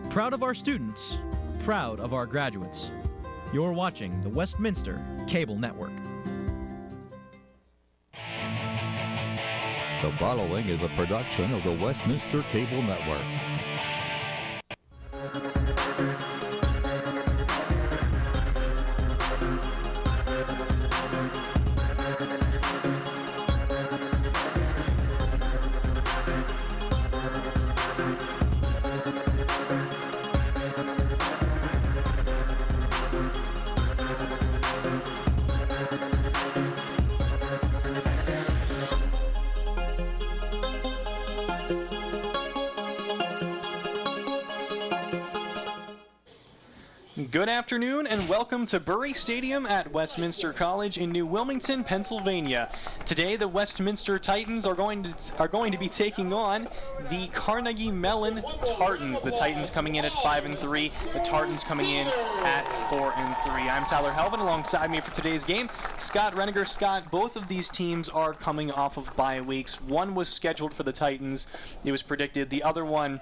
Proud of our students, proud of our graduates. You're watching the Westminster Cable Network. The following is a production of the Westminster Cable Network. Good afternoon and welcome to Bury Stadium at Westminster College in New Wilmington, Pennsylvania. Today the Westminster Titans are going to be taking on the Carnegie Mellon Tartans. The Titans coming in at 5-3, the Tartans coming in at 4-3. I'm Tyler Helvin. Alongside me for today's game, Scott Reniger. Scott, both of these teams are coming off of bye weeks. One was scheduled for the Titans. It was predicted. The other one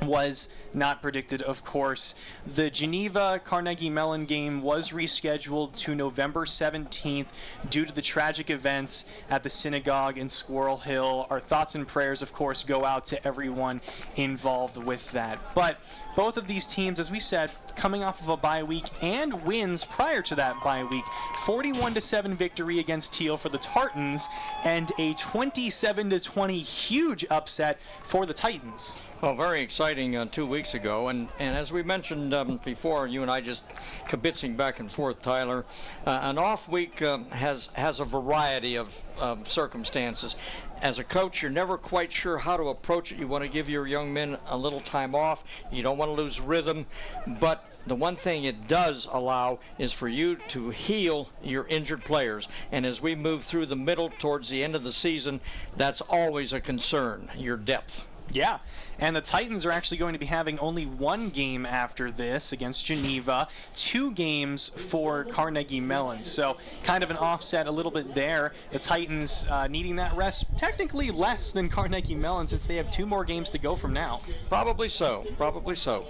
was not predicted, of course. The Geneva-Carnegie Mellon game was rescheduled to November 17th due to the tragic events at the synagogue in Squirrel Hill. Our thoughts and prayers, of course, go out to everyone involved with that. But both of these teams, as we said, coming off of a bye week and wins prior to that bye week. 41-7 victory against Teal for the Tartans and a 27-20 huge upset for the Titans. Well, very exciting 2 weeks ago, and as we mentioned before, you and I just kibitzing back and forth, Tyler, an off week has a variety of circumstances. As a coach, you're never quite sure how to approach it. You want to give your young men a little time off. You don't want to lose rhythm, but the one thing it does allow is for you to heal your injured players. And as we move through the middle towards the end of the season, that's always a concern, your depth. Yeah, and the Titans are actually going to be having only one game after this against Geneva, 2 games for Carnegie Mellon. So kind of an offset a little bit there. The Titans needing that rest technically less than Carnegie Mellon since they have 2 more games to go from now. Probably so, probably so.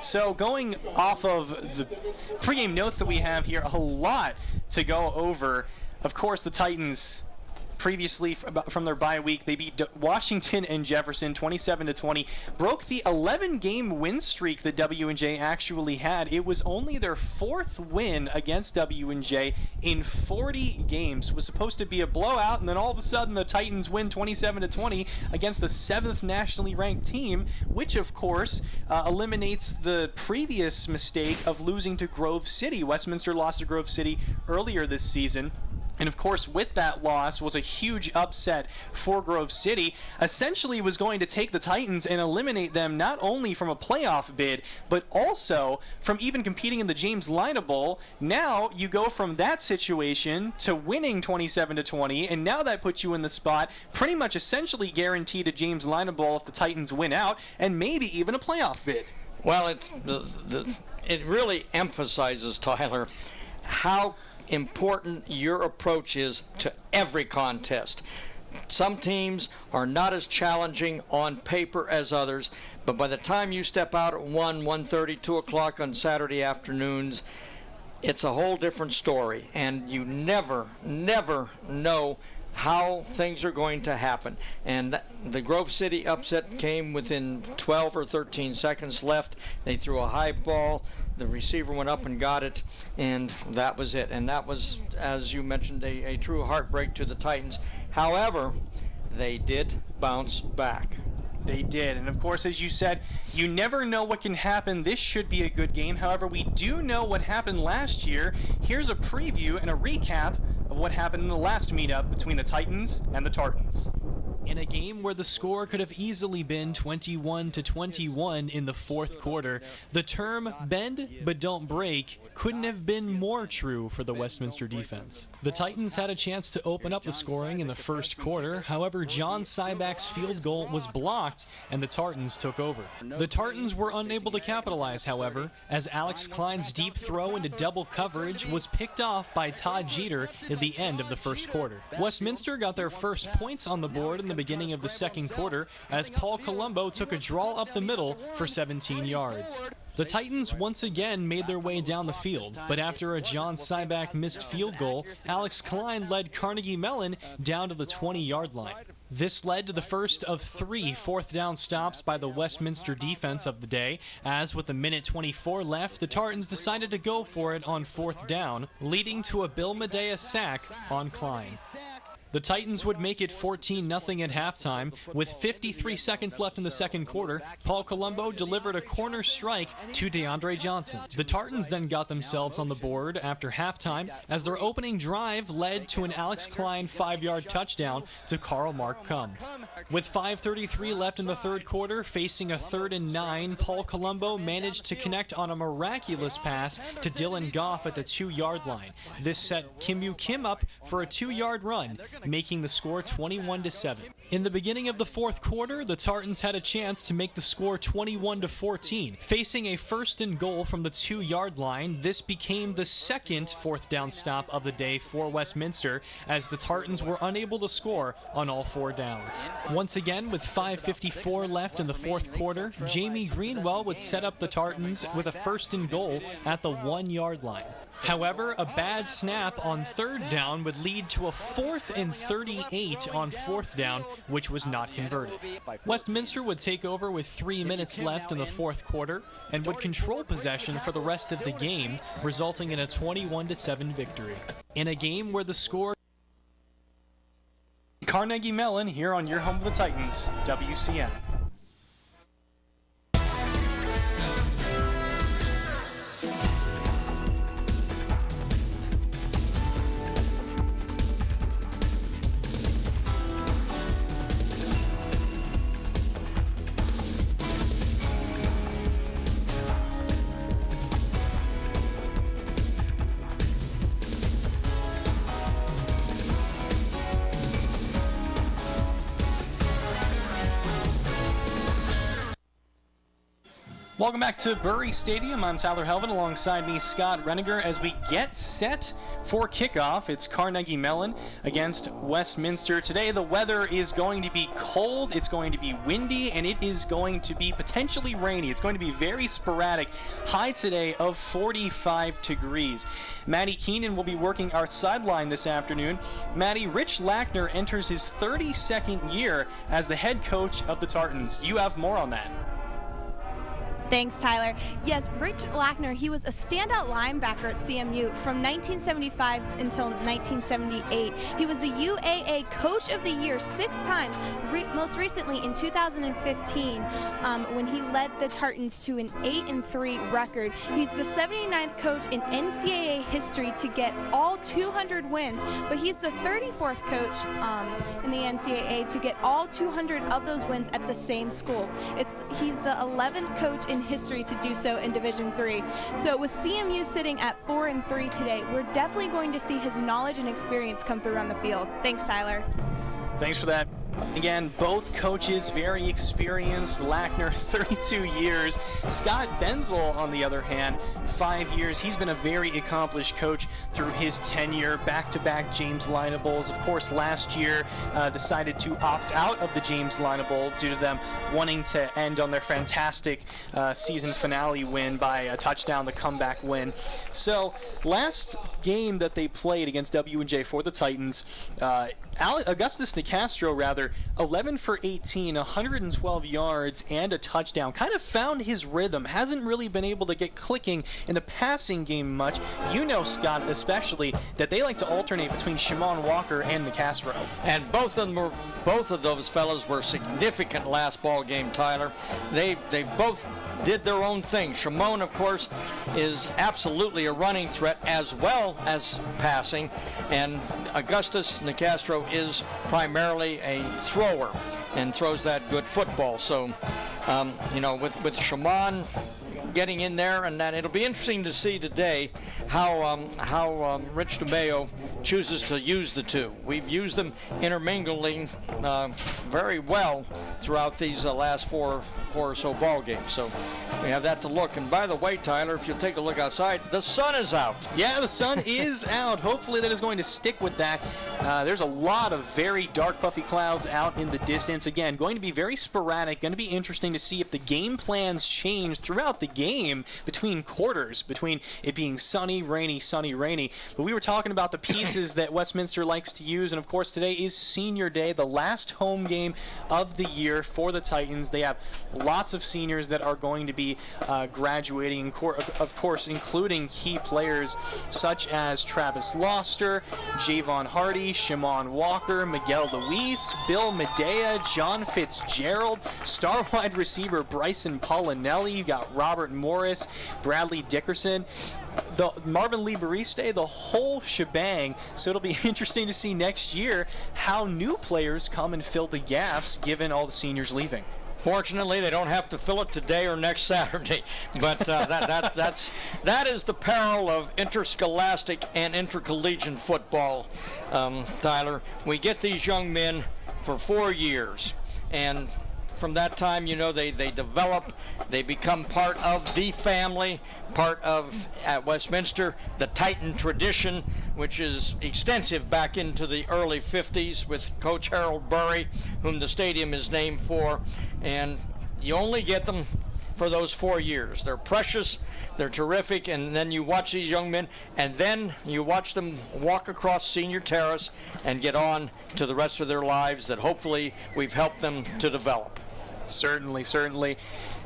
So going off of the pregame notes that we have here, a lot to go over. Of course, the Titans previously from their bye week, they beat Washington and Jefferson 27-20, broke the 11-game win streak that W&J actually had. It was only their 4th win against W&J in 40 games. It was supposed to be a blowout, and then all of a sudden the Titans win 27-20 against the 7th nationally ranked team, which of course eliminates the previous mistake of losing to Grove City. Westminster lost to Grove City earlier this season. And of course, with that loss was a huge upset for Grove City. Essentially was going to take the Titans and eliminate them not only from a playoff bid, but also from even competing in the James Lina Bowl. Now you go from that situation to winning 27-20, and now that puts you in the spot pretty much essentially guaranteed a James Lina Bowl if the Titans win out, and maybe even a playoff bid. Well, it really emphasizes, Tyler, how important your approach is to every contest. Some teams are not as challenging on paper as others, but by the time you step out at 1:30, 2 o'clock on Saturday afternoons, it's a whole different story, and you never know how things are going to happen. And the Grove City upset came within 12 or 13 seconds left. They threw a high ball. The receiver went up and got it, and that was it. And that was, as you mentioned, a true heartbreak to the Titans. However, they did bounce back. They did, and of course, as you said, you never know what can happen. This should be a good game. However, we do know what happened last year. Here's a preview and a recap of what happened in the last meetup between the Titans and the Tartans. In a game where the score could have easily been 21-21 in the 4th quarter, the term bend but don't break couldn't have been more true for the Westminster defense. The Titans had a chance to open up the scoring in the 1st quarter, however John Syback's field goal was blocked and the Tartans took over. The Tartans were unable to capitalize, however, as Alex Klein's deep throw into double coverage was picked off by Todd Jeter at the end of the 1st quarter. Westminster got their first points on the board in the beginning of the second quarter as Paul Colombo took a draw up the middle for 17 yards. The Titans once again made their way down the field, but after a John Syback missed field goal, Alex Klein led Carnegie Mellon down to the 20-yard line. This led to the first of 3 fourth-down stops by the Westminster defense of the day, as with a minute 24 left, the Tartans decided to go for it on 4th down, leading to a Bill Medea sack on Klein. The Titans would make it 14-0 at halftime. With 53 seconds left in the second quarter, Paul Colombo delivered a corner strike to DeAndre Johnson. The Tartans then got themselves on the board after halftime as their opening drive led to an Alex Klein 5-yard touchdown to Carl Mark Cum. With 5:33 left in the third quarter, facing a 3rd and 9, Paul Colombo managed to connect on a miraculous pass to Dylan Goff at the 2-yard line. This set Kim-Yu Kim up for a 2-yard run, making the score 21-7. In the beginning of the fourth quarter, the Tartans had a chance to make the score 21-14. Facing a 1st and goal from the 2-yard line, this became the second 4th down stop of the day for Westminster, as the Tartans were unable to score on all 4 downs. Once again, with 5:54 left in the fourth quarter, Jamie Greenwell would set up the Tartans with a 1st and goal at the 1-yard line. However, a bad snap on 3rd down would lead to a 4th and 38 on 4th down, which was not converted. Westminster would take over with 3 minutes left in the fourth quarter and would control possession for the rest of the game, resulting in a 21-7 victory. In a game where the score... Carnegie Mellon here on your home of the Titans, WCN. Welcome back to Bury Stadium. I'm Tyler Helvin, alongside me Scott Reniger, as we get set for kickoff. It's Carnegie Mellon against Westminster. Today the weather is going to be cold, it's going to be windy, and it is going to be potentially rainy. It's going to be very sporadic. High today of 45 degrees. Maddie Keenan will be working our sideline this afternoon. Maddie, Rich Lackner enters his 32nd year as the head coach of the Tartans. You have more on that. Thanks, Tyler. Yes, Rich Lackner, he was a standout linebacker at CMU from 1975 until 1978. He was the UAA Coach of the Year 6 times, most recently in 2015 when he led the Tartans to an 8-3 record. He's the 79th coach in NCAA history to get all 200 wins, but he's the 34th coach in the NCAA to get all 200 of those wins at the same school. He's the 11th coach in history to do so in Division III. So with CMU sitting at 4-3 today, we're definitely going to see his knowledge and experience come through on the field. Thanks, Tyler. Thanks for that. Again, both coaches very experienced. Lackner, 32 years. Scott Benzel, on the other hand, 5 years. He's been a very accomplished coach through his tenure. Back-to-back James Lina Bowls. Of course, last year decided to opt out of the James Lina Bowl due to them wanting to end on their fantastic season finale win by a touchdown, the comeback win. So, last game that they played against W&J for the Titans, Augustus Nicastro, 11 for 18, 112 yards, and a touchdown. Kind of found his rhythm. Hasn't really been able to get clicking in the passing game much. You know, Scott, especially, that they like to alternate between Shamon Walker and Nicastro. And both of those fellas were significant last ball game, Tyler. They both did their own thing. Shamon, of course, is absolutely a running threat as well as passing, and Augustus Nicastro is primarily a thrower and throws that good football. So, with Shamon getting in there, and then it'll be interesting to see today how Rich DeMayo chooses to use the two. We've used them intermingling very well throughout these last four or so ball games. So we have that to look. And by the way, Tyler, if you'll take a look outside, the sun is out. Yeah, the sun is out. Hopefully that is going to stick with that. There's a lot of very dark, puffy clouds out in the distance. Again, going to be very sporadic. Going to be interesting to see if the game plans change throughout the game between quarters, between it being sunny, rainy, sunny, rainy. But we were talking about the pieces that Westminster likes to use, and of course today is Senior Day, the last home game of the year for the Titans. They have lots of seniors that are going to be graduating, of course, including key players such as Travis Loster, Javon Hardy, Shamon Walker, Miguel Luis, Bill Medea, John Fitzgerald, star wide receiver Bryson Paulinelli. You got Robert Morris, Bradley Dickerson, the Marvin Lee Bariste, the whole shebang. So it'll be interesting to see next year how new players come and fill the gaps given all the seniors leaving. Fortunately, they don't have to fill it today or next Saturday, but that is the peril of interscholastic and intercollegiate football, Tyler. We get these young men for 4 years, and from that time, you know, they develop, they become part of the family, part of, at Westminster, the Titan tradition, which is extensive back into the early 50s with Coach Harold Burry, whom the stadium is named for, and you only get them for those 4 years. They're precious, they're terrific, and then you watch these young men, and then you watch them walk across Senior Terrace and get on to the rest of their lives that hopefully we've helped them to develop. Certainly, certainly.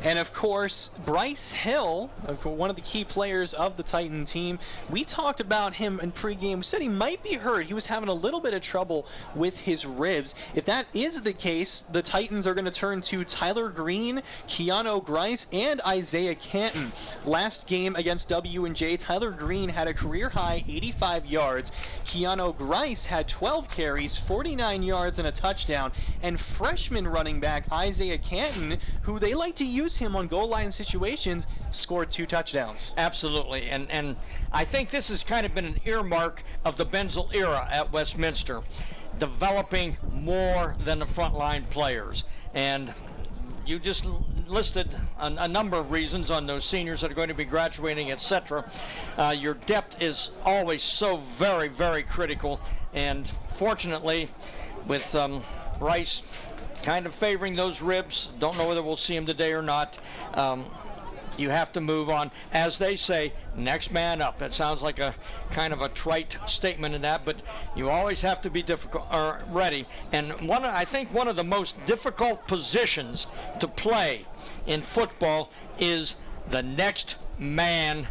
And of course, Bryce Hill, one of the key players of the Titan team, we talked about him in pregame. We said he might be hurt. He was having a little bit of trouble with his ribs. If that is the case, the Titans are going to turn to Tyler Green, Keanu Grice, and Isaiah Canton. Last game against W&J, Tyler Green had a career-high 85 yards. Keanu Grice had 12 carries, 49 yards, and a touchdown. And freshman running back Isaiah Canton, who they like to use him on goal line situations, scored 2 touchdowns. Absolutely, and I think this has kind of been an earmark of the Benzel era at Westminster, developing more than the frontline players. And you just listed a number of reasons on those seniors that are going to be graduating, etc. Your depth is always so very, very critical, and fortunately with Bryce kind of favoring those ribs, don't know whether we'll see him today or not, you have to move on. As they say, next man up. That sounds like a kind of a trite statement in that, but you always have to be ready. And I think one of the most difficult positions to play in football is the next man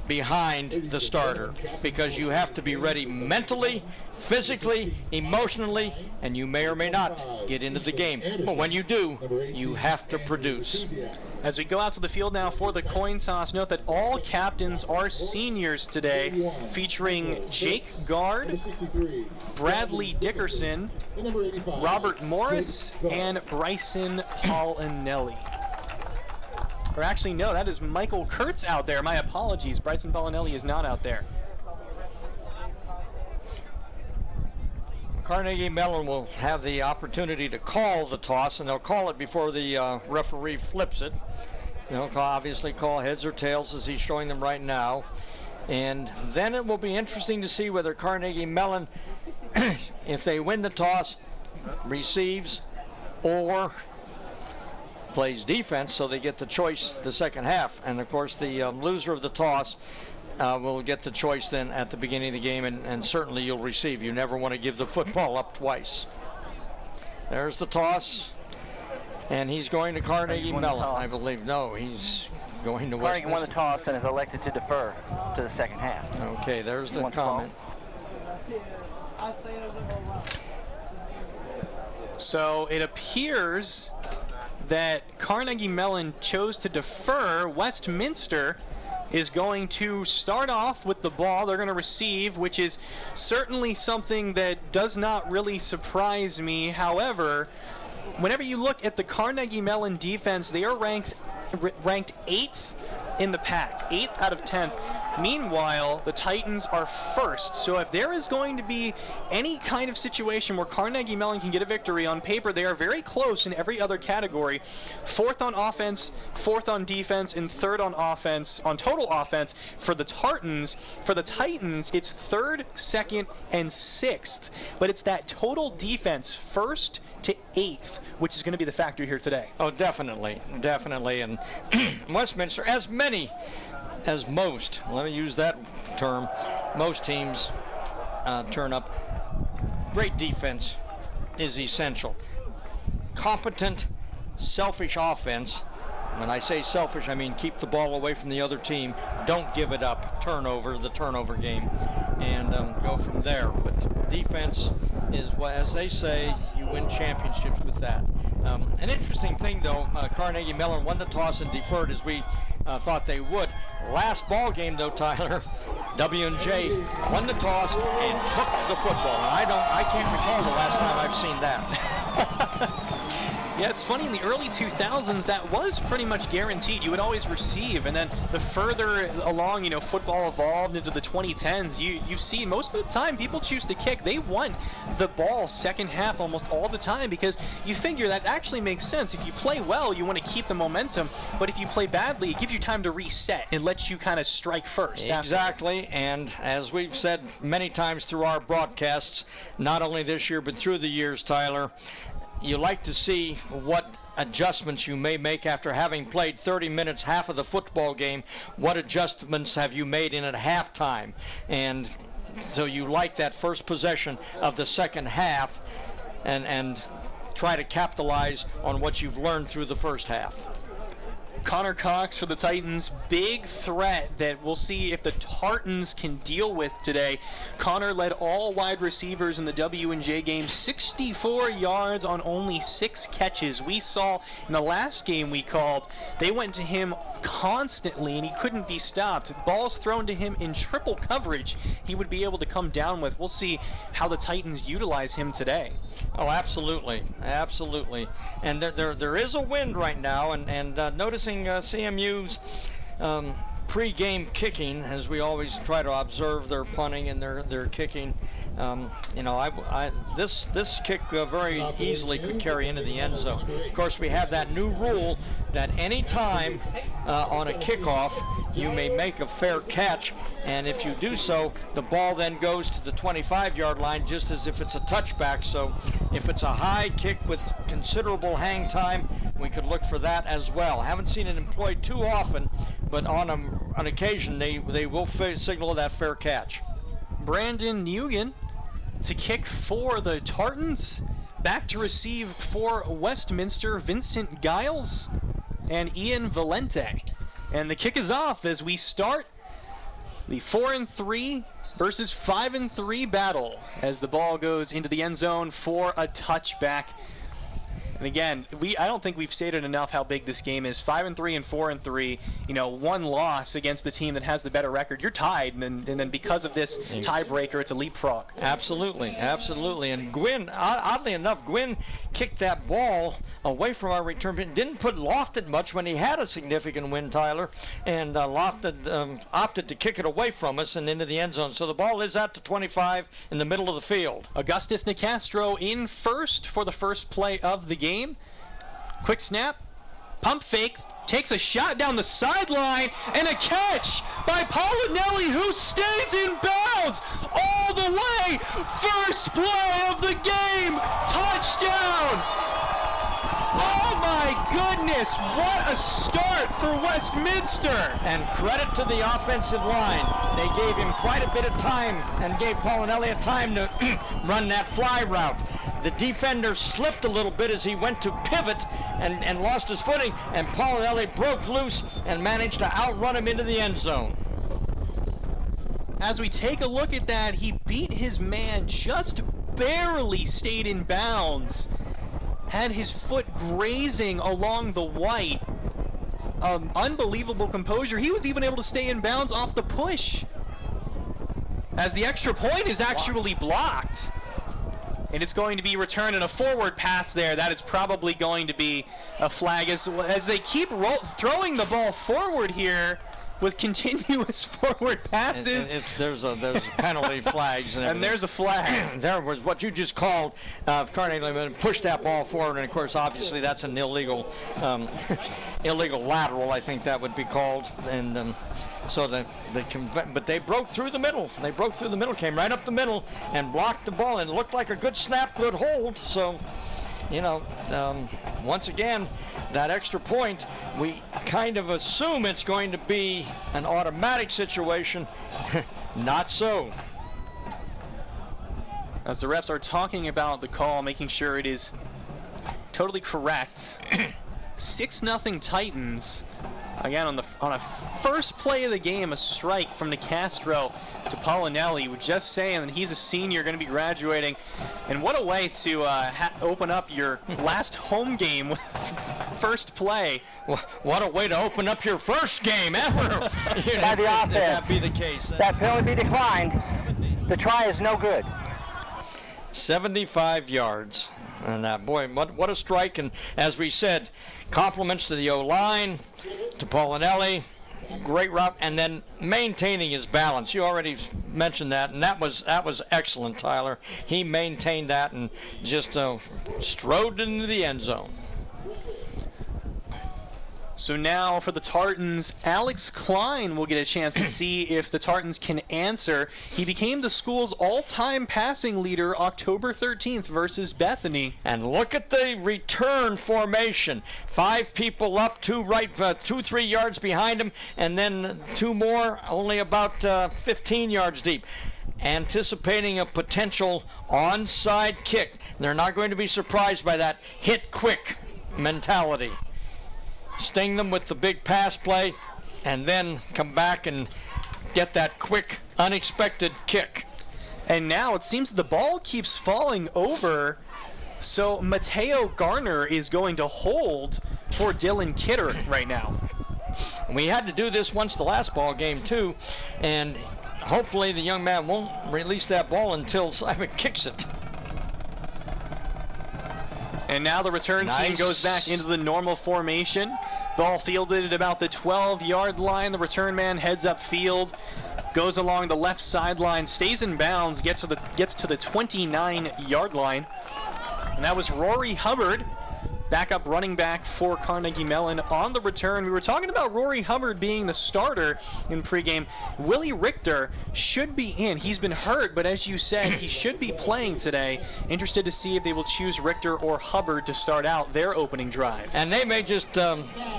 behind the starter, because you have to be ready mentally, physically, emotionally, and you may or may not get into the game. But when you do, you have to produce. As we go out to the field now for the coin toss, note that all captains are seniors today, featuring Jake Gard, Bradley Dickerson, Robert Morris, and Bryson Paulinelli. Or actually, no, that is Michael Kurtz out there. My apologies. Bryson Paulinelli is not out there. Carnegie Mellon will have the opportunity to call the toss, and they'll call it before the referee flips it. They'll obviously call heads or tails, as he's showing them right now. And then it will be interesting to see whether Carnegie Mellon, if they win the toss, receives or plays defense, so they get the choice the second half. And of course the loser of the toss will get the choice then at the beginning of the game, and certainly you'll receive. You never want to give the football up twice. There's the toss, and he's going to Carnegie Mellon, I believe. No, he's going to Westminster. Carnegie won the toss and is elected to defer to the second half. Okay, there's the comment. So it appears that Carnegie Mellon chose to defer. Westminster is going to start off with the ball. They're going to receive, which is certainly something that does not really surprise me. However, whenever you look at the Carnegie Mellon defense, they are ranked 8th in the pack, 8th out of 10th. Meanwhile, the Titans are first. So if there is going to be any kind of situation where Carnegie Mellon can get a victory, on paper they are very close in every other category. 4th on offense, 4th on defense, and 3rd on offense, on total offense for the Tartans. For the Titans, it's 3rd, 2nd, and 6th. But it's that total defense, 1st to 8th, which is going to be the factor here today. Oh, definitely, definitely. And Westminster, as most, let me use that term, most teams turn up. Great defense is essential. Competent, selfish offense. When I say selfish, I mean keep the ball away from the other team. Don't give it up. The turnover game, and go from there. But defense is, as they say, you win championships with that. An interesting thing, though, Carnegie Mellon won the toss and deferred as we thought they would. Last ball game, though, Tyler, W&J won the toss and took the football. And I can't recall the last time I've seen that. Yeah, it's funny, in the early 2000s, that was pretty much guaranteed. You would always receive, and then the further along, football evolved into the 2010s, you see most of the time people choose to kick. They want the ball second half almost all the time, because you figure that actually makes sense. If you play well, you want to keep the momentum, but if you play badly, it gives you time to reset and lets you kind of strike first. Exactly, and as we've said many times through our broadcasts, not only this year but through the years, Tyler, you like to see what adjustments you may make after having played 30 minutes, half of the football game. What adjustments have you made in at halftime? And so you like that first possession of the second half and try to capitalize on what you've learned through the first half. Connor Cox for the Titans, big threat that we'll see if the Tartans can deal with today. Connor led all wide receivers in the W&J game, 64 yards on only 6 catches. We saw in the last game we called, they went to him constantly and he couldn't be stopped. Balls thrown to him in triple coverage he would be able to come down with. We'll see how the Titans utilize him today. Oh, absolutely, absolutely. And there is a wind right now, and noticing CMU's pre-game kicking, as we always try to observe their punting and their kicking. This kick very easily could carry into the end zone. Of course, we have that new rule that any time on a kickoff you may make a fair catch, and if you do so, the ball then goes to the 25-yard line just as if it's a touchback. So if it's a high kick with considerable hang time, we could look for that as well. Haven't seen it employed too often, but on occasion they will signal that fair catch. Brandon Nugent to kick for the Tartans. Back to receive for Westminster, Vincent Giles and Ian Valente. And the kick is off as we start the 4-3 versus 5-3 battle as the ball goes into the end zone for a touchback. And again, I don't think we've stated enough how big this game is. 5-3 and 4-3. One loss against the team that has the better record, you're tied, and then because of this tiebreaker, it's a leapfrog. Absolutely, absolutely. And Gwynn, oddly enough, Gwynn kicked that ball away from our return. Didn't put Lofted much when he had a significant win, Tyler, and Lofted opted to kick it away from us and into the end zone. So the ball is at the 25 in the middle of the field. Augustus Nicastro in first for the first play of the game. Quick snap, pump fake, takes a shot down the sideline, and a catch by Polinelli, who stays in bounds all the way. First play of the game, touchdown. Oh my goodness, what a start for Westminster. And credit to the offensive line. They gave him quite a bit of time and gave Polinelli a time to run that fly route. The defender slipped a little bit as he went to pivot and lost his footing, and Polinelli broke loose and managed to outrun him into the end zone. As we take a look at that, he beat his man, just barely stayed in bounds. Had his foot grazing along the white. Unbelievable composure. He was even able to stay in bounds off the push, as the extra point is actually blocked. and it's going to be returned in a forward pass there. That is probably going to be a flag as they keep throwing the ball forward here with continuous forward passes. There's penalty flags and everything. And there's a flag. There was what you just called Carnegie pushed that ball forward, and of course, obviously, that's an illegal lateral. I think that would be called, and but they broke through the middle. They broke through the middle, came right up the middle, and blocked the ball, and it looked like a good snap, good hold. So, once again, that extra point, we kind of assume it's going to be an automatic situation. Not so. As the refs are talking about the call, making sure it is totally correct. 6-0 Titans. Again, on a first play of the game, a strike from DeCastro to Polinelli. We're just saying that he's a senior, going to be graduating. And what a way to open up your last home game with first play. What a way to open up your first game ever. By the offense. That be the case. That penalty be declined. The try is no good. 75 yards. And boy, what a strike. And as we said, compliments to the O-line, to Polinelli, great route, and then maintaining his balance. You already mentioned that, and that was excellent, Tyler. He maintained that and just strode into the end zone. So now for the Tartans, Alex Klein will get a chance to see if the Tartans can answer. He became the school's all-time passing leader October 13th versus Bethany. And look at the return formation. 5 people up, 2-3 yards behind him, and then 2 more, only about 15 yards deep. Anticipating a potential onside kick. They're not going to be surprised by that hit quick mentality. Sting them with the big pass play, and then come back and get that quick, unexpected kick. And now it seems the ball keeps falling over, so Mateo Garner is going to hold for Dylan Kidder right now. We had to do this once the last ball game, too, and hopefully the young man won't release that ball until Simon kicks it. And now the return team goes back into the normal formation. Ball fielded at about the 12-yard line. The return man heads up field, goes along the left sideline, stays in bounds, gets to the 29-yard line. And that was Rory Hubbard, backup running back for Carnegie Mellon on the return. We were talking about Rory Hubbard being the starter in pregame. Willie Richter should be in. He's been hurt, but as you said, he should be playing today. Interested to see if they will choose Richter or Hubbard to start out their opening drive. And they may just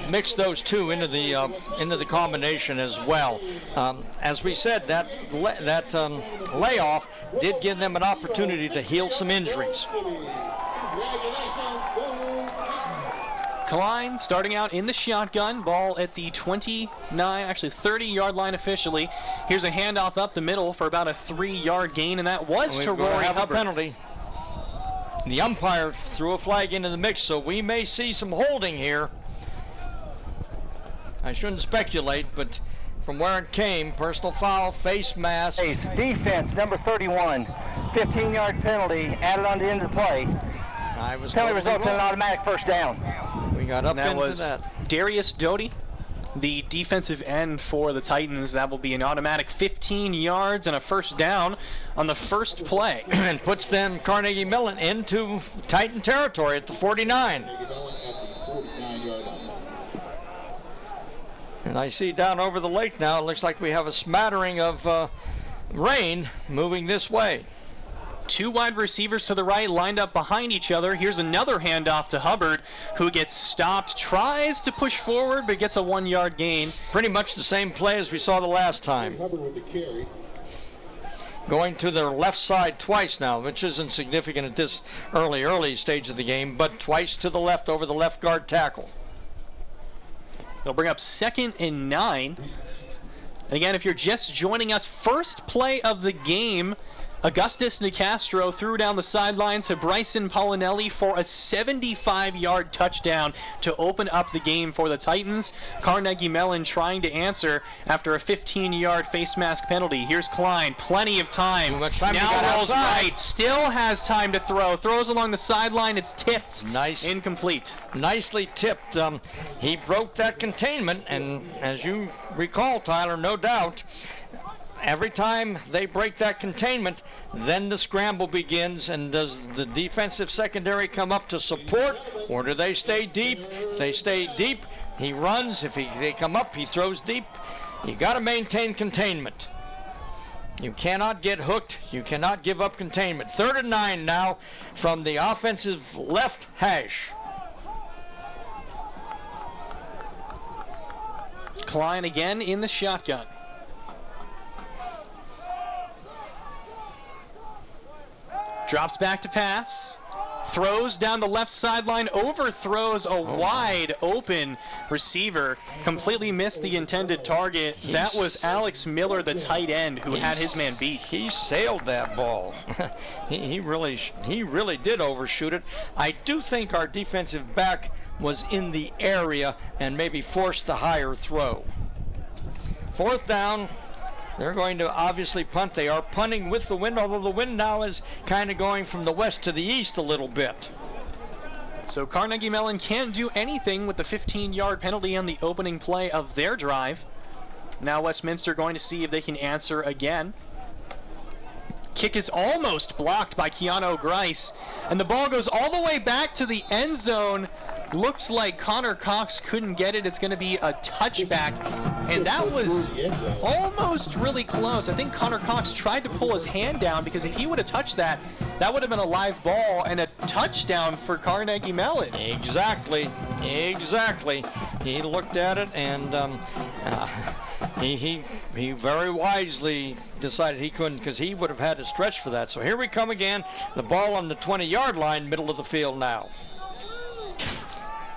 mix those two into the combination as well. As we said, that layoff did give them an opportunity to heal some injuries. Klein starting out in the shotgun, ball at the 30-yard line officially. Here's a handoff up the middle for about a 3-yard gain, and that was to Rory Hubbard. A penalty. The umpire threw a flag into the mix, so we may see some holding here. I shouldn't speculate, but from where it came, personal foul, face mask. Defense, number 31, 15-yard penalty added on the end of the play. Penalty results in an automatic first down. We got up into that. Darius Doty, the defensive end for the Titans. That will be an automatic 15 yards and a first down on the first play. And puts them, Carnegie Mellon, into Titan territory at the 49. And I see down over the lake now, it looks like we have a smattering of rain moving this way. 2 wide receivers to the right lined up behind each other. Here's another handoff to Hubbard, who gets stopped, tries to push forward, but gets a 1-yard gain. Pretty much the same play as we saw the last time. Going to their left side twice now, which isn't significant at this early stage of the game, but twice to the left over the left guard tackle. They'll bring up 2nd and 9. Again, if you're just joining us, first play of the game Augustus Nicastro threw down the sideline to Bryson Pollinelli for a 75-yard touchdown to open up the game for the Titans. Carnegie Mellon trying to answer after a 15-yard face mask penalty. Here's Klein, plenty of time. Too much time. Now rolls right, still has time to throw. Throws along the sideline, it's tipped. Nice. Incomplete. Nicely tipped. He broke that containment, and as you recall, Tyler, no doubt, every time they break that containment, then the scramble begins. And does the defensive secondary come up to support, or do they stay deep? If they stay deep, he runs. If they come up, he throws deep. You got to maintain containment. You cannot get hooked. You cannot give up containment. 3rd and 9 now from the offensive left hash. Klein again in the shotgun. Drops back to pass. Throws down the left sideline, overthrows a wide open receiver. Completely missed the intended target. That was Alex Miller, the tight end, who had his man beat. He sailed that ball. he really did overshoot it. I do think our defensive back was in the area and maybe forced the higher throw. 4th down. They're going to obviously punt. They are punting with the wind, although the wind now is kind of going from the west to the east a little bit. So Carnegie Mellon can't do anything with the 15-yard penalty on the opening play of their drive. Now Westminster going to see if they can answer again. Kick is almost blocked by Keanu Grice, and the ball goes all the way back to the end zone. Looks like Connor Cox couldn't get it. It's going to be a touchback, and that was almost really close. I think Connor Cox tried to pull his hand down, because if he would have touched that, that would have been a live ball and a touchdown for Carnegie Mellon. Exactly. He looked at it, and he very wisely decided he couldn't, because he would have had to stretch for that. So here we come again. The ball on the 20-yard line, middle of the field now.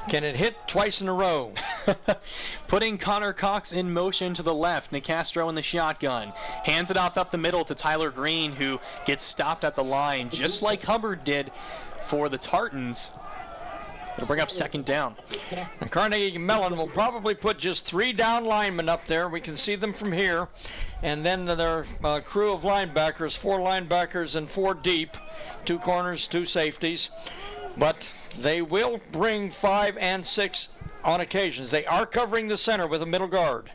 Can it hit twice in a row? Putting Connor Cox in motion to the left. Nicastro in the shotgun. Hands it off up the middle to Tyler Green, who gets stopped at the line, just like Hubbard did for the Tartans. It'll bring up 2nd down. And Carnegie Mellon will probably put just 3 down linemen up there. We can see them from here. And then their crew of linebackers, 4 linebackers and 4 deep, 2 corners, 2 safeties. But they will bring 5 and 6 on occasions. They are covering the center with a middle guard.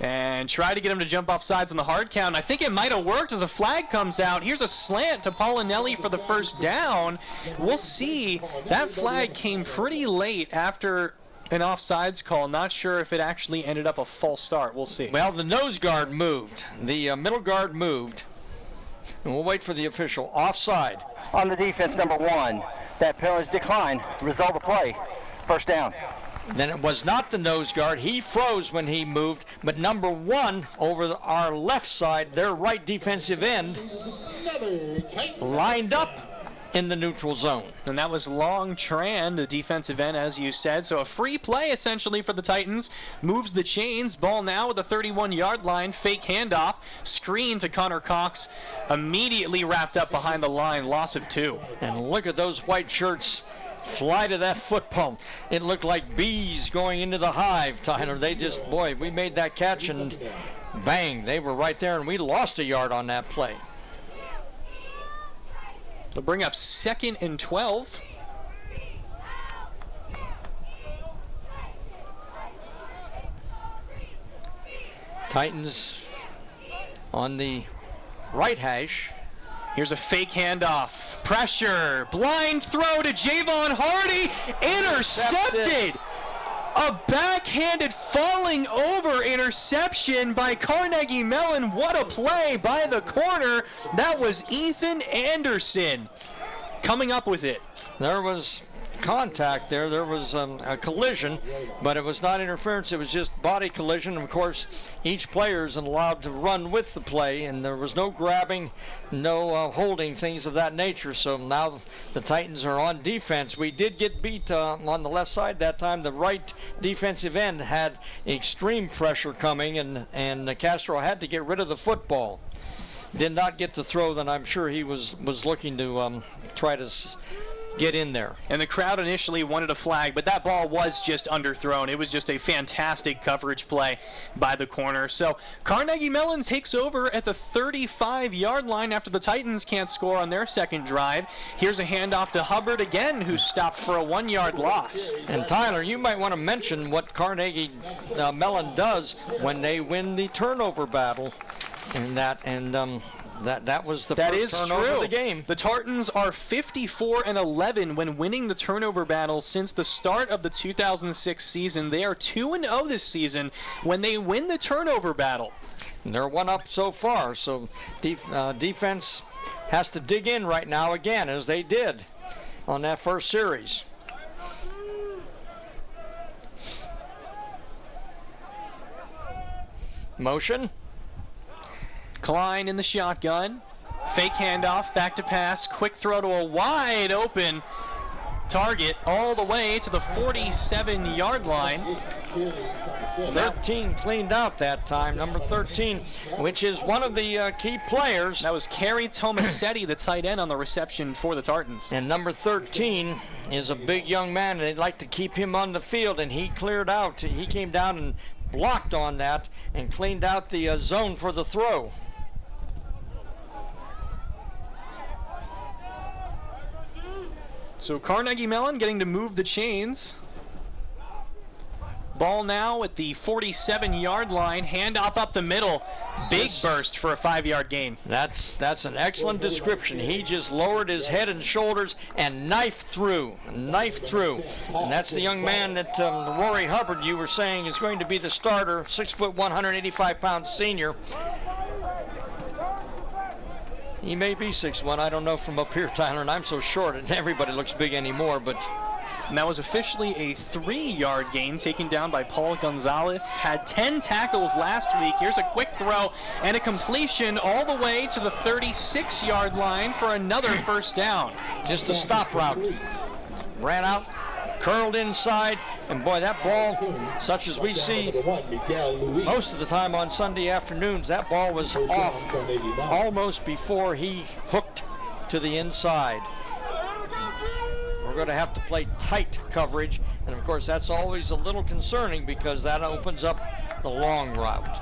And try to get him to jump off sides on the hard count. I think it might have worked as a flag comes out. Here's a slant to Pollinelli for the 1st down. We'll see. That flag came pretty late after an offsides call. Not sure if it actually ended up a false start. We'll see. Well, the nose guard moved. The middle guard moved. And we'll wait for the official. Offside. On the defense, number 1. That penalty is declined. Result of play. 1st down. Then it was not the nose guard. He froze when he moved. But number 1 over our left side, their right defensive end, lined up in the neutral zone. And that was Long Tran, the defensive end, as you said. So a free play, essentially, for the Titans. Moves the chains. Ball now at the 31-yard line. Fake handoff. Screen to Connor Cox. Immediately wrapped up behind the line. Loss of 2. And look at those white shirts fly to that football. It looked like bees going into the hive, Tyler. They just, boy, we made that catch, and bang, they were right there, and we lost a yard on that play. It'll bring up 2nd and 12. Titans on the right hash. Here's a fake handoff. Pressure. Blind throw to Javon Hardy. Intercepted. A backhanded falling over interception by Carnegie Mellon. What a play by the corner. That was Ethan Anderson coming up with it. There was contact there. There was a collision, but it was not interference. It was just body collision. Of course, each player is allowed to run with the play, and there was no grabbing, no holding, things of that nature. So now the Titans are on defense. We did get beat on the left side that time. The right defensive end had extreme pressure coming, and Castro had to get rid of the football. did not get the throw that I'm sure he was looking to try to get in there. And the crowd initially wanted a flag, but that ball was just underthrown. It was just a fantastic coverage play by the corner. So Carnegie Mellon takes over at the 35-yard line after the Titans can't score on their second drive. Here's a handoff to Hubbard again, who stopped for a 1-yard loss. And Tyler, you might want to mention what Carnegie Mellon does when they win the turnover battle, and that was the first turnover of the game. The Tartans are 54-11 when winning the turnover battle since the start of the 2006 season. They are 2-0 this season when they win the turnover battle. They're 1 up so far, so defense has to dig in right now again, as they did on that first series. Motion. Klein in the shotgun. Fake handoff, back to pass, quick throw to a wide open target all the way to the 47-yard line. 13 cleaned out that time, number 13, which is one of the key players. That was Kerry Tomasetti, the tight end on the reception for the Tartans. And number 13 is a big young man, and they'd like to keep him on the field, and he cleared out. He came down and blocked on that and cleaned out the zone for the throw. So Carnegie Mellon getting to move the chains. Ball now at the 47-yard line. Handoff up the middle. Big burst for a 5-yard gain. That's an excellent description. He just lowered his head and shoulders and knifed through. And that's the young man that Rory Hubbard, you were saying, is going to be the starter, 6'1", 185-pound senior. He may be 6'1", I don't know from up here, Tyler, and I'm so short, and everybody looks big anymore, but... And that was officially a 3-yard gain taken down by Paul Gonzalez. Had 10 tackles last week. Here's a quick throw and a completion all the way to the 36-yard line for another first down. Just a stop route. Ran out, curled inside, and boy, that ball, such as we see most of the time on Sunday afternoons, that ball was off almost before he hooked to the inside. We're going to have to play tight coverage, and of course that's always a little concerning because that opens up the long route.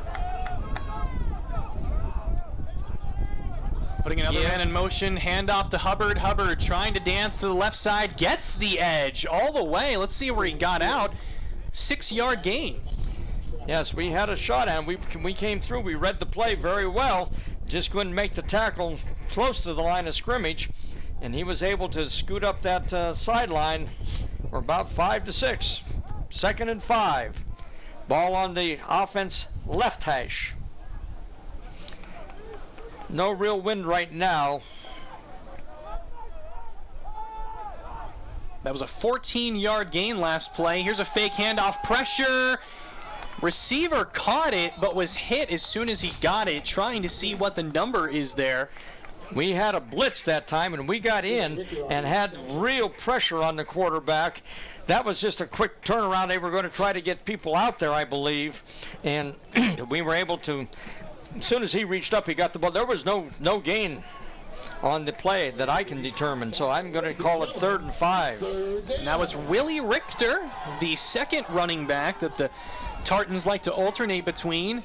Putting another man in motion, handoff to Hubbard. Hubbard trying to dance to the left side, gets the edge all the way. Let's see where he got out. 6-yard gain. Yes, we had a shot at him. We came through. We read the play very well. Just couldn't make the tackle close to the line of scrimmage. And he was able to scoot up that sideline for about 5 to 6. 2nd and 5. Ball on the offense left hash. No real wind right now. That was a 14-yard gain last play. Here's a fake handoff, pressure. Receiver caught it, but was hit as soon as he got it, trying to see what the number is there. We had a blitz that time, and we got in and had real pressure on the quarterback. That was just a quick turnaround. They were going to try to get people out there, I believe, and we were able to. As soon as he reached up, he got the ball. There was no gain on the play that I can determine, so I'm going to call it 3rd and 5. Now it's Willie Richter, the second running back that the Tartans like to alternate between.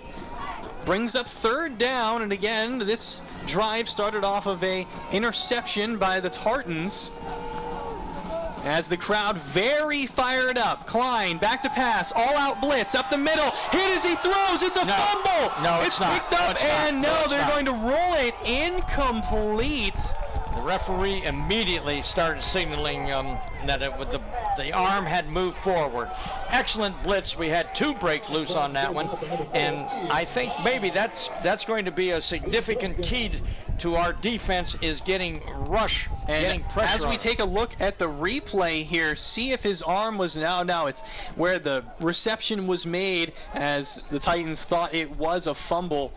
Brings up 3rd down, and again, this drive started off of a interception by the Tartans. As the crowd very fired up. Klein back to pass, all-out blitz up the middle. Hit as he throws. It's a fumble. No, it's picked up, and they're going to roll it incomplete. The referee immediately started signaling that the arm had moved forward. Excellent blitz. We had 2 break loose on that one, and I think maybe that's going to be a significant key to our defense, is getting rush and getting pressure. As we take a look at the replay here, see if his arm was now it's where the reception was made, as the Titans thought it was a fumble.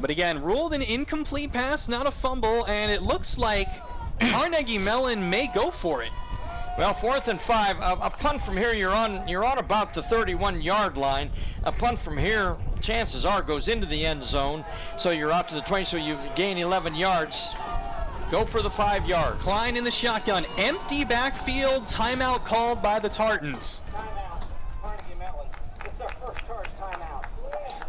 But again, ruled an incomplete pass, not a fumble, and it looks like Carnegie Mellon may go for it. Well, 4th and 5. A punt from here, you're on about the 31-yard line. A punt from here, chances are, goes into the end zone. So you're out to the 20, so you gain 11 yards. Go for the 5 yards. Klein in the shotgun. Empty backfield. Timeout called by the Tartans.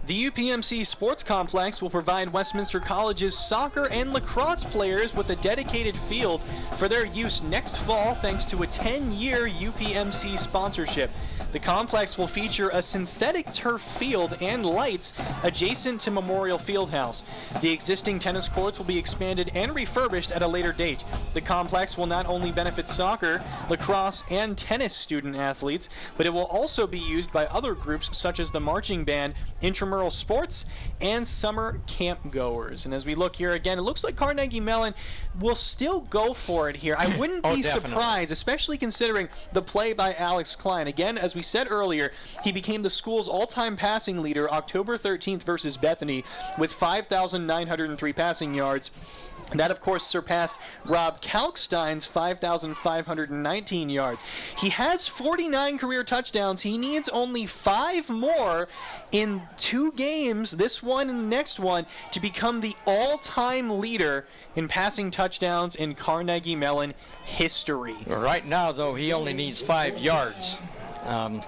The UPMC Sports Complex will provide Westminster College's soccer and lacrosse players with a dedicated field for their use next fall thanks to a 10-year UPMC sponsorship. The complex will feature a synthetic turf field and lights adjacent to Memorial Fieldhouse. The existing tennis courts will be expanded and refurbished at a later date. The complex will not only benefit soccer, lacrosse, and tennis student athletes, but it will also be used by other groups such as the marching band, intramural sports, and summer camp goers. And as we look here again, it looks like Carnegie Mellon will still go for it here. I wouldn't be surprised, especially considering the play by Alex Klein. Again, as we said earlier, he became the school's all-time passing leader October 13th versus Bethany with 5,903 passing yards. That, of course, surpassed Rob Kalkstein's 5,519 yards. He has 49 career touchdowns. He needs only 5 more in 2 games, this one and the next one, to become the all-time leader in passing touchdowns in Carnegie Mellon history. Right now, though, he only needs 5 yards.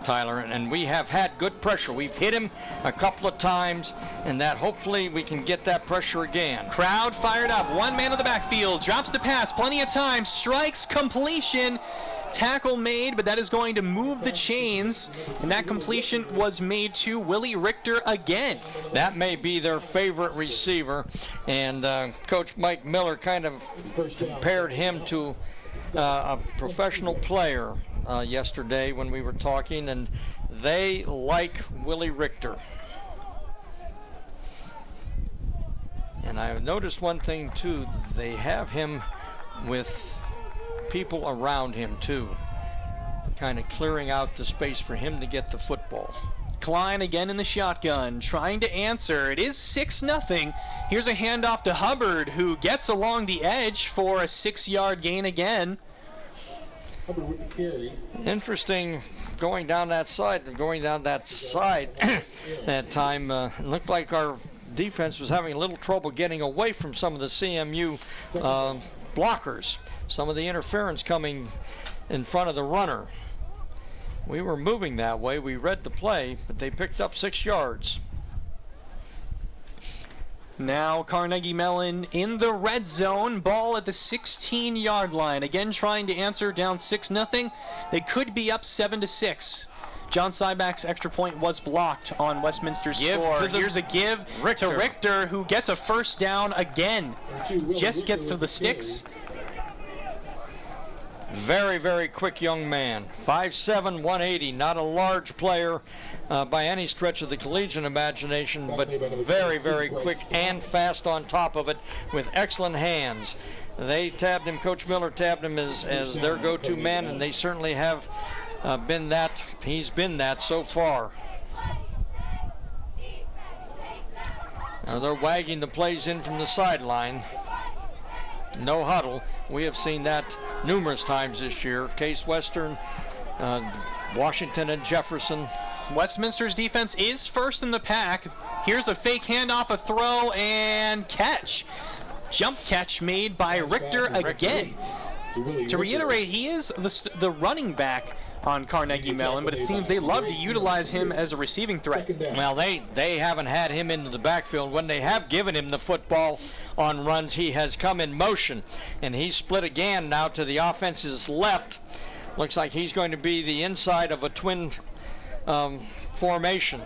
Tyler, and we have had good pressure. We've hit him a couple of times, and that hopefully we can get that pressure again. Crowd fired up. One man in the backfield, drops the pass, plenty of time, strikes, completion. Tackle made, but that is going to move the chains, and that completion was made to Willie Richter again. That may be their favorite receiver, and Coach Mike Miller kind of compared him to a professional player yesterday when we were talking, and they like Willie Richter. And I've noticed one thing too, they have him with people around him too, kind of clearing out the space for him to get the football. Klein again in the shotgun, trying to answer. It is 6-0. Here's a handoff to Hubbard, who gets along the edge for a 6-yard gain again. Interesting going down that side that time. It looked like our defense was having a little trouble getting away from some of the CMU blockers. Some of the interference coming in front of the runner. We were moving that way. We read the play, but they picked up 6 yards. Now Carnegie Mellon in the red zone, ball at the 16-yard line. Again trying to answer, down 6-0. They could be up 7-6. John Syback's extra point was blocked on Westminster's score. Here's a give to Richter, who gets a first down again. Just gets to the sticks. Very, very quick young man. 5'7", 180. Not a large player by any stretch of the collegiate imagination, but very, very quick and fast on top of it with excellent hands. They tabbed him, Coach Miller tabbed him as their go-to man, and they certainly have been that. He's been that so far. Now they're wagging the plays in from the sideline. No huddle. We have seen that numerous times this year. Case Western, Washington, and Jefferson. Westminster's defense is first in the pack. Here's a fake handoff, a throw, and catch. Jump catch made by Richter again. To reiterate, he is the running back on Carnegie Mellon, but it seems they love to utilize him as a receiving threat. Well, they haven't had him into the backfield. When they have given him the football on runs, he has come in motion, and he's split again now to the offense's left. Looks like he's going to be the inside of a twin formation.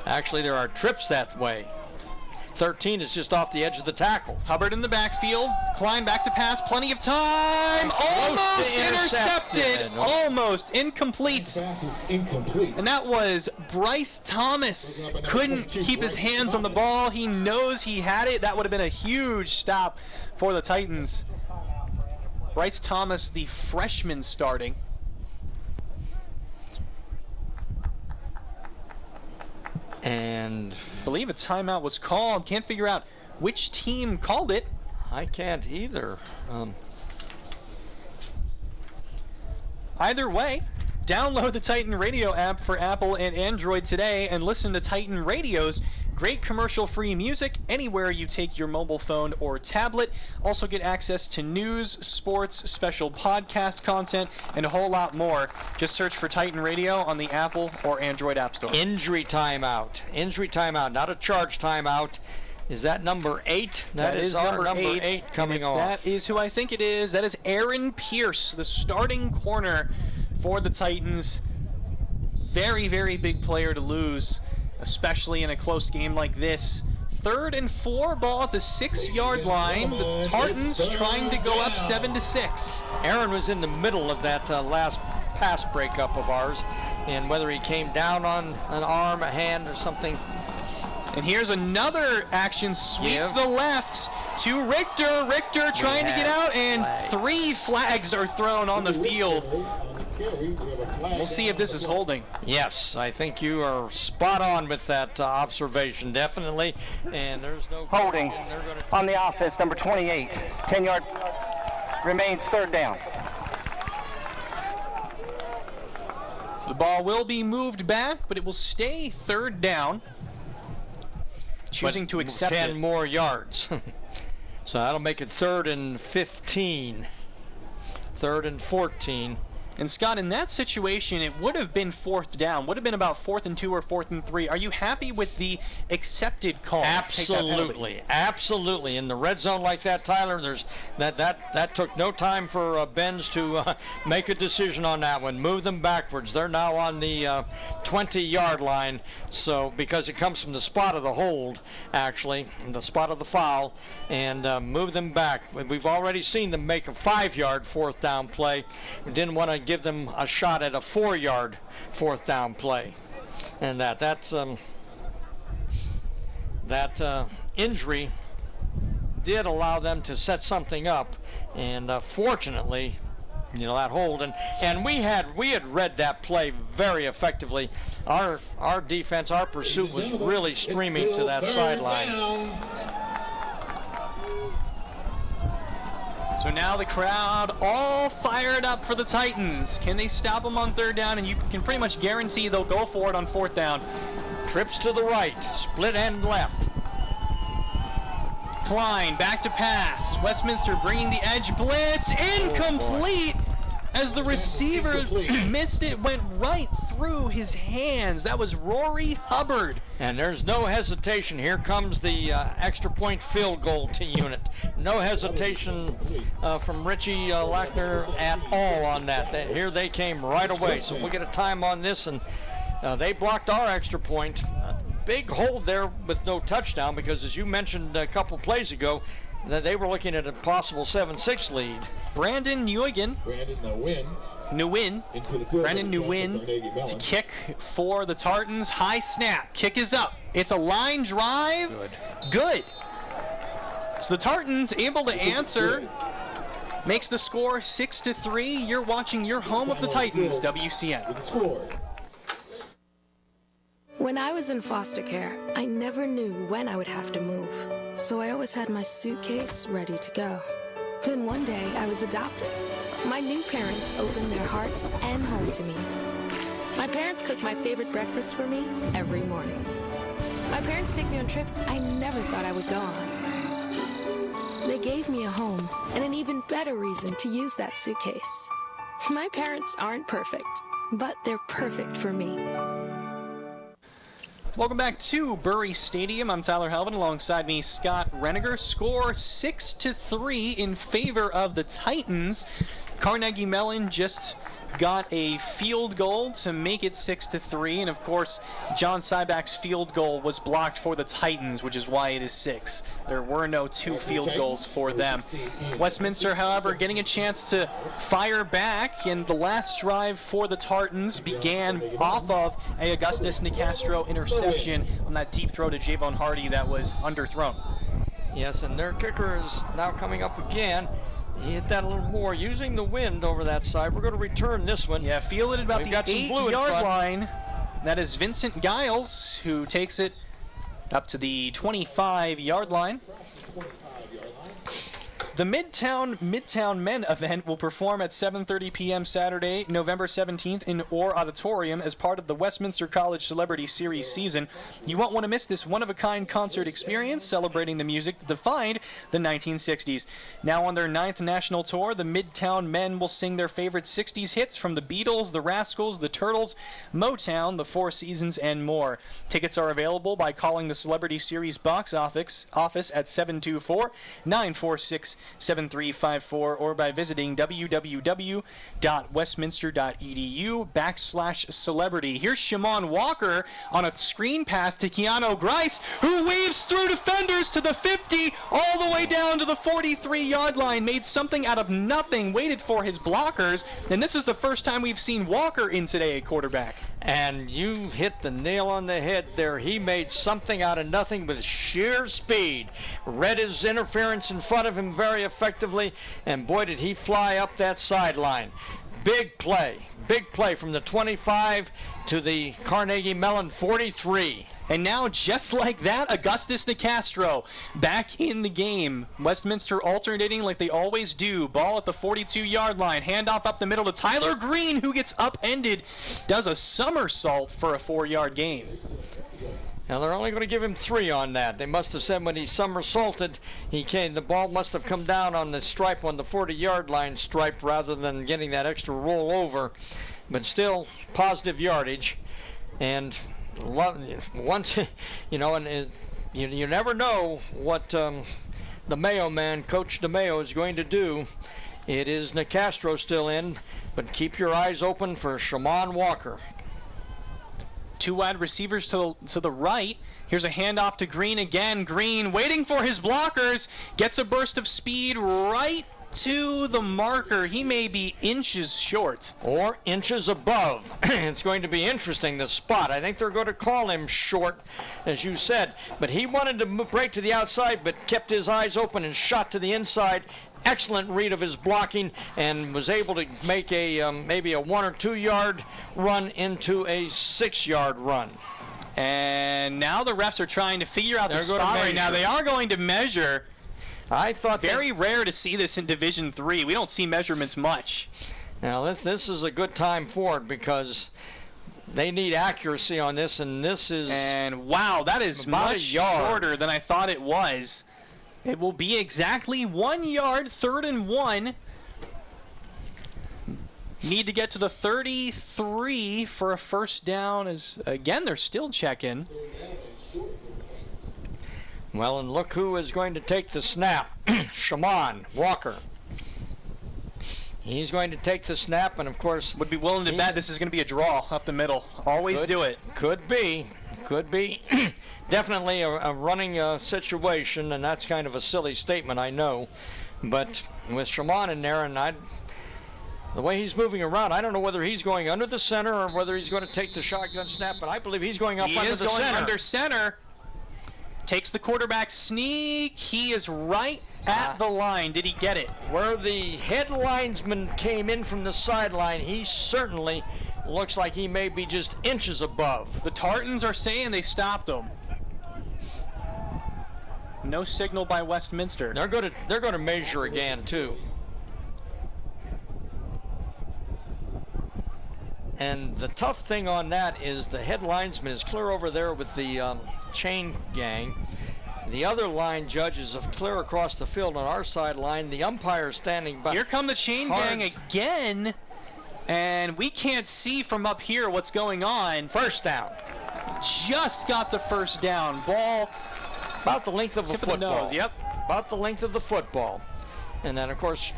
Actually, there are trips that way. 13 is just off the edge of the tackle. Hubbard in the backfield. Klein back to pass. Plenty of time. Almost intercepted. Almost incomplete. And that was Bryce Thomas. Couldn't keep his hands on the ball. He knows he had it. That would have been a huge stop for the Titans. Bryce Thomas, the freshman, starting. And I believe a timeout was called. Can't figure out which team called it. I can't either. Either way, download the Titan Radio app for Apple and Android today and listen to Titan Radio's great commercial-free music anywhere you take your mobile phone or tablet. Also get access to news, sports, special podcast content, and a whole lot more. Just search for Titan Radio on the Apple or Android App Store. Injury timeout. Injury timeout, not a charge timeout. Is that number 8? That is our number 8 coming off. That is who I think it is. That is Aaron Pierce, the starting corner for the Titans. Very, very big player to lose, especially in a close game like this. 3rd and 4, ball at the 6-yard line. The Tartans trying to go up 7-6. Aaron was in the middle of that last pass breakup of ours, and whether he came down on an arm, a hand, or something. And here's another action sweep to the left to Richter. Richter trying to get out, and 3 flags are thrown on the field. We'll see if this is holding. Yes, I think you are spot on with that observation, definitely. And there's no holding on the offense, number 28. 10-yard remains 3rd down. So the ball will be moved back, but it will stay 3rd down. Choosing to accept 10 it. more yards. So that'll make it 3rd and 15. 3rd and 14. And Scott, in that situation, it would have been 4th down. Would have been about 4th and 2 or 4th and 3. Are you happy with the accepted call? Absolutely, absolutely. In the red zone like that, Tyler, there's that took no time for Benz to make a decision on that one. Move them backwards. They're now on the 20-yard line. So because it comes from the spot of the hold, actually, the spot of the foul, and move them back. We've already seen them make a 5-yard 4th down play. We didn't want to give them a shot at a 4-yard 4th down play, and that's injury did allow them to set something up, and fortunately, that hold, and we had read that play very effectively. Our defense, our pursuit was really streaming to that sideline. So now the crowd all fired up for the Titans. Can they stop them on 3rd down? And you can pretty much guarantee they'll go for it on 4th down. Trips to the right, split end left. Klein back to pass. Westminster bringing the edge blitz. Incomplete as the receiver missed it, went right through his hands. That was Rory Hubbard. And there's no hesitation. Here comes the extra point field goal to unit. No hesitation from Richie Lackner at all on that. Here they came right away. So we'll get a time on this, and they blocked our extra point. Big hold there with no touchdown, because as you mentioned a couple plays ago, that they were looking at a possible 7-6 lead. Brandon Nguyen to kick for the Tartans. High snap. Kick is up. It's a line drive. Good. So the Tartans able to answer. Makes the score 6-3. You're watching your home of the Titans, WCN. When I was in foster care, I never knew when I would have to move. So I always had my suitcase ready to go. Then one day, I was adopted. My new parents opened their hearts and home to me. My parents cook my favorite breakfast for me every morning. My parents take me on trips I never thought I would go on. They gave me a home and an even better reason to use that suitcase. My parents aren't perfect, but they're perfect for me. Welcome back to Bury Stadium. I'm Tyler Helvin, alongside me Scott Reniger. Score 6-3 in favor of the Titans. Carnegie Mellon just got a field goal to make it 6-3, and of course John Sybak's field goal was blocked for the Titans, which is why it is 6. There were no 2 field goals for them. Westminster, however, getting a chance to fire back, and the last drive for the Tartans began off of a Augustus Nicastro interception on that deep throw to Javon Hardy that was underthrown. Yes, and their kicker is now coming up again. He hit that a little more, using the wind over that side. We're going to return this one. Yeah, fielded at about the 8-yard line. That is Vincent Giles, who takes it up to the 25-yard line. The Midtown Men event will perform at 7:30 p.m. Saturday, November 17th in Orr Auditorium as part of the Westminster College Celebrity Series season. You won't want to miss this one-of-a-kind concert experience celebrating the music that defined the 1960s. Now on their 9th national tour, the Midtown Men will sing their favorite 60s hits from the Beatles, the Rascals, the Turtles, Motown, the Four Seasons, and more. Tickets are available by calling the Celebrity Series box office at 724-946-7354 or by visiting www.westminster.edu/celebrity. Here's Shamon Walker on a screen pass to Keanu Grice, who weaves through defenders to the 50, all the way down to the 43-yard line, made something out of nothing, waited for his blockers, and this is the first time we've seen Walker in today at quarterback. And you hit the nail on the head there. He made something out of nothing with sheer speed. Read his interference in front of him very effectively, and boy, did he fly up that sideline. Big play from the 25 to the Carnegie Mellon 43. And now, just like that, Augustus Nicastro back in the game. Westminster alternating like they always do. Ball at the 42-yard line. Handoff up the middle to Tyler Green, who gets upended, does a somersault for a 4-yard gain. Now they're only going to give him 3 on that. They must have said when he somersaulted, the ball must have come down on the stripe, on the 40-yard line stripe, rather than getting that extra roll over. But still, positive yardage. And once, you never know what the Mayo man, Coach DeMayo, is going to do. It is Nicastro still in, but keep your eyes open for Shamon Walker. 2 wide receivers to the right. Here's a handoff to Green again. Green waiting for his blockers. Gets a burst of speed right to the marker. He may be inches short. Or inches above. It's going to be interesting, the spot. I think they're going to call him short, as you said. But he wanted to break to the outside, but kept his eyes open and shot to the inside. Excellent read of his blocking, and was able to make a maybe a 1 or 2 yard run into a 6-yard run. And now the refs are trying to figure out the spot right now. They are going to measure. I thought very rare to see this in Division III. We don't see measurements much. Now this is a good time for it because they need accuracy on this, and this is. And wow, that is much shorter than I thought it was. It will be exactly 1 yard, 3rd and 1. Need to get to the 33 for a first down. As again, they're still checking. Well, and look who is going to take the snap. Shamon Walker. He's going to take the snap, and of course, would be willing to bet this is going to be a draw up the middle. Always do it. Could be. Definitely a running situation, and that's kind of a silly statement, I know. But with Shamon in there, and the way he's moving around, I don't know whether he's going under the center or whether he's going to take the shotgun snap, but I believe he's going up under the center. He is going under center. Takes the quarterback sneak. He is right at the line. Did he get it? Where the head linesman came in from the sideline, he certainly looks like he may be just inches above. The Tartans are saying they stopped him. No signal by Westminster. They're going to measure again too. And the tough thing on that is the head linesman is clear over there with the chain gang. The other line judges are clear across the field on our sideline. The umpire is standing by. Here come the chain gang again. And we can't see from up here what's going on. First down. Just got the first down. Ball about the length of a football. Yep. About the length of the football. And then, of course,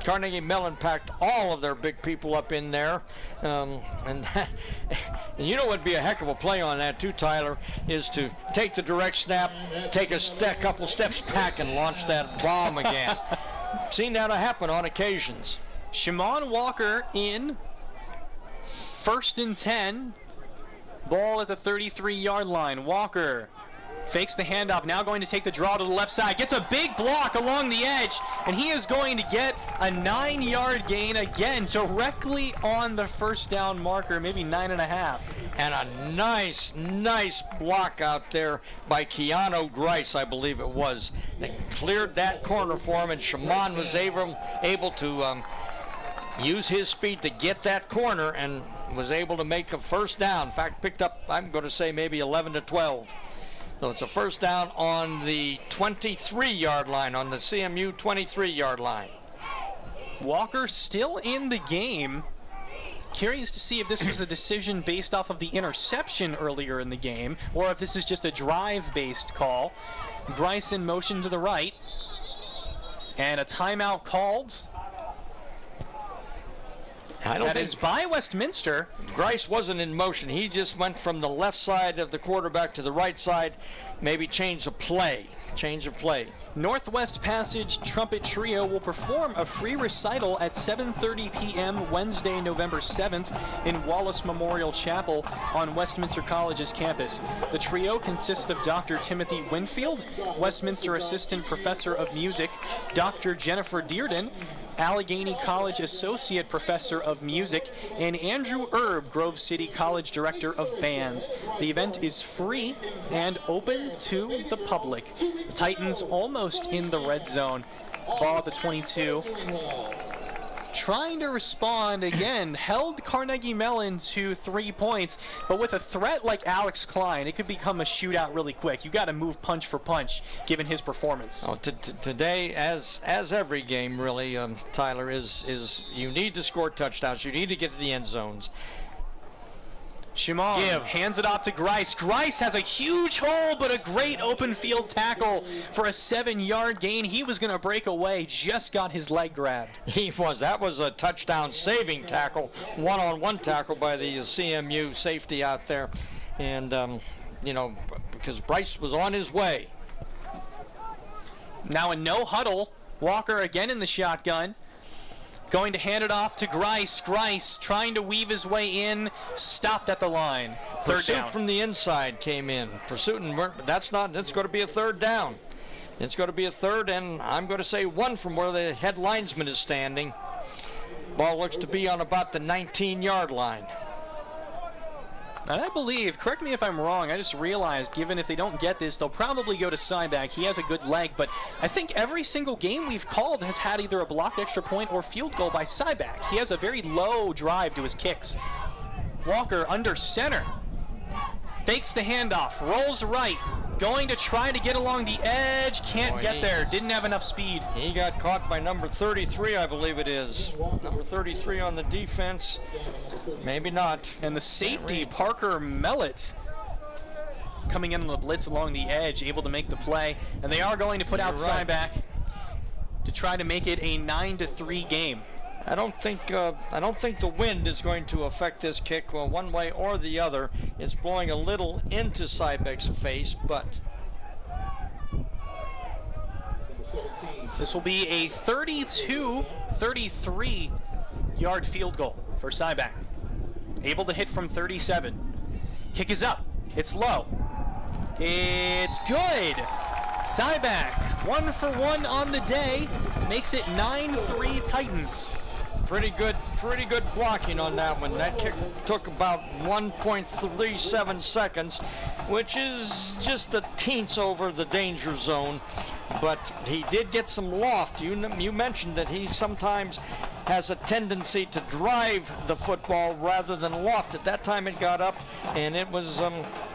Carnegie Mellon packed all of their big people up in there. And you know what would be a heck of a play on that too, Tyler, is to take the direct snap, take a couple steps back and launch that bomb again. Seen that happen on occasions. Shamon Walker in. 1st and 10. Ball at the 33-yard line. Walker fakes the handoff, now going to take the draw to the left side. Gets a big block along the edge, and he is going to get a 9-yard gain again, directly on the first down marker, maybe 9.5. And a nice block out there by Keanu Grice, I believe it was. They cleared that corner for him, and Shamon was able to use his speed to get that corner and was able to make a first down. In fact, picked up, I'm going to say, maybe 11 to 12. So it's a first down on the 23-yard line, on the CMU 23-yard line. Walker still in the game. Curious to see if this was a decision based off of the interception earlier in the game, or if this is just a drive-based call. Grice in motion to the right. And a timeout called. That is by Westminster. Grice wasn't in motion. He just went from the left side of the quarterback to the right side, maybe change of play. Northwest Passage Trumpet Trio will perform a free recital at 7:30 p.m. Wednesday, November 7th in Wallace Memorial Chapel on Westminster College's campus. The trio consists of Dr. Timothy Winfield, Westminster Assistant Professor of Music, Dr. Jennifer Dearden, Allegheny College Associate Professor of Music, and Andrew Erb, Grove City College Director of Bands. The event is free and open to the public. The Titans almost in the red zone. Ball at the 22. Trying to respond again, held Carnegie Mellon to 3 points, but with a threat like Alex Klein, it could become a shootout really quick. You got to move punch for punch, given his performance. Today, as every game, really, Tyler, is you need to score touchdowns. You need to get to the end zones. Shamon hands it off to Grice. Grice has a huge hole, but a great open field tackle for a 7-yard gain. He was going to break away, just got his leg grabbed. He was. That was a touchdown saving tackle, one-on-one tackle by the CMU safety out there. And, because Grice was on his way. Now a no huddle. Walker again in the shotgun. Going to hand it off to Grice. Grice trying to weave his way in, stopped at the line. Third down. Pursuit from the inside came in. Pursuit, that's going to be a third down. It's going to be a third, and I'm going to say one from where the head linesman is standing. Ball looks to be on about the 19-yard line. And I believe, correct me if I'm wrong, I just realized, given if they don't get this, they'll probably go to Syback. He has a good leg, but I think every single game we've called has had either a blocked extra point or field goal by Syback. He has a very low drive to his kicks. Walker under center. Fakes the handoff, rolls right, going to try to get along the edge, can't get there, didn't have enough speed. He got caught by number 33, I believe it is. Number 33 on the defense, maybe not. And the safety, Parker Mellett, coming in on the blitz along the edge, able to make the play. And they are going to put out Syback to try to make it a 9-3 game. I don't think the wind is going to affect this kick one way or the other. It's blowing a little into Syback's face, but this will be a 32-33 yard field goal for Syback. Able to hit from 37. Kick is up. It's low. It's good. Syback, 1 for 1 on the day, makes it 9-3 Titans. Pretty good blocking on that one. That kick took about 1.37 seconds, which is just a teens over the danger zone. But he did get some loft. You mentioned that he sometimes has a tendency to drive the football rather than loft. At that time it got up, and it was,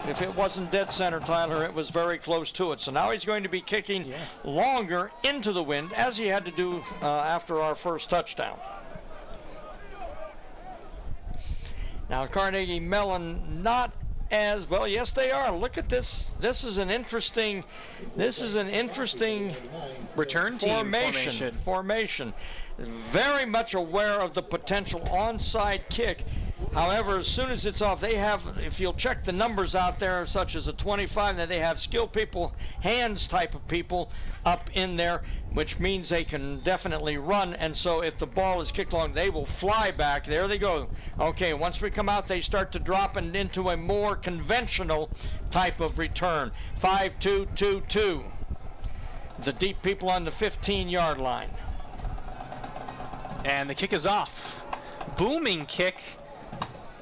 if it wasn't dead center, Tyler, it was very close to it. So now he's going to be kicking longer into the wind, as he had to do after our first touchdown. Now Carnegie Mellon not as well. Yes, they are. Look at this. This is an interesting return team formation. Very much aware of the potential onside kick. However, as soon as it's off, they have, if you'll check the numbers out there, such as a 25, that they have skilled people, hands type of people up in there, which means they can definitely run. And so if the ball is kicked long, they will fly back. There they go. Okay, once we come out, they start to drop into a more conventional type of return. 5-2-2-2. The deep people on the 15-yard line. And the kick is off. Booming kick.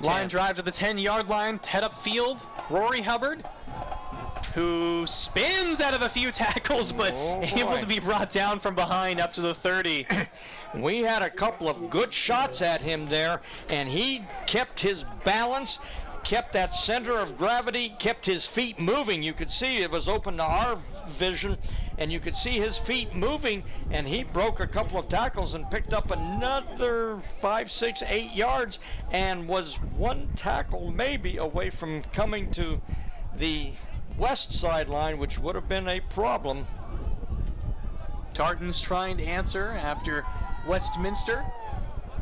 Line drive to the 10-yard line. Head up field. Rory Hubbard, who spins out of a few tackles, but able to be brought down from behind up to the 30. We had a couple of good shots at him there, and he kept his balance, kept that center of gravity, kept his feet moving. You could see it was open to our vision, and you could see his feet moving, and he broke a couple of tackles and picked up another 5, 6, 8 yards, and was one tackle maybe away from coming to the west sideline, which would have been a problem. Tartans trying to answer after Westminster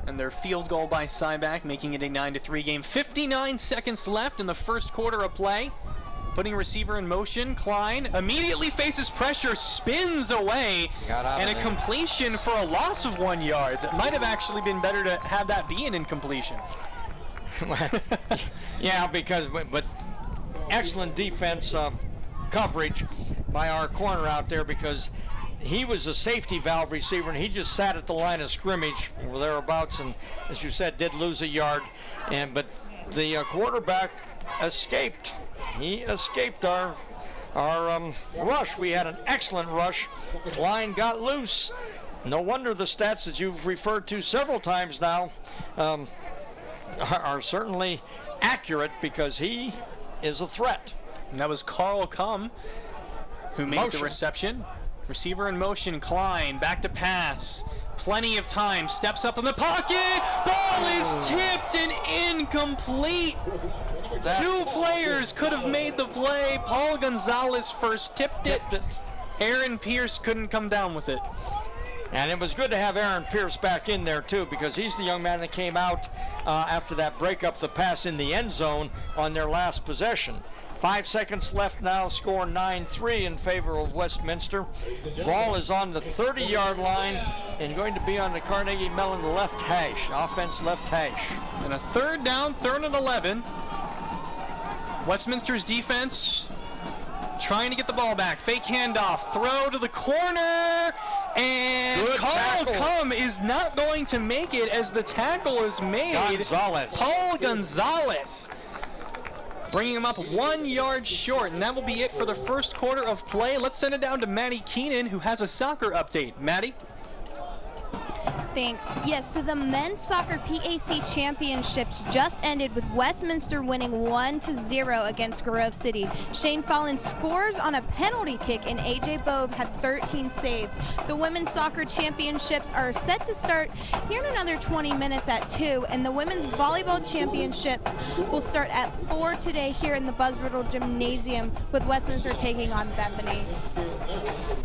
and their field goal by Cyback, making it a 9-3 game. 59 seconds left in the first quarter of play. Putting receiver in motion, Klein immediately faces pressure, spins away, and a completion for a loss of 1 yard. It might have actually been better to have that be an incompletion. Yeah, but excellent defense coverage by our corner out there, because he was a safety valve receiver, and he just sat at the line of scrimmage or thereabouts, and as you said, did lose a yard. But the quarterback escaped. He escaped our rush. We had an excellent rush. Klein got loose. No wonder the stats that you've referred to several times now are certainly accurate, because he is a threat. And that was Carl Cum who made the reception. Receiver in motion, Klein, back to pass. Plenty of time, steps up in the pocket. Ball is tipped and incomplete. Two players could have made the play. Paul Gonzalez first tipped it. Aaron Pierce couldn't come down with it. And it was good to have Aaron Pierce back in there too, because he's the young man that came out after that break up the pass in the end zone on their last possession. 5 seconds left now, score 9-3 in favor of Westminster. Ball is on the 30-yard line and going to be on the Carnegie Mellon left hash, offense left hash. And a third down, 3rd and 11. Westminster's defense trying to get the ball back. Fake handoff, throw to the corner, and Carl Cum is not going to make it as the tackle is made. Paul Gonzalez, bringing him up 1 yard short, and that will be it for the first quarter of play. Let's send it down to Maddie Keenan, who has a soccer update. Maddie? Thanks. Yes, so the men's soccer PAC championships just ended with Westminster winning 1-0 against Grove City. Shane Fallon scores on a penalty kick, and AJ Bove had 13 saves. The women's soccer championships are set to start here in another 20 minutes at 2, and the women's volleyball championships will start at 4 today here in the Buzzriddle Gymnasium, with Westminster taking on Bethany.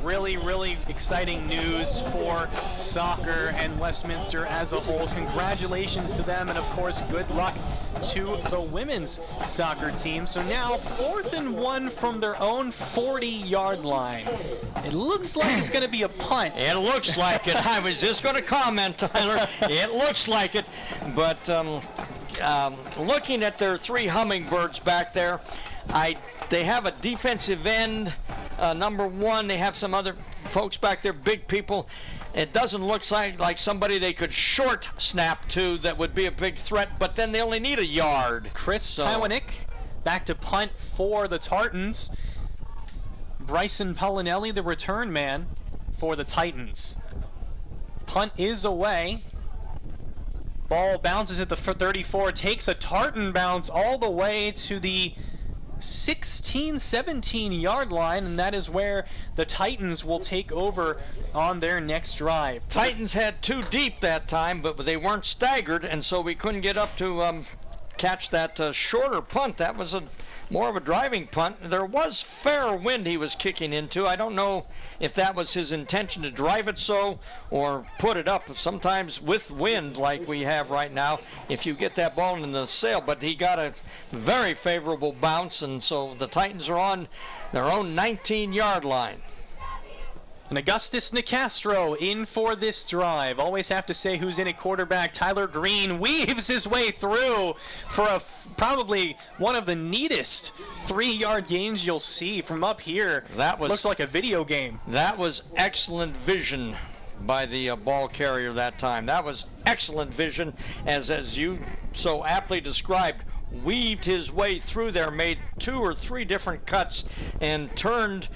Really, really exciting news for soccer and Westminster as a whole. Congratulations to them, and of course, good luck to the women's soccer team. So now 4th and 1 from their own 40-yard line. It looks like it's going to be a punt. It looks like it. I was just going to comment, Tyler. It looks like it, but looking at their 3 hummingbirds back there, they have a defensive end, number 1. They have some other folks back there, big people. It doesn't look like somebody they could short snap to that would be a big threat, but then they only need a yard. Chris Tywanik back to punt for the Tartans. Bryson Pellinelli, the return man for the Titans. Punt is away. Ball bounces at the 34, takes a Tartan bounce all the way to the 16-17 yard line, and that is where the Titans will take over on their next drive. Titans had 2 deep that time, but they weren't staggered, and so we couldn't get up to catch that shorter punt. That was more of a driving punt. There was fair wind he was kicking into. I don't know if that was his intention to drive it so or put it up. Sometimes with wind like we have right now, if you get that ball in the sail, but he got a very favorable bounce, and so the Titans are on their own 19-yard line. And Augustus Nicastro in for this drive. Always have to say who's in at quarterback. Tyler Green weaves his way through for probably one of the neatest 3-yard gains you'll see from up here. That was, looks like a video game. That was excellent vision by the ball carrier that time. That was excellent vision, as you so aptly described. Weaved his way through there, made 2 or 3 different cuts, and turned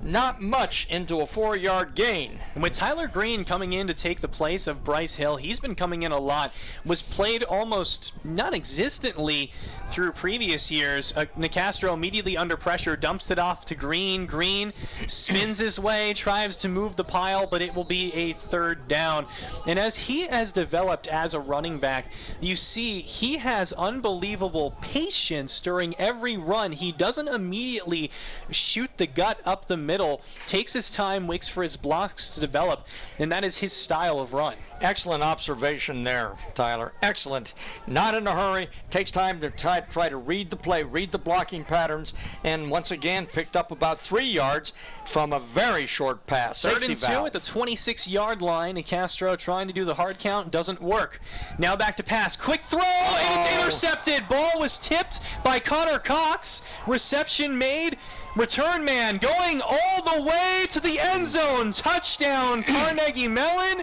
not much into a 4-yard gain. And with Tyler Green coming in to take the place of Bryce Hill, he's been coming in a lot, was played almost non-existently through previous years. Nicastro immediately under pressure dumps it off to Green. Green spins his way, tries to move the pile, but it will be a 3rd down. And as he has developed as a running back, you see he has unbelievable patience during every run. He doesn't immediately shoot the gut up the middle, takes his time, waits for his blocks to develop, and that is his style of run. Excellent observation there, Tyler. Excellent. Not in a hurry. Takes time to try to read the play, read the blocking patterns, and once again picked up about 3 yards from a very short pass. 3rd Safety and 2 valve. at the 26-yard line. Nicastro trying to do the hard count, doesn't work. Now back to pass. Quick throw, and it's intercepted. Ball was tipped by Connor Cox. Reception made. Return man going all the way to the end zone. Touchdown, Carnegie Mellon.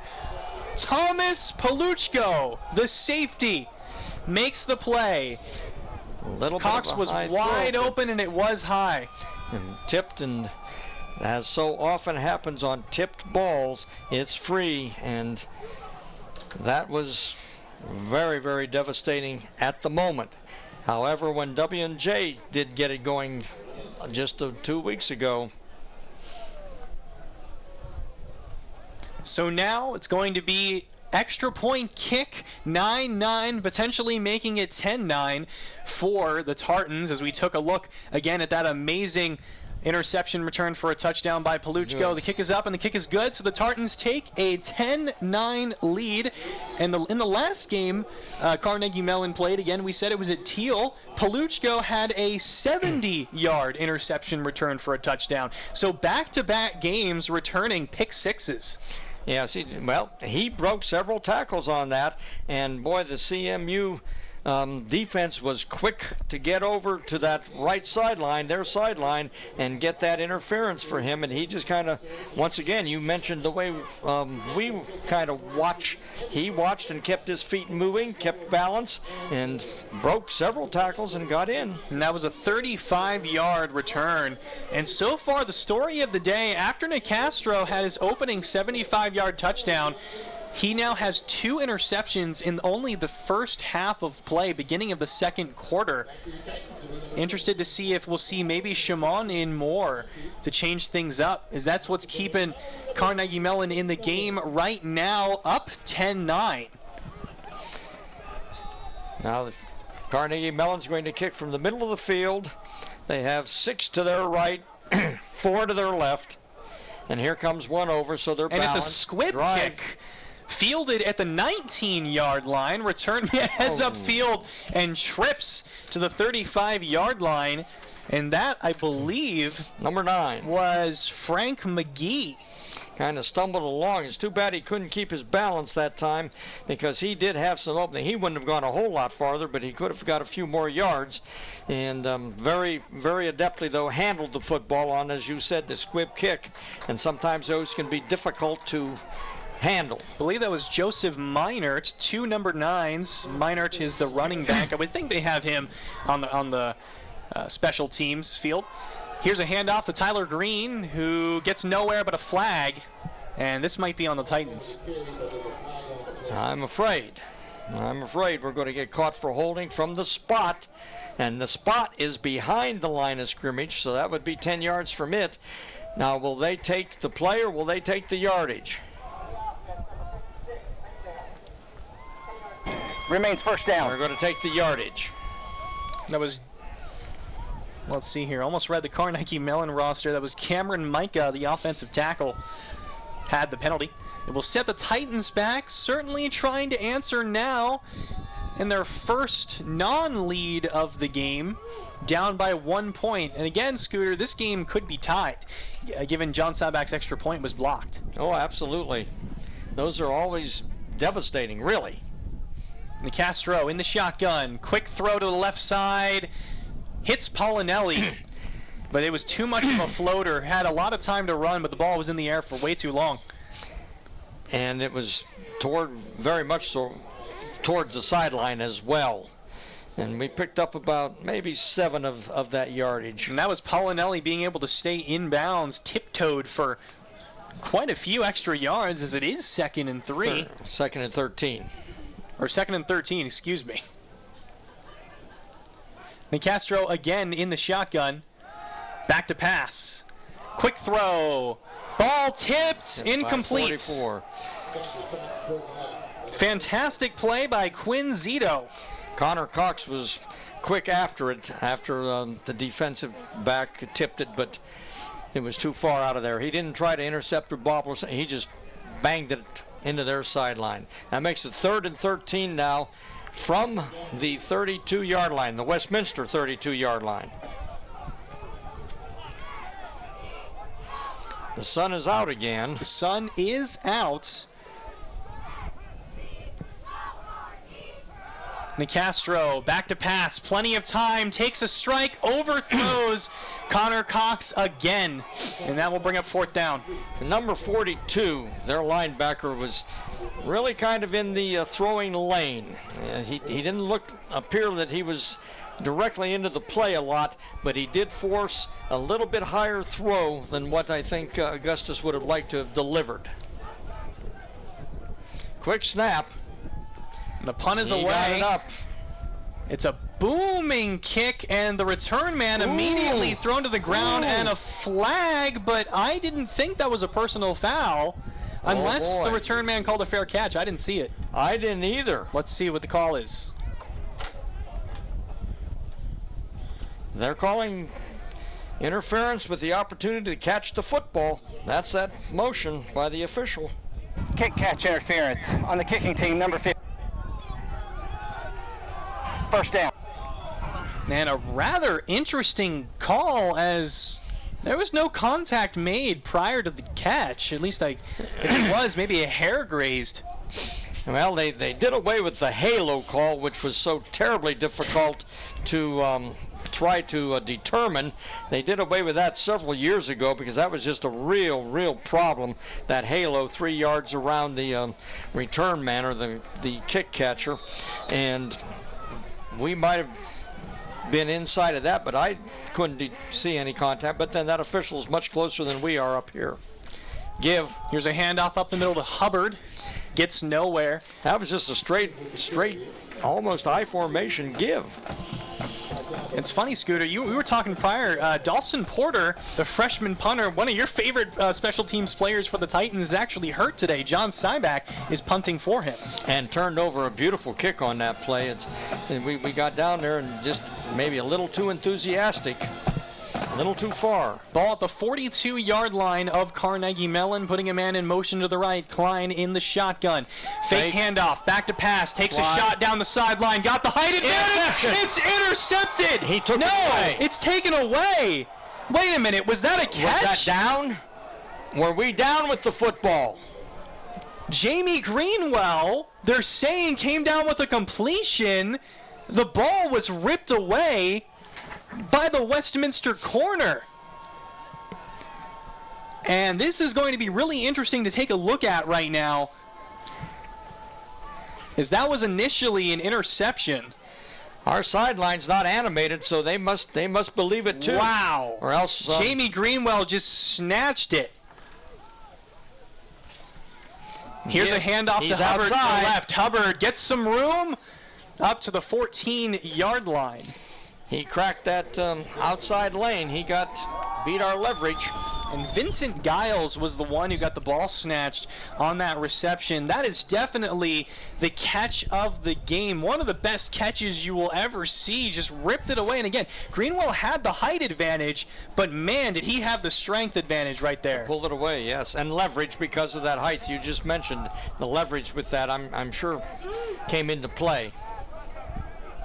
Thomas Paluchko, the safety, makes the play. Cox was wide open, and it was high. And tipped, and as so often happens on tipped balls, it's free, and that was very, very devastating at the moment. However, when W&J did get it going just 2 weeks ago. So now it's going to be extra point kick, 9-9, potentially making it 10-9 for the Tartans, as we took a look again at that amazing interception return for a touchdown by Paluchko. Good. The kick is up and the kick is good, so the Tartans take a 10-9 lead. And in the last game Carnegie Mellon played, again, we said it was at Teal. Paluchko had a 70-yard interception return for a touchdown. So back-to-back games returning pick sixes. Yeah, see, well, he broke several tackles on that, and boy, the CMU defense was quick to get over to that right sideline, their sideline, and get that interference for him. And he just kind of, once again, you mentioned the way we kind of watch. He watched and kept his feet moving, kept balance, and broke several tackles and got in. And that was a 35-yard return. And so far, the story of the day, after Nicastro had his opening 75-yard touchdown, he now has 2 interceptions in only the first half of play, beginning of the second quarter. Interested to see if we'll see maybe Shamon in more to change things up, as that's what's keeping Carnegie Mellon in the game right now, up 10-9. Now Carnegie Mellon's going to kick from the middle of the field. They have 6 to their right, 4 to their left, and here comes one over, so they're balanced. And it's a squib kick. Fielded at the 19-yard line. Return man heads upfield and trips to the 35-yard line. And that, I believe, number 9 was Frank McGee. Kind of stumbled along. It's too bad he couldn't keep his balance that time, because he did have some opening. He wouldn't have gone a whole lot farther, but he could have got a few more yards. And very, very adeptly, though, handled the football on, as you said, the squib kick. And sometimes those can be difficult to handle. I believe that was Joseph Meinert, 2 number 9s. Meinert is the running back. I would think they have him on the special teams field. Here's a handoff to Tyler Green, who gets nowhere but a flag, and this might be on the Titans. I'm afraid we're going to get caught for holding from the spot, and the spot is behind the line of scrimmage, so that would be 10 yards from it. Now, will they take the play or will they take the yardage? Remains first down. We're going to take the yardage. That was, let's see here, almost read the Carnegie Mellon roster. That was Cameron Micah, the offensive tackle, had the penalty. It will set the Titans back, certainly trying to answer now in their first non-lead of the game, down by 1 point. And again, Scooter, this game could be tied, given John Sabak's extra point was blocked. Oh, absolutely. Those are always devastating, really. Nicastro in the shotgun. Quick throw to the left side. Hits Paulinelli. But it was too much of a floater. Had a lot of time to run, but the ball was in the air for way too long. and it was very much so towards the sideline as well. And we picked up about maybe 7 of that yardage. And that was Polinelli being able to stay inbounds, tiptoed for quite a few extra yards, as it is 2nd and 3. 2nd and 13. Or 2nd and 13, excuse me. Nicastro again in the shotgun. Back to pass. Quick throw. Ball tipped. Incomplete. 44. Fantastic play by Quinn Zito. Connor Cox was quick after it, after the defensive back tipped it, but it was too far out of there. He didn't try to intercept or bobble. He just banged it into their sideline. That makes it 3rd and 13 now from the 32-yard line, the Westminster 32-yard line. The sun is out again. The sun is out. Nicastro back to pass, plenty of time, takes a strike, overthrows Connor Cox again, and that will bring up 4th down. For number 42, their linebacker was really kind of in the throwing lane. He didn't appear that he was directly into the play a lot, but he did force a little bit higher throw than what I think Augustus would have liked to have delivered. Quick snap. The punt is away. Got it up. It's a booming kick, and the return man immediately thrown to the ground, and a flag, but I didn't think that was a personal foul. Unless the return man called a fair catch. I didn't see it. I didn't either. Let's see what the call is. They're calling interference with the opportunity to catch the football. That's that motion by the official. Kick catch interference on the kicking team, number 50. 1st down. And a rather interesting call, as there was no contact made prior to the catch. At least if it was, maybe a hair grazed. Well, they did away with the halo call, which was so terribly difficult to try to determine. They did away with that several years ago because that was just a real problem, that halo 3 yards around the return man or the kick catcher. And we might have been inside of that, but I couldn't see any contact. But then that official is much closer than we are up here. Give. Here's a handoff up the middle to Hubbard. Gets nowhere. That was just a straight, almost I formation give. It's funny, Scooter, we were talking prior, Dawson Porter, the freshman punter, one of your favorite special teams players for the Titans, is actually hurt today. John Syback is punting for him. And turned over a beautiful kick on that play. We got down there and just maybe a little too enthusiastic. A little too far. Ball at the 42-yard line of Carnegie Mellon, putting a man in motion to the right. Klein in the shotgun. Fake handoff, back to pass, takes a shot down the sideline, got the height advantage. It's intercepted. He took it away. It's taken away. Wait a minute, was that a catch? Was that down? Were we down with the football? Jamie Greenwell, they're saying, came down with a completion. The ball was ripped away by the Westminster corner. And this is going to be really interesting to take a look at right now, as that was initially an interception. Our sideline's not animated, so they must believe it too. Wow. Or else Jamie Greenwell just snatched it. Here's a handoff to Hubbard to the left. Hubbard gets some room up to the 14-yard line. He cracked that outside lane. He beat our leverage. And Vincent Giles was the one who got the ball snatched on that reception. That is definitely the catch of the game. One of the best catches you will ever see. Just ripped it away. And again, Greenwell had the height advantage, but man, did he have the strength advantage right there. Pulled it away, yes. And leverage because of that height you just mentioned. The leverage with that, I'm sure, came into play.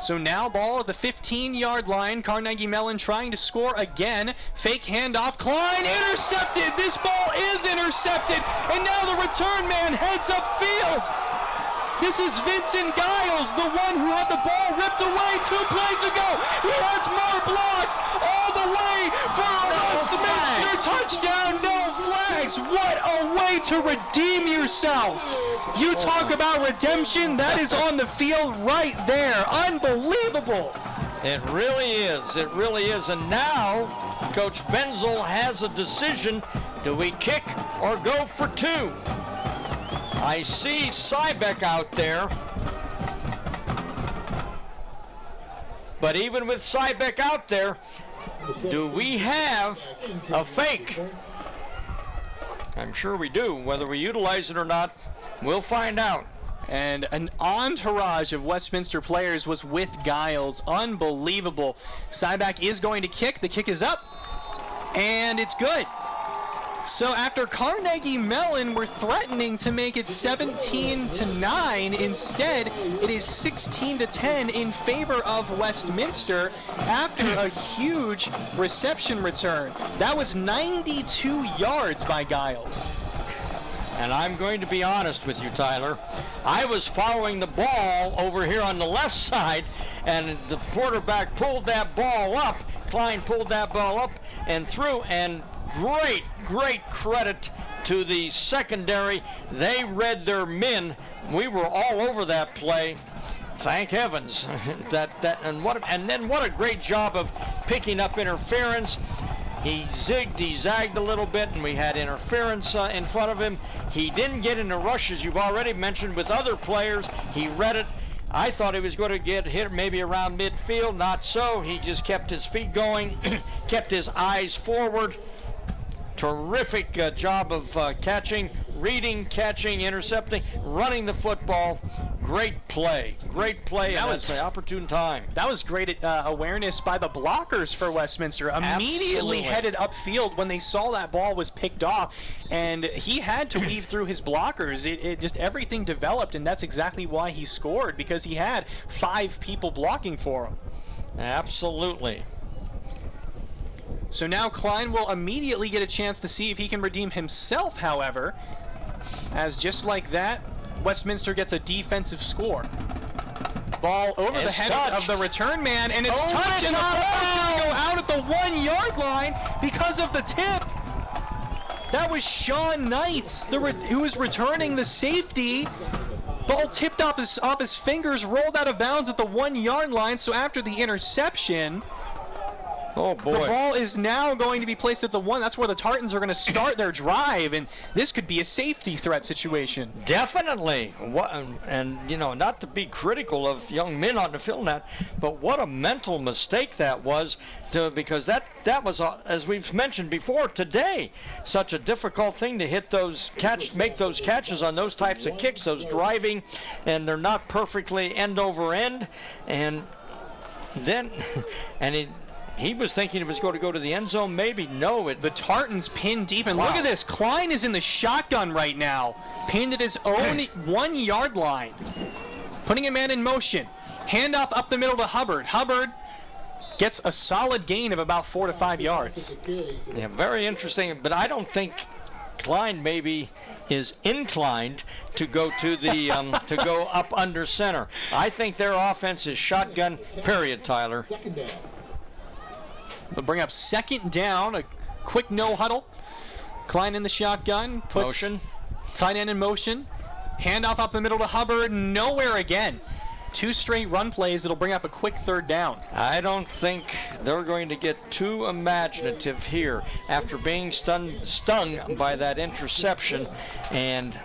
So now ball at the 15-yard line. Carnegie Mellon trying to score again. Fake handoff. Klein intercepted. This ball is intercepted. And now the return man heads upfield. This is Vincent Giles, the one who had the ball ripped away 2 plays ago. He has more blocks all the way for a Westminster touchdown. No flag. flags. What a way to redeem yourself. You talk about redemption, that is on the field right there. Unbelievable. It really is. It really is. And now Coach Benzel has a decision. Do we kick or go for two? I see Cybeck out there. But even with Cybeck out there, do we have a fake? I'm sure we do. Whether we utilize it or not, we'll find out. And an entourage of Westminster players was with Giles. Unbelievable. Cybeck is going to kick. The kick is up. And it's good. So after Carnegie Mellon were threatening to make it 17-9, instead it is 16-10 in favor of Westminster after a huge reception return. That was 92 yards by Giles. And I'm going to be honest with you, Tyler. I was following the ball over here on the left side, and the quarterback pulled that ball up. Klein pulled that ball up and threw, and great credit to the secondary. They read their men. We were all over that play. Thank heavens. And then what a great job of picking up interference. He zigged, he zagged a little bit, and we had interference in front of him. He didn't get into rushes, you've already mentioned, with other players. He read it. I thought he was going to get hit maybe around midfield. Not so. He just kept his feet going, kept his eyes forward. Terrific job of catching, reading, catching, intercepting, running the football. Great play. Great play. That was an opportune time. That was great awareness by the blockers for Westminster. Immediately headed upfield when they saw that ball was picked off, and he had to weave through his blockers. It just everything developed, and that's exactly why he scored, because he had 5 people blocking for him. Absolutely. So now Klein will immediately get a chance to see if he can redeem himself, however, as just like that, Westminster gets a defensive score. Ball over the head of the return man, and it's touched, and the ball is going to go out at the 1-yard line because of the tip. That was Sean Knights, who was returning the safety. Ball tipped off his fingers, rolled out of bounds at the 1-yard line, so after the interception, oh boy, the ball is now going to be placed at the 1. That's where the Tartans are going to start their drive, and this could be a safety threat situation. Definitely. And you know, not to be critical of young men on the field net, but what a mental mistake that was, because that was, as we've mentioned before today, such a difficult thing to hit those make those catches on those types of kicks, those driving, and they're not perfectly end over end, and then he was thinking it was going to go to the end zone, maybe. No, the Tartans pinned deep, and look at this. Klein is in the shotgun right now, pinned at his own 1-yard line. Putting a man in motion. Handoff up the middle to Hubbard. Hubbard gets a solid gain of about 4 to 5 yards. Yeah, very interesting, but I don't think Klein maybe is inclined to go to the to go up under center. I think their offense is shotgun, period, Tyler. They'll bring up 2nd down, a quick no huddle. Klein in the shotgun, puts motion. Tight end in motion. Handoff up the middle to Hubbard, nowhere again. 2 straight run plays that'll bring up a quick 3rd down. I don't think they're going to get too imaginative here after being stung by that interception, and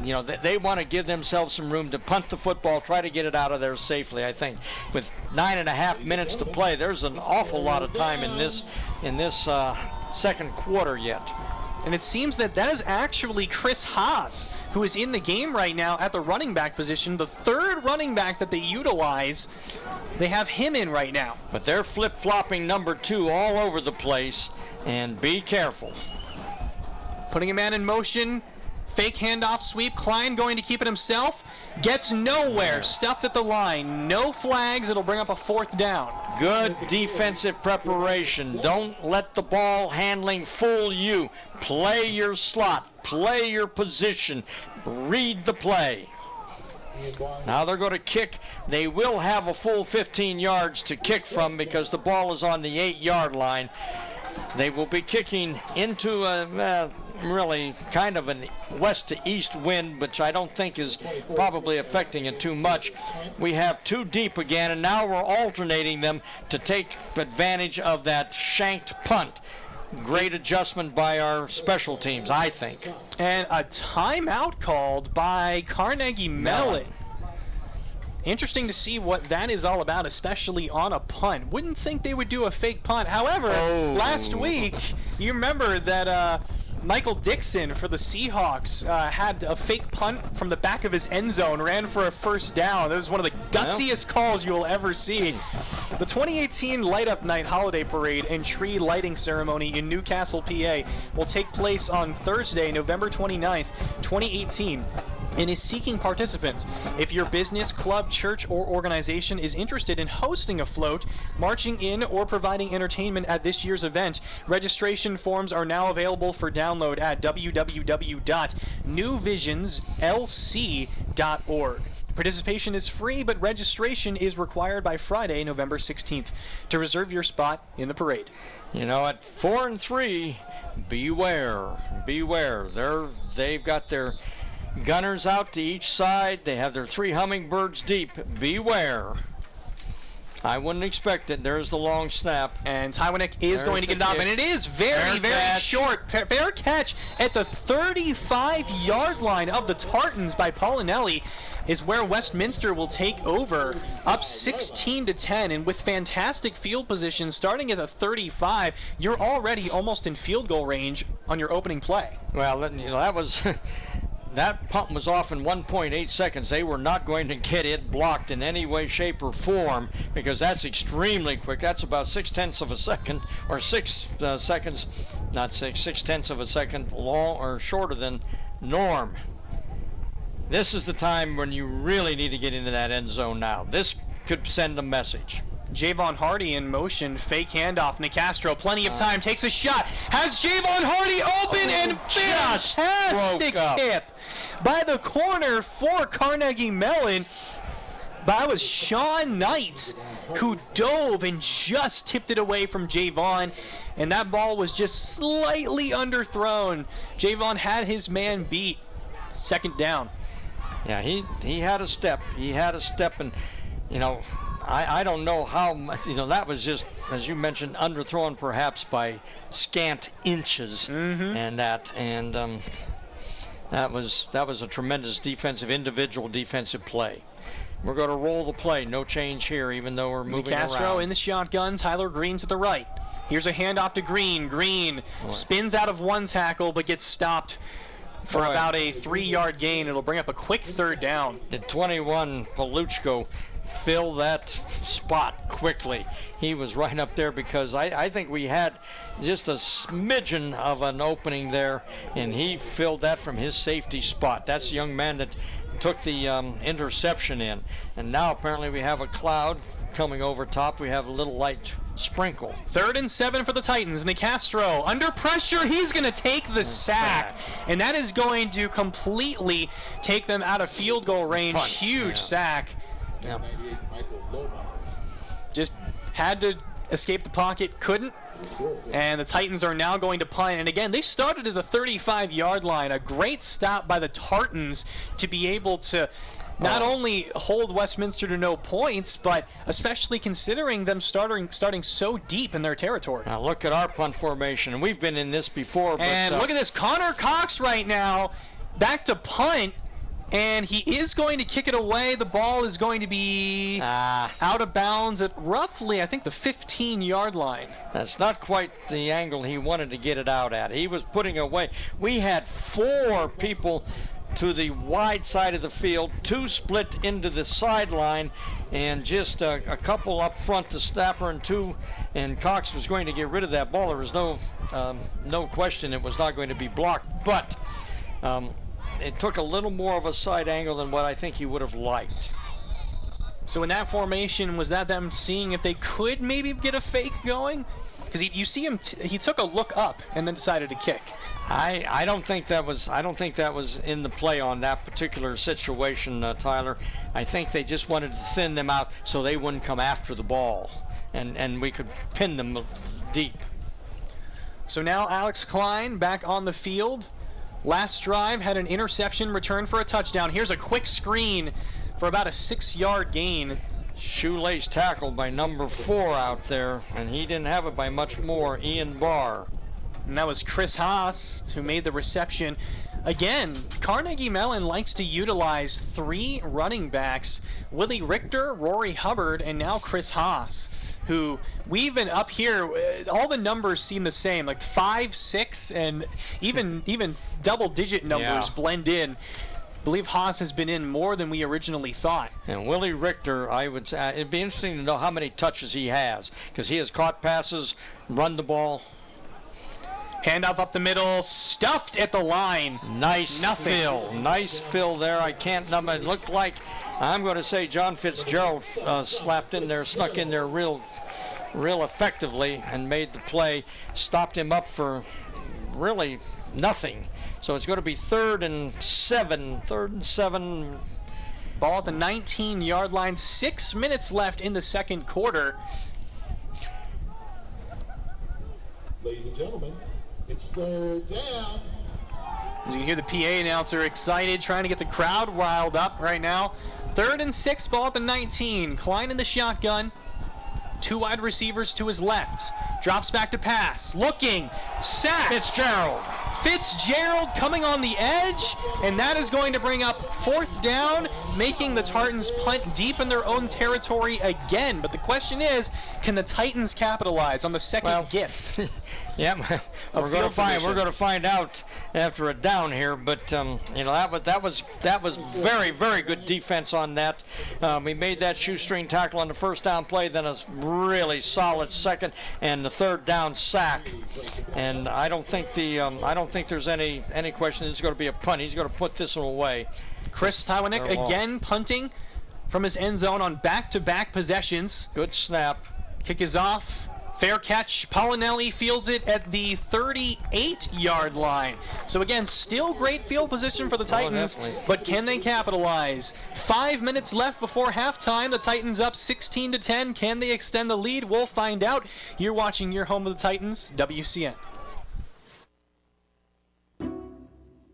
you know, they want to give themselves some room to punt the football, try to get it out of there safely. I think with 9.5 minutes to play, there's an awful lot of time in this second quarter yet. And it seems that is actually Chris Haas, who is in the game right now at the running back position, the 3rd running back that they utilize. They have him in right now. But they're flip-flopping number 2 all over the place, and be careful. Putting a man in motion. Fake handoff sweep. Klein going to keep it himself. Gets nowhere. Stuffed at the line. No flags. It'll bring up a 4th down. Good defensive preparation. Don't let the ball handling fool you. Play your slot. Play your position. Read the play. Now they're going to kick. They will have a full 15 yards to kick from because the ball is on the 8-yard line. They will be kicking into really kind of a west to east wind, which I don't think is probably affecting it too much. We have 2 deep again, and now we're alternating them to take advantage of that shanked punt. Great adjustment by our special teams, I think. And a timeout called by Carnegie Mellon. Interesting to see what that is all about, especially on a punt. Wouldn't think they would do a fake punt. However, last week, you remember that Michael Dixon for the Seahawks had a fake punt from the back of his end zone, ran for a first down. That was one of the gutsiest calls you will ever see. The 2018 Light Up Night Holiday Parade and Tree Lighting Ceremony in Newcastle, PA will take place on Thursday, November 29th, 2018. And is seeking participants. If your business, club, church, or organization is interested in hosting a float, marching in, or providing entertainment at this year's event, registration forms are now available for download at www.newvisionslc.org. Participation is free, but registration is required by Friday, November 16th, to reserve your spot in the parade. You know, at 4 and 3, beware. They've got their gunners out to each side. They have their 3 hummingbirds deep. Beware. I wouldn't expect it. There's the long snap. And Tywanick is going to get it off. And it is very short. Fair catch at the 35-yard line of the Tartans by Paulinelli is where Westminster will take over, up 16-10. And with fantastic field position starting at the 35, you're already almost in field goal range on your opening play. Well, you know, that was... That punt was off in 1.8 seconds. They were not going to get it blocked in any way, shape, or form, because that's extremely quick. That's about 6/10 of a second, or 6 seconds, not 6/10 of a second long or shorter than norm. This is the time when you really need to get into that end zone now. This could send a message. Javon Hardy in motion, fake handoff. Nicastro, plenty of time, takes a shot, has Javon Hardy open, and fantastic tip by the corner for Carnegie Mellon. That was Sean Knight who dove and just tipped it away from Javon, and that ball was just slightly underthrown. Javon had his man beat. Second down. Yeah, he had a step. And, you know, I don't know how much, you know, that was just, as you mentioned, underthrown perhaps by scant inches. And that was a tremendous individual defensive play. We're going to roll the play. No change here, even though we're moving around. Castro in the shotgun. Tyler Green to the right. Here's a handoff to Green. Green spins out of one tackle but gets stopped for about a 3-yard gain. It'll bring up a quick third down. The 21, Paluchko, fill that spot quickly. He was right up there because I think we had just a smidgen of an opening there, and he filled that from his safety spot. That's the young man that took the interception in. And now apparently we have a cloud coming over top. We have a little light sprinkle. 3rd and 7 for the Titans. Nicastro under pressure. He's going to take the sack. And that is going to completely take them out of field goal range. Huge sack. Yeah. Just had to escape the pocket, couldn't. And the Titans are now going to punt. And again, they started at the 35-yard line. A great stop by the Tartans to be able to not only hold Westminster to no points, but especially considering them starting so deep in their territory. Now look at our punt formation, and we've been in this before. And look at this, Connor Cox right now, back to punt. And he is going to kick it away. The ball is going to be out of bounds at roughly, I think, the 15-yard line. That's not quite the angle he wanted to get it out at. He was putting away. We had 4 people to the wide side of the field, 2 split into the sideline, and just a couple up front to Snapper and 2. And Cox was going to get rid of that ball. There was no question it was not going to be blocked. But it took a little more of a side angle than what I think he would have liked. So in that formation, was that them seeing if they could maybe get a fake going? Because you see him, he took a look up and then decided to kick. I don't think that was in the play on that particular situation, Tyler. I think they just wanted to thin them out so they wouldn't come after the ball, and we could pin them deep. So now Alex Klein back on the field. Last drive had an interception return for a touchdown. Here's a quick screen for about a 6-yard gain. Shoelace tackle by number 4 out there, and he didn't have it by much more, Ian Barr. And that was Chris Haas who made the reception. Again, Carnegie Mellon likes to utilize 3 running backs, Willie Richter, Rory Hubbard, and now Chris Haas, who we've been up here, all the numbers seem the same, like 5, 6, and even double-digit numbers blend in. I believe Haas has been in more than we originally thought. And Willie Richter, I would say, it'd be interesting to know how many touches he has, because he has caught passes, run the ball. Handoff up the middle, stuffed at the line. Nice fill. Nice fill there. I can't number. It looked like, I'm going to say John Fitzgerald snuck in there real effectively and made the play. Stopped him up for really nothing. So it's going to be 3rd and 7. Ball at the 19-yard line. 6 minutes left in the second quarter. Ladies and gentlemen, it's 3rd down. As you can hear the PA announcer excited, trying to get the crowd riled up right now. 3rd and 6, ball at the 19. Klein in the shotgun. 2 wide receivers to his left. Drops back to pass. Looking. Sacked. Fitzgerald coming on the edge, and that is going to bring up 4th down, making the Tartans punt deep in their own territory again. But the question is, can the Titans capitalize on the second gift? Yeah, we're going to find out after a down here. But that was very, very good defense on that. We made that shoestring tackle on the first down play, then a really solid second and the 3rd down sack. And I don't think there's any question it's going to be a punt. He's going to put this one away. Chris Tywanek again punting from his end zone on back-to-back possessions. Good snap. Kick is off. Fair catch. Polinelli fields it at the 38-yard line. So again, still great field position for the Titans, but can they capitalize? 5 minutes left before halftime. The Titans up 16-10. Can they extend the lead? We'll find out. You're watching your home of the Titans, WCN.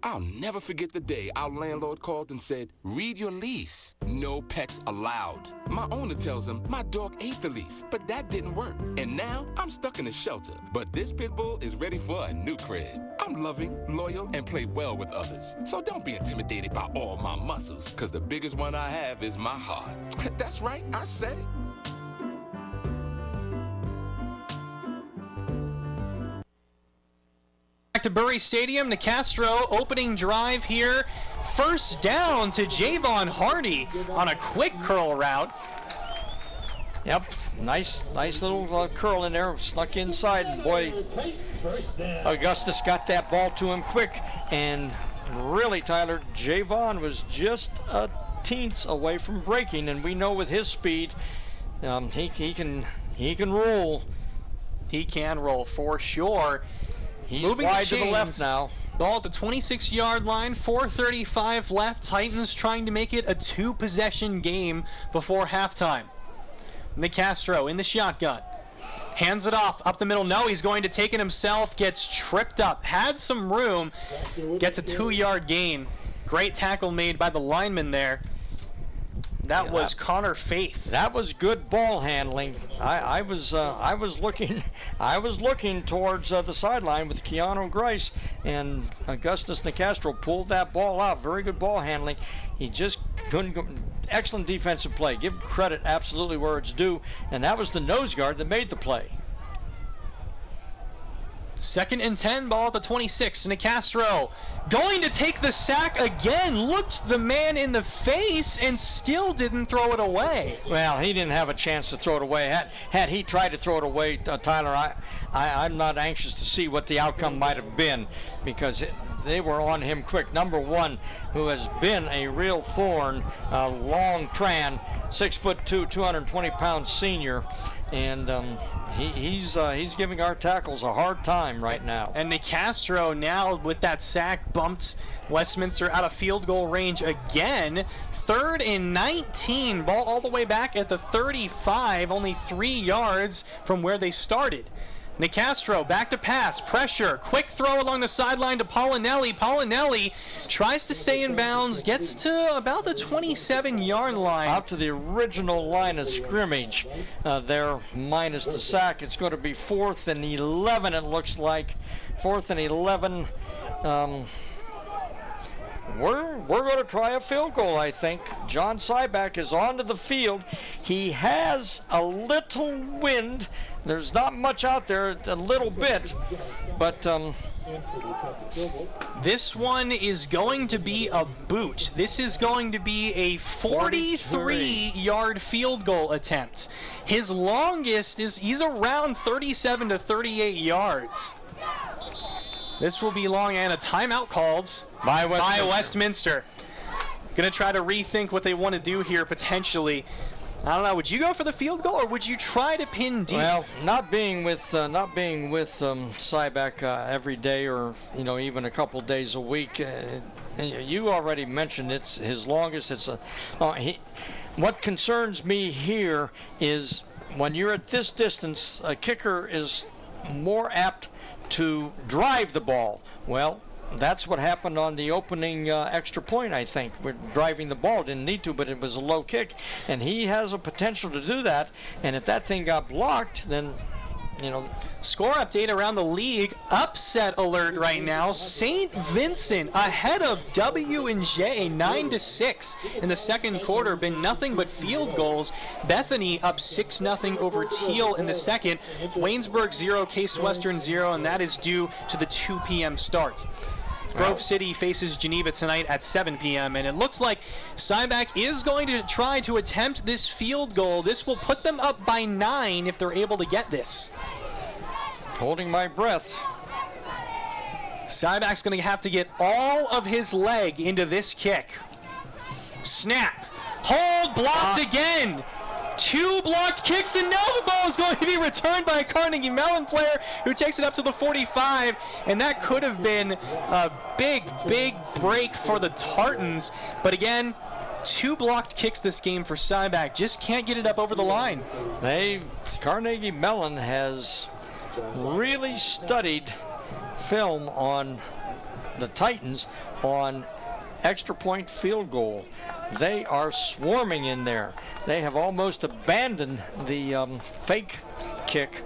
I'll never forget the day our landlord called and said, read your lease. No pets allowed. My owner tells him my dog ate the lease, but that didn't work. And now I'm stuck in a shelter. But this pit bull is ready for a new crib. I'm loving, loyal, and play well with others. So don't be intimidated by all my muscles, because the biggest one I have is my heart. That's right, I said it. Back to Bury Stadium, Nicastro opening drive here. 1st down to Javon Hardy on a quick curl route. Yep, nice little curl in there, snuck inside, and boy, Augustus got that ball to him quick, and really, Tyler, Javon was just a teens away from breaking, and we know with his speed, he can roll. He can roll for sure. He's moving wide to the left now. Ball at the 26-yard line, 4:35 left. Titans trying to make it a 2-possession game before halftime. Nicastro in the shotgun. Hands it off up the middle. No, he's going to take it himself. Gets tripped up. Had some room. Gets a 2-yard gain. Great tackle made by the lineman there. That was Connor Faith. That was good ball handling. I was looking towards the sideline with Keanu Grice, and Augustus Nicastro pulled that ball out. Very good ball handling. He just couldn't go. Excellent defensive play. Give credit absolutely where it's due, and that was the nose guard that made the play. 2nd and 10, ball at the 26. Nicastro going to take the sack again. Looked the man in the face and still didn't throw it away. Well, he didn't have a chance to throw it away. Had he tried to throw it away, Tyler, I'm not anxious to see what the outcome might have been, because they were on him quick. Number 1, who has been a real thorn, long Tran, 6'2", 220-pound senior, and he's giving our tackles a hard time right now. And Nicastro now with that sack bumped Westminster out of field goal range again. 3rd and 19, ball all the way back at the 35, only 3 yards from where they started. Nicastro back to pass, pressure, quick throw along the sideline to Polinelli. Polinelli tries to stay in bounds, gets to about the 27-yard line. Out to the original line of scrimmage there, minus the sack. It's going to be 4th and 11, it looks like. 4th and 11. We're going to try a field goal, I think. John Syback is onto the field. He has a little wind. There's not much out there, a little bit, but this one is going to be a boot. This is going to be a 43-yard field goal attempt. His longest he's around 37 to 38 yards. This will be long, and a timeout called by Westminster. Going to try to rethink what they want to do here potentially. I don't know. Would you go for the field goal, or would you try to pin deep? Well, not being with Syback every day, or even a couple days a week. You already mentioned it's his longest. What concerns me here is when you're at this distance, a kicker is more apt to drive the ball. Well, that's what happened on the opening extra point, I think. We're driving the ball, didn't need to, but it was a low kick, and he has a potential to do that. And if that thing got blocked, then Score update around the league. Upset alert right now. St. Vincent ahead of W&J 9-6 in the second quarter. Been nothing but field goals. Bethany up 6-0 over Teal in the second. Waynesburg 0, Case Western 0, and that is due to the 2 p.m. start. Grove City faces Geneva tonight at 7 p.m. and it looks like Syback is going to try to attempt this field goal. This will put them up by 9 if they're able to get this. Holding my breath. Syback's going to have to get all of his leg into this kick. Snap. Hold, blocked again. 2 blocked kicks, and now the ball is going to be returned by a Carnegie Mellon player who takes it up to the 45, and that could have been a big break for the Tartans. But again, 2 blocked kicks this game for Syback. Just can't get it up over the line. Carnegie Mellon has really studied film on the Titans on extra point field goal. They are swarming in there. They have almost abandoned the fake kick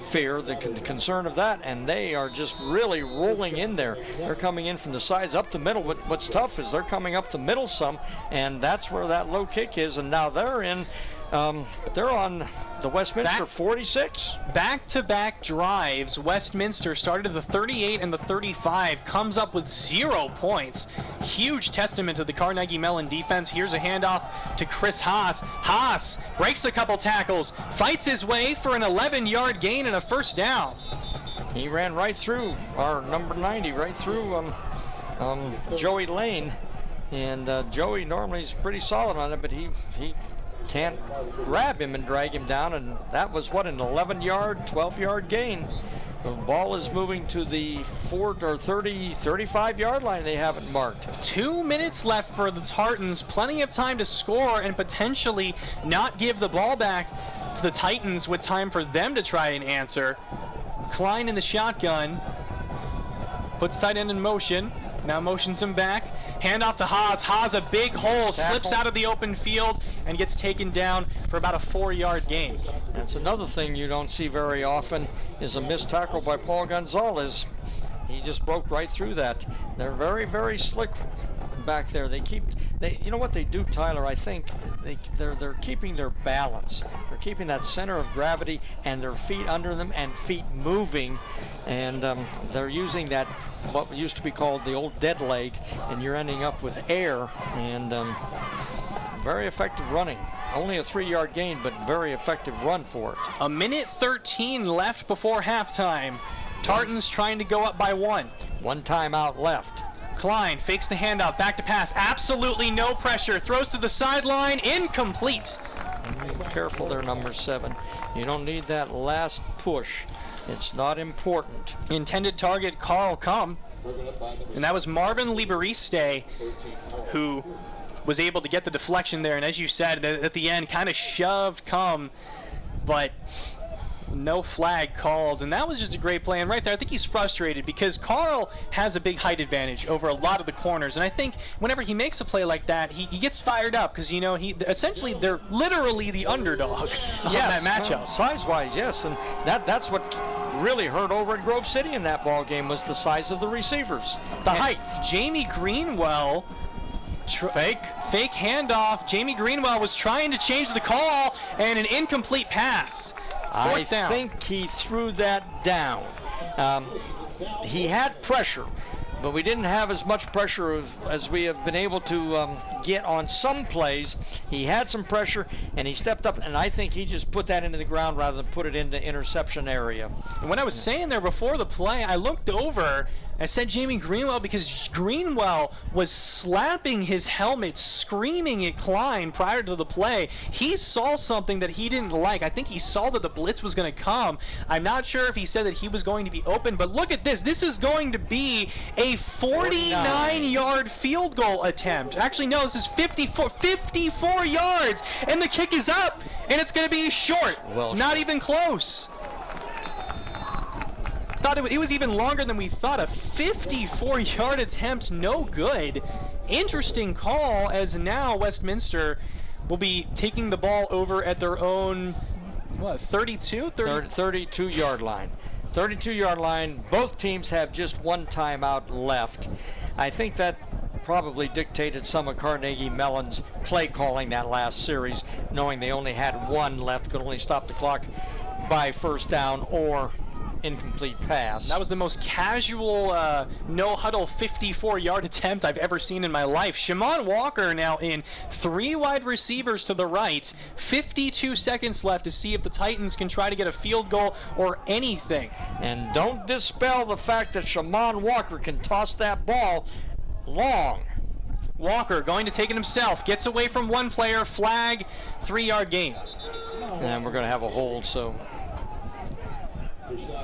fear, the concern of that, and they are just really rolling in there. They're coming in from the sides up the middle. What's tough is they're coming up the middle some, and that's where that low kick is, and now they're in. They're on the Westminster 46. Back-to-back drives. Westminster started at the 38 and the 35, comes up with 0 points. Huge testament to the Carnegie Mellon defense. Here's a handoff to Chris Haas. Haas breaks a couple tackles, fights his way for an 11-yard gain and a first down. He ran right through our number 90, right through Joey Lane. And Joey normally is pretty solid on it, but he can't grab him and drag him down, and that was an 11-yard, 12-yard gain. The ball is moving to the 35-yard line. They haven't marked. 2 minutes left for the Tartans. Plenty of time to score and potentially not give the ball back to the Titans with time for them to try and answer. Klein in the shotgun. Puts tight end in motion. Now motions him back. Handoff to Haas. Haas, a big hole, slips out of the open field and gets taken down for about a 4-yard gain. That's another thing you don't see very often is a missed tackle by Paul Gonzalez. He just broke right through that. They're very, very slick back there. You know what they do, Tyler? I think they're keeping their balance. They're keeping that center of gravity and their feet under them and feet moving, and they're using that what used to be called the old dead leg, and you're ending up with air, and very effective running. Only a 3-yard gain, but very effective run for it. 1:13 left before halftime. Tartans trying to go up by 1. 1 timeout left. Klein fakes the handoff, back to pass, absolutely no pressure, throws to the sideline, incomplete. Careful there, number 7. You don't need that last push. It's not important. Intended target, Carl Cum, and that was Marvin Liberiste who was able to get the deflection there, and as you said, at the end, kind of shoved Cum, but No flag called, and that was just a great play. And right there, I think he's frustrated because Carl has a big height advantage over a lot of the corners. And I think whenever he makes a play like that, he gets fired up because, you know, essentially they're literally the underdog on that matchup. Size-wise, yes, and that's what really hurt over at Grove City in that ball game was the size of the receivers, the height. Jamie Greenwell. Fake handoff. Jamie Greenwell was trying to change the call, and an incomplete pass. I think he threw that down. He had pressure, but we didn't have as much pressure as we have been able to get on some plays. He had some pressure, and he stepped up, and I think he just put that into the ground rather than put it into interception area. And when I was saying there before the play, I looked over. I said Jamie Greenwell because Greenwell was slapping his helmet, screaming at Klein prior to the play. He saw something that he didn't like. I think he saw that the blitz was going to come. I'm not sure if he said that he was going to be open, but look at this. This is going to be a 49-yard field goal attempt. Actually, no, this is 54 yards, and the kick is up, and it's going to be short. Well, not even close. Thought it was even longer than we thought. A 54-yard attempt, no good. Interesting call, as now Westminster will be taking the ball over at their own, 32-yard line. 32-yard line. Both teams have just one timeout left. I think that probably dictated some of Carnegie Mellon's play calling that last series, knowing they only had one left, could only stop the clock by first down or incomplete pass. That was the most casual no-huddle 54-yard attempt I've ever seen in my life. Shamon Walker now in 3 wide receivers to the right. 52 seconds left to see if the Titans can try to get a field goal or anything. And don't dispel the fact that Shamon Walker can toss that ball long. Walker going to take it himself. Gets away from one player. Flag. 3-yard gain. And we're going to have a hold, so...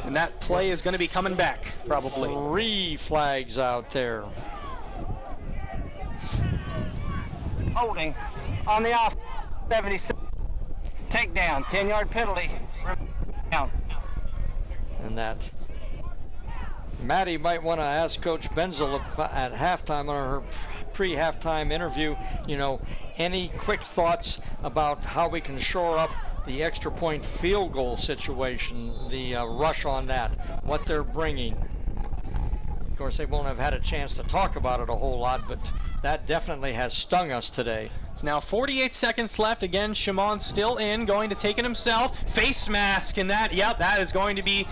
And that play is going to be coming back, probably. 3 flags out there. Holding on the off 76. Takedown, 10-yard penalty. Down. And that. Maddie might want to ask Coach Benzel at halftime on her pre-halftime interview, you know, any quick thoughts about how we can shore up the extra point field goal situation, the rush on that, what they're bringing. Of course, they won't have had a chance to talk about it a whole lot, but that definitely has stung us today. It's now 48 seconds left. Again, Shamon still in, going to take it himself. Face mask, and that is going to be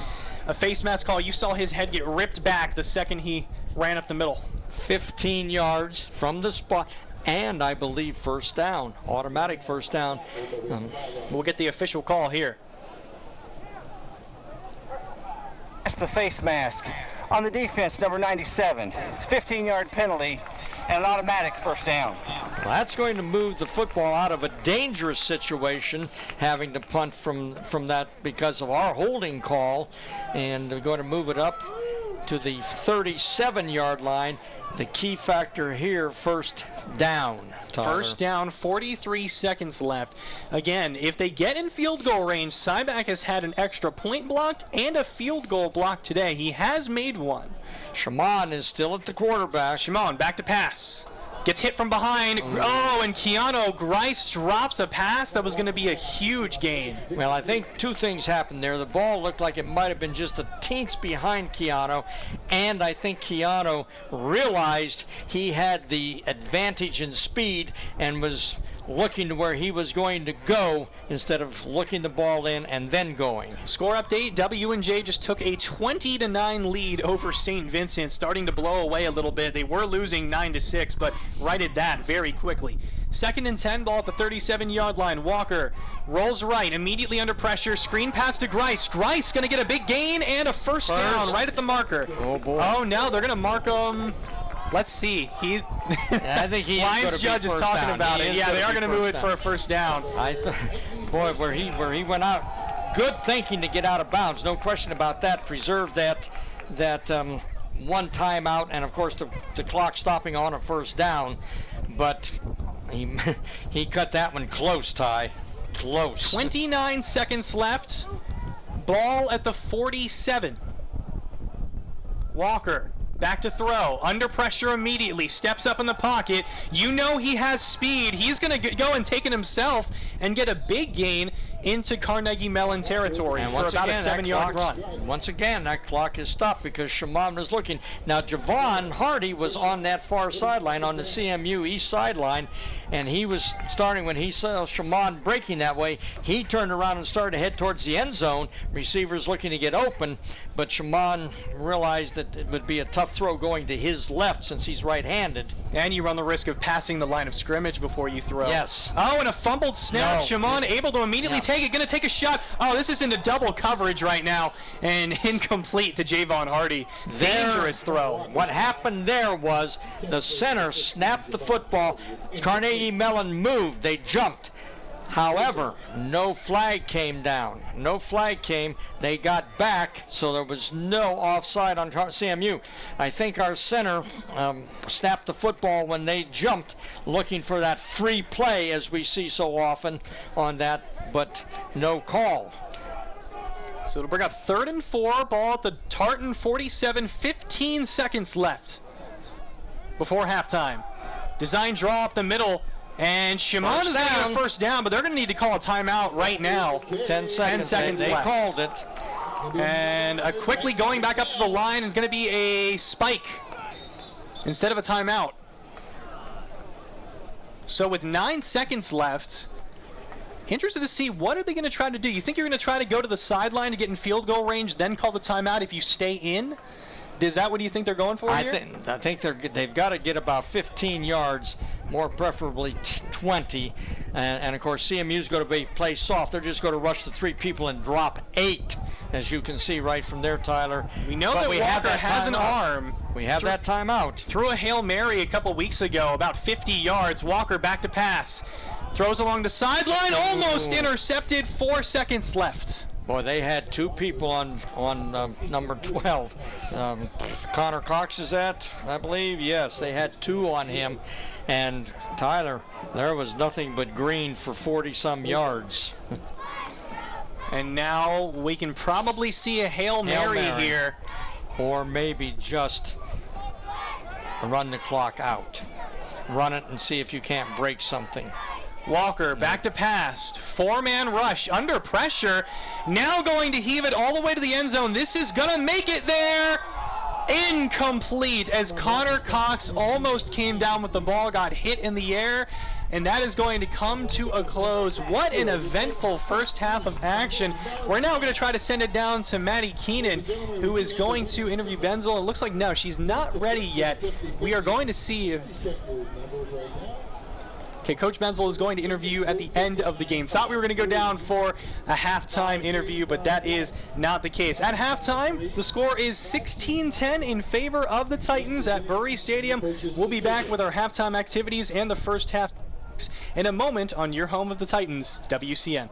a face mask call. You saw his head get ripped back the second he ran up the middle. 15 yards from the spot. And I believe first down, automatic first down. We'll get the official call here. That's the face mask. On the defense, number 97, 15-yard penalty and an automatic first down. Well, that's going to move the football out of a dangerous situation, having to punt from that because of our holding call. And we're going to move it up to the 37-yard line. The key factor here, first down. Tyler. First down, 43 seconds left. Again, if they get in field goal range, Cyback has had an extra point blocked and a field goal blocked today. He has made one. Shamon is still at the quarterback. Shamon back to pass. Gets hit from behind. Oh, and Keanu Grice drops a pass that was going to be a huge gain. Well, I think 2 things happened there. The ball looked like it might have been just a teens behind Keanu, and I think Keanu realized he had the advantage in speed and was looking to where he was going to go instead of looking the ball in and then going. Score update, W&J just took a 20-9 lead over St. Vincent, starting to blow away a little bit. They were losing 9-6, but righted that very quickly. 2nd and 10, ball at the 37-yard line. Walker rolls right, immediately under pressure. Screen pass to Grice. Grice going to get a big gain and a first down right at the marker. Oh, boy. Oh, no, they're going to mark him. Let's see. I think he Lions judge is talking about it. Yeah, they are going to move it for a first down. Boy, where he went out, good thinking to get out of bounds. No question about that. Preserve that one timeout, and of course the clock stopping on a first down. But he cut that one close, Ty. Close. 29 seconds left. Ball at the 47. Walker back to throw, under pressure immediately, steps up in the pocket. You know he has speed. He's going to go and take it himself and get a big gain into Carnegie Mellon territory for about a 7-yard run. Once again, that clock is stopped because Shamon was looking. Now, Javon Hardy was on that far sideline, on the CMU east sideline, and he was starting when he saw Shamon breaking that way. He turned around and started to head towards the end zone. Receivers looking to get open, but Shamon realized that it would be a tough throw going to his left since he's right-handed. And you run the risk of passing the line of scrimmage before you throw. Yes. Oh, and a fumbled snap. No. Shamon able to immediately take it. Going to take a shot. Oh, this is into double coverage right now. And incomplete to Javon Hardy. Dangerous throw. What happened there was the center snapped the football. Carnegie Mellon moved. They jumped. However, no flag came down. No flag came. They got back, so there was no offside on CMU. I think our center snapped the football when they jumped, looking for that free play, as we see so often on that, but no call. So it'll bring up 3rd and 4, ball at the Tartan 47, 15 seconds left before halftime. Design draw up the middle. And Shamon is going to get a first down, but they're going to need to call a timeout right now. 10 seconds left. They called it. And quickly going back up to the line is going to be a spike instead of a timeout. So with 9 seconds left, interested to see what are they going to try to do. You think you're going to try to go to the sideline to get in field goal range, then call the timeout if you stay in? Is that what you think they're going for here? I think they've got to get about 15 yards, more preferably 20. And of course, CMU's going to play soft. They're just going to rush the 3 people and drop 8, as you can see right from there, Tyler. We know that Walker has an arm. We have that timeout. Threw a Hail Mary a couple weeks ago, about 50 yards. Walker back to pass. Throws along the sideline, almost intercepted. 4 seconds left. Boy, they had 2 people on number 12. Connor Cox is that, I believe? Yes, they had 2 on him. And Tyler, there was nothing but green for 40-some yards. And now we can probably see a Hail Mary here. Or maybe just run the clock out. Run it and see if you can't break something. Walker back to pass, 4-man rush, under pressure, now going to heave it all the way to the end zone. This is going to make it there. Incomplete, as Connor Cox almost came down with the ball, got hit in the air, and that is going to come to a close. What an eventful first half of action. We're now going to try to send it down to Maddie Keenan, who is going to interview Benzel. It looks like, no, she's not ready yet. We are going to see... Okay, Coach Benzel is going to interview at the end of the game. Thought we were going to go down for a halftime interview, but that is not the case. At halftime, the score is 16-10 in favor of the Titans at Bury Stadium. We'll be back with our halftime activities and the first half in a moment on your home of the Titans, WCN.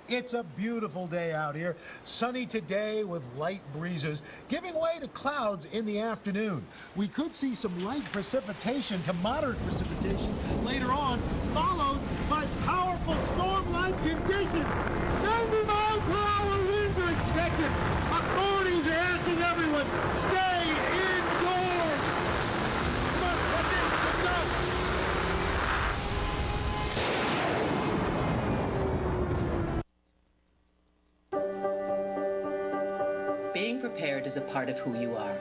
It's a beautiful day out here. Sunny today with light breezes, giving way to clouds in the afternoon. We could see some light precipitation to moderate precipitation later on, followed by powerful storm-like conditions. 90 miles per hour winds are expected. Authorities are asking everyone, stay indoors. Come on, that's it. Let's go. Being prepared is a part of who you are,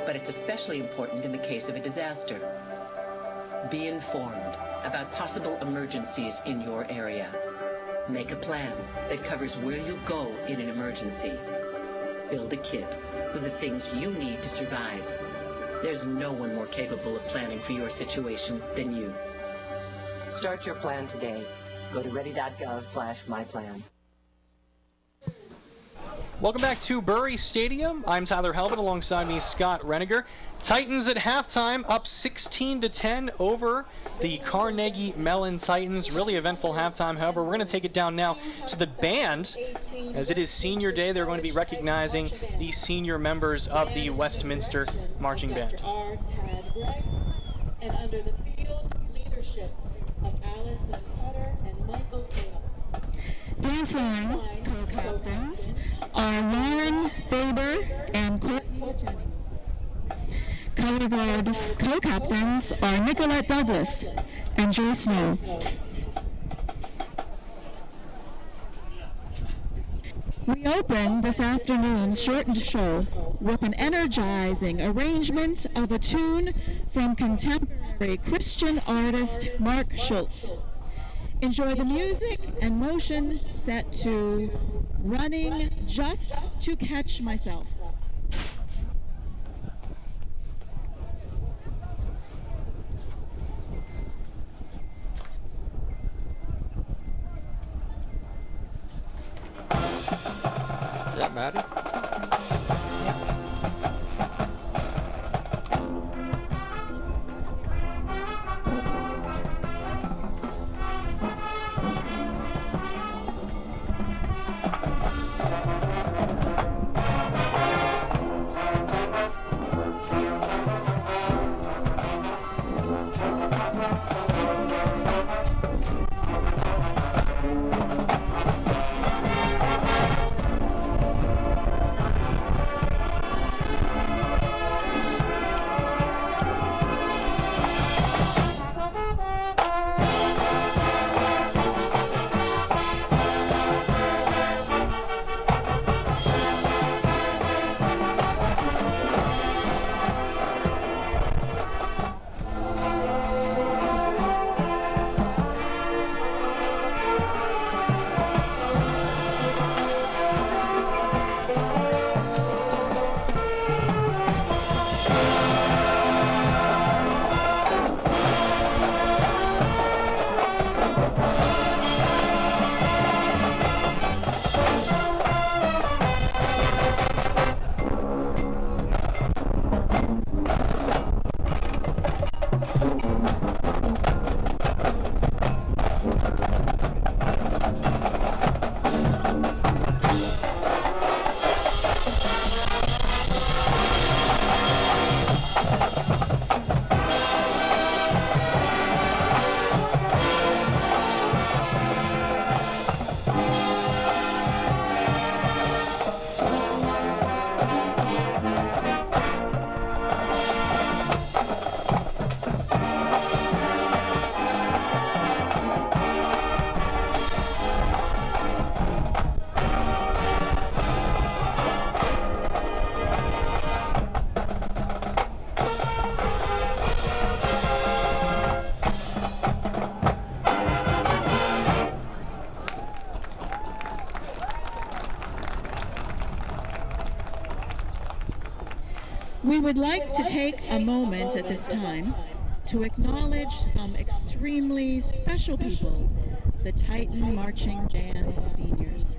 but it's especially important in the case of a disaster. Be informed about possible emergencies in your area. Make a plan that covers where you'll go in an emergency. Build a kit with the things you need to survive. There's no one more capable of planning for your situation than you. Start your plan today. Go to ready.gov/myplan. Welcome back to Bury Stadium. I'm Tyler Helvin, alongside me Scott Reniger. Titans at halftime, up 16-10 over the Carnegie Mellon Titans. Really eventful halftime. However, we're going to take it down now to the band. As it is senior day, they're going to be recognizing the senior members of the Westminster Marching Band. And under the field leadership of Allison Cutter and Michael Taylor. Dance line co-captains are Lauren Faber and Courtney Jennings. Color guard co-captains are Nicolette Douglas and Joy Snow. We open this afternoon's shortened show with an energizing arrangement of a tune from contemporary Christian artist Mark Schultz. Enjoy the music and motion set to Running Just to Catch Myself. Is that Maddie? We would like to take a moment at this time to acknowledge some extremely special people, the Titan Marching Band seniors.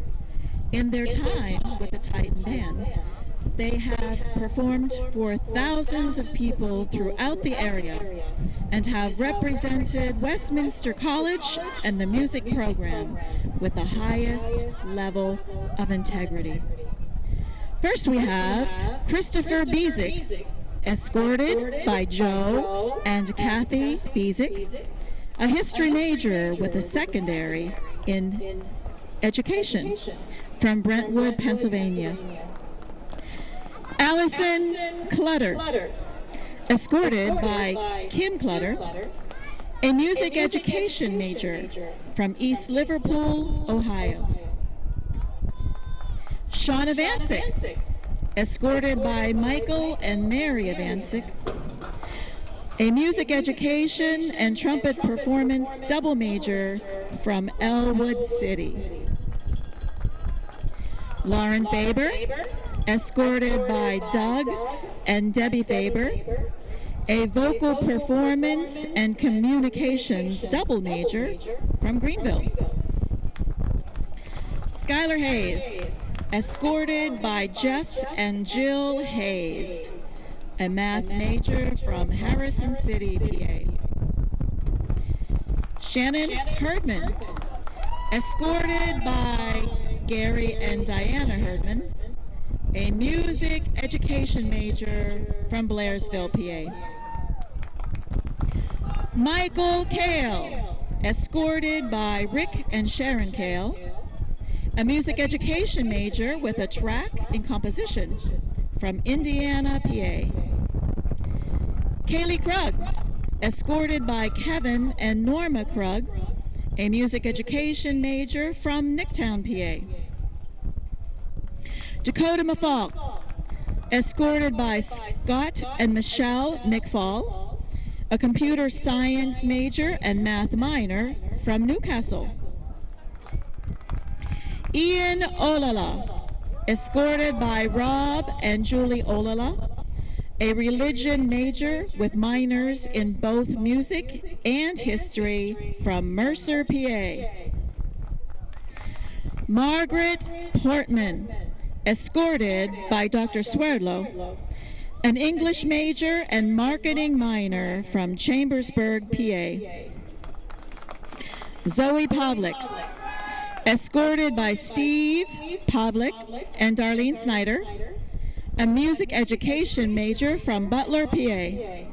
In their time with the Titan bands, they have performed for thousands of people throughout the area and have represented Westminster College and the music program with the highest level of integrity. First we have Christopher Bezick, escorted by Joe and Kathy Bezick, a history major with a secondary in education from Brentwood, Pennsylvania. Allison Clutter, escorted by Kim Clutter, a music education major from East Liverpool, Ohio. Shauna Vancic, escorted by Michael and Mary Vancic, a music education and trumpet performance double major from Elwood City. Lauren Faber, escorted by Doug and Debbie Faber, a vocal performance and communications double major from Greenville. Skylar Hayes, escorted by Jeff and Jill Hayes, a math major from Harrison City, PA. Shannon Herdman, escorted by Gary and Diana Herdman, a music education major from Blairsville, PA. Michael Kale, escorted by Rick and Sharon Kale, a music education major with a track in composition from Indiana, PA. Kaylee Krug, escorted by Kevin and Norma Krug, a music education major from Nicktown, PA. Dakota Mafalk, escorted by Scott and Michelle McFall, a computer science major and math minor from Newcastle. Ian Olala, escorted by Rob and Julie Olala, a religion major with minors in both music and history from Mercer, PA. Margaret Portman, escorted by Dr. Swerdlow, an English major and marketing minor from Chambersburg, PA. Zoe Pavlik, escorted by Steve Pavlik and Darlene Snyder, a music education major from Butler, PA.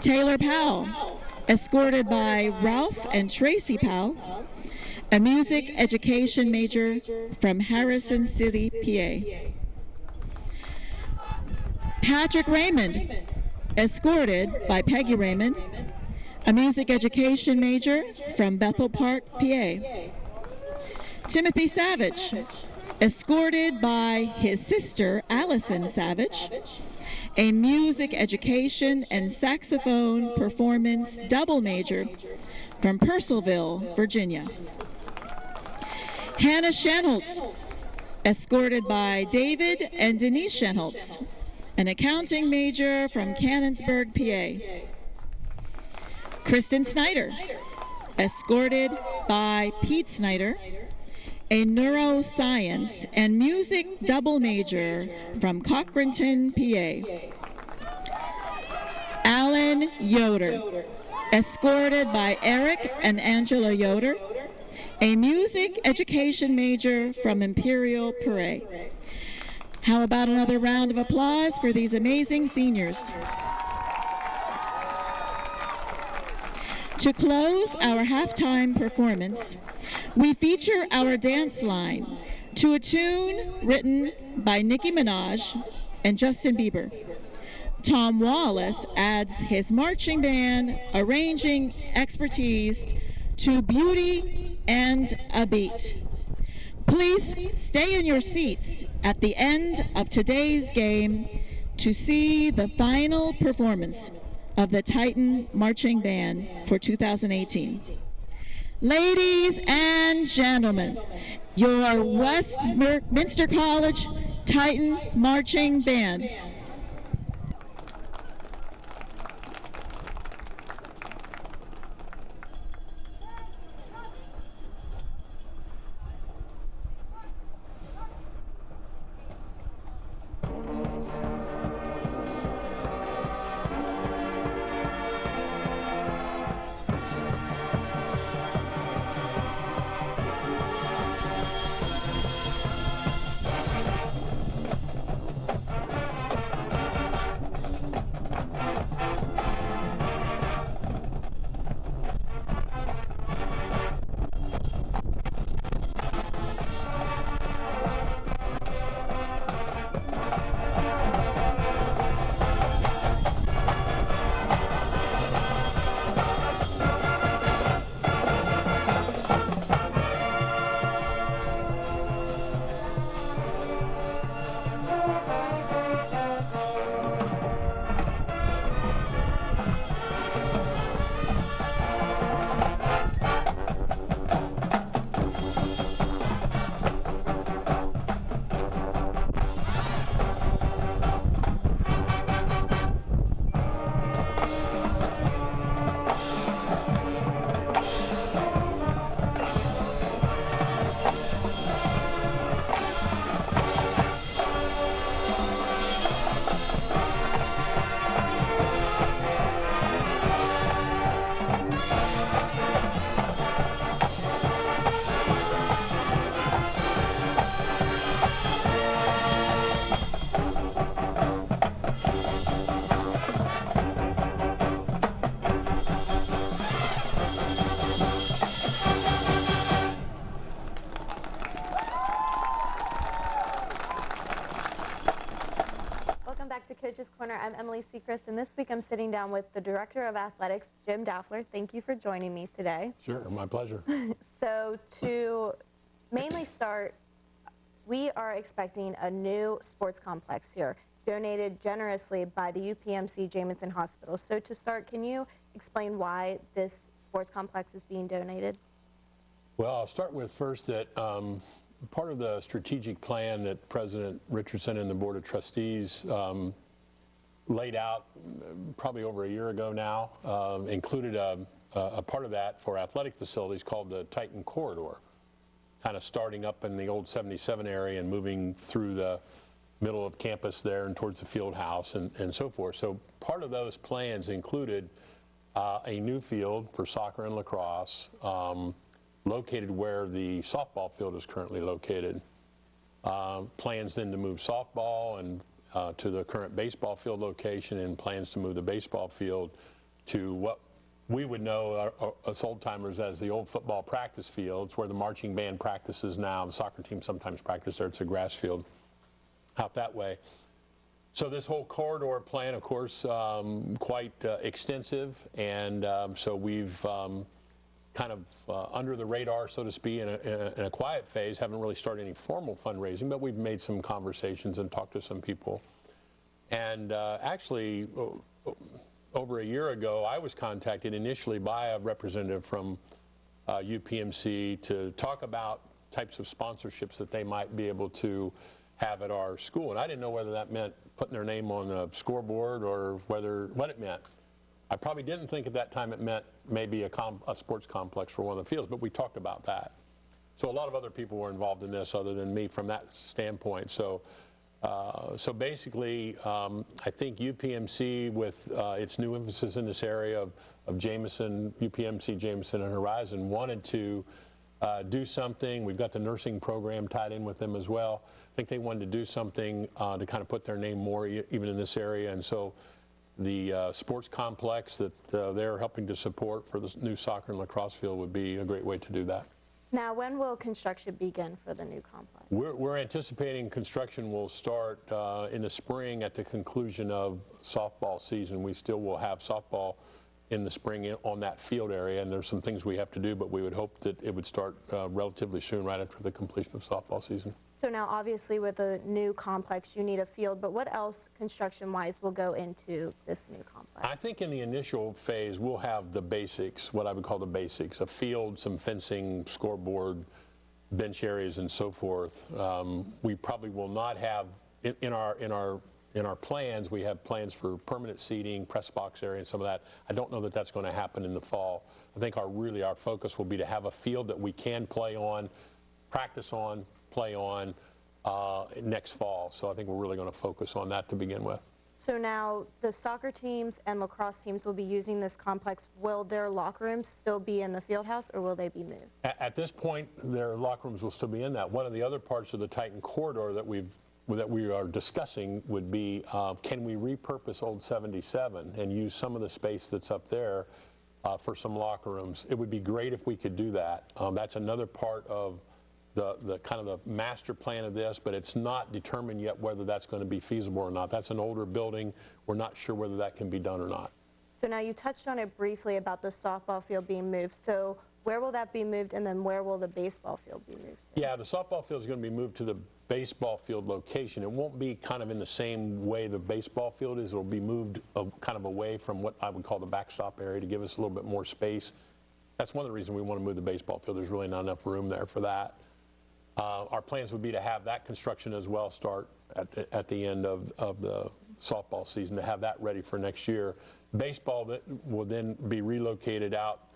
Taylor Powell, escorted by Ralph and Tracy Powell, a music education major from Harrison City, PA. Patrick Raymond, escorted by Peggy Raymond, a music education major from Bethel Park, PA. Timothy Savage, escorted by his sister Allison Savage, a music education and saxophone performance double major from Purcellville, Virginia. Hannah Shanholtz, escorted by David and Denise Shanholtz, an accounting major from Canonsburg, PA. Kristen Snyder, escorted by Pete Snyder, a neuroscience and music double major from Cochranton, PA. Alan Yoder, escorted by Eric and Angela Yoder, a music education major from Imperial, PA. How about another round of applause for these amazing seniors? To close our halftime performance, we feature our dance line to a tune written by Nicki Minaj and Justin Bieber. Tom Wallace adds his marching band arranging expertise to beauty and a beat. Please stay in your seats at the end of today's game to see the final performance of the Titan Marching Band for 2018. Ladies and gentlemen, your Westminster College Titan Marching Band. Coach's Corner. I'm Emily Sechrist, and this week I'm sitting down with the Director of Athletics, Jim Daffler. Thank you for joining me today. Sure, my pleasure. So to mainly start, we are expecting a new sports complex here, donated generously by the UPMC Jamison Hospital. So to start, can you explain why this sports complex is being donated? Well, I'll start with first that part of the strategic plan that President Richardson and the Board of Trustees laid out probably over a year ago now included a part of that for athletic facilities called the Titan Corridor, kind of starting up in the old 77 area and moving through the middle of campus there and towards the field house and so forth. So part of those plans included a new field for soccer and lacrosse, located where the softball field is currently located. Plans then to move softball and to the current baseball field location, and plans to move the baseball field to what we would know us old-timers as the old football practice fields, where the marching band practices now. The soccer team sometimes practice there. It's a grass field out that way. So this whole corridor plan, of course, quite extensive, and so we've kind of under the radar, so to speak, in a quiet phase. Haven't really started any formal fundraising, but we've made some conversations and talked to some people. And actually, over a year ago, I was contacted initially by a representative from UPMC to talk about types of sponsorships that they might be able to have at our school. And I didn't know whether that meant putting their name on the scoreboard or what it meant. I probably didn't think at that time it meant maybe a sports complex for one of the fields, but we talked about that. So a lot of other people were involved in this other than me from that standpoint. So so basically, I think UPMC, with its new emphasis in this area of Jamison, UPMC, Jamison, and Horizon, wanted to do something. We've got the nursing program tied in with them as well. I think they wanted to do something to kind of put their name more even in this area, and so the sports complex that they're helping to support for the new soccer and lacrosse field would be a great way to do that. Now, when will construction begin for the new complex? We're anticipating construction will start in the spring at the conclusion of softball season. We still will have softball in the spring on that field area, and there's some things we have to do, but we would hope that it would start relatively soon, right after the completion of softball season. So now, obviously, with a new complex, you need a field, but what else, construction-wise, will go into this new complex? I think in the initial phase, we'll have the basics, what I would call the basics, a field, some fencing, scoreboard, bench areas, and so forth. We probably will not have, in our plans, we have plans for permanent seating, press box area, and some of that. I don't know that that's going to happen in the fall. I think our focus will be to have a field that we can play on, practice on, play on next fall. So I think we're really going to focus on that to begin with. So now the soccer teams and lacrosse teams will be using this complex. Will their locker rooms still be in the field house, or will they be moved? At this point, their locker rooms will still be in that. One of the other parts of the Titan corridor that we are discussing would be, can we repurpose old 77 and use some of the space that's up there for some locker rooms? It would be great if we could do that. That's another part of the kind of the master plan of this, but it's not determined yet whether that's going to be feasible or not. That's an older building. We're not sure whether that can be done or not. So now you touched on it briefly about the softball field being moved. So where will that be moved, and then where will the baseball field be moved to? Yeah, the softball field is going to be moved to the baseball field location. It won't be kind of in the same way the baseball field is. It'll be moved kind of away from what I would call the backstop area to give us a little bit more space. That's one of the reasons we want to move the baseball field. There's really not enough room there for that. Our plans would be to have that construction as well start at the end of the softball season, to have that ready for next year. Baseball that will then be relocated out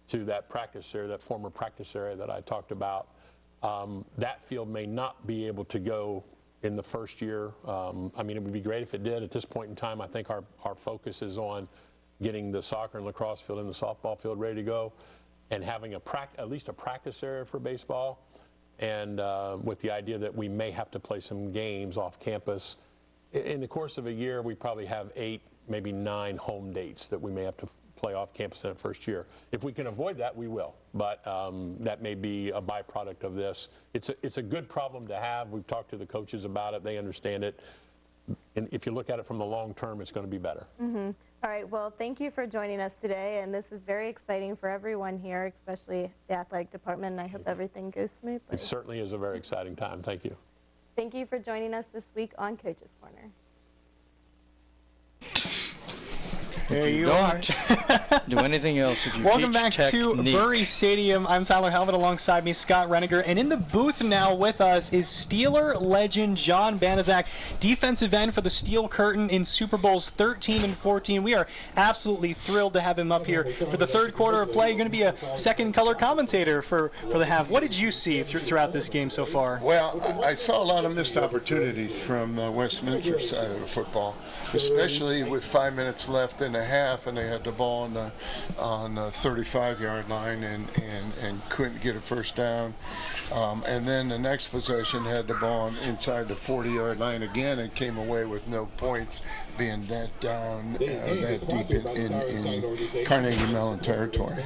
to that practice area, that former practice area that I talked about. That field may not be able to go in the first year. I mean, it would be great if it did. At this point in time, I think our focus is on getting the soccer and lacrosse field and the softball field ready to go, and having at least a practice area for baseball. And with the idea that we may have to play some games off campus. In the course of a year, we probably have 8, maybe 9 home dates that we may have to play off campus in the first year. If we can avoid that, we will. But that may be a byproduct of this. It's a good problem to have. We've talked to the coaches about it. They understand it. and if you look at it from the long term, it's going to be better. All right, well, thank you for joining us today, and this is very exciting for everyone here, especially the athletic department, and I hope everything goes smoothly. It certainly is a very exciting time. Thank you. Thank you for joining us this week on Coach's Corner. There you are. Do anything else if you Welcome teach back technique. to Bury Stadium. I'm Tyler Helvin, alongside me, Scott Reniger. And in the booth now with us is Steeler legend John Banaszak, defensive end for the Steel Curtain in Super Bowls 13 and 14. We are absolutely thrilled to have him up here for the third quarter of play. You're going to be a second color commentator for the half. What did you see throughout this game so far? Well, I saw a lot of missed opportunities from Westminster side of the football, especially with 5 minutes left in the half, and they had the ball on the 35-yard line and couldn't get a first down. And then the next possession had the ball inside the 40-yard line again and came away with no points, being that down that deep in Carnegie Mellon territory.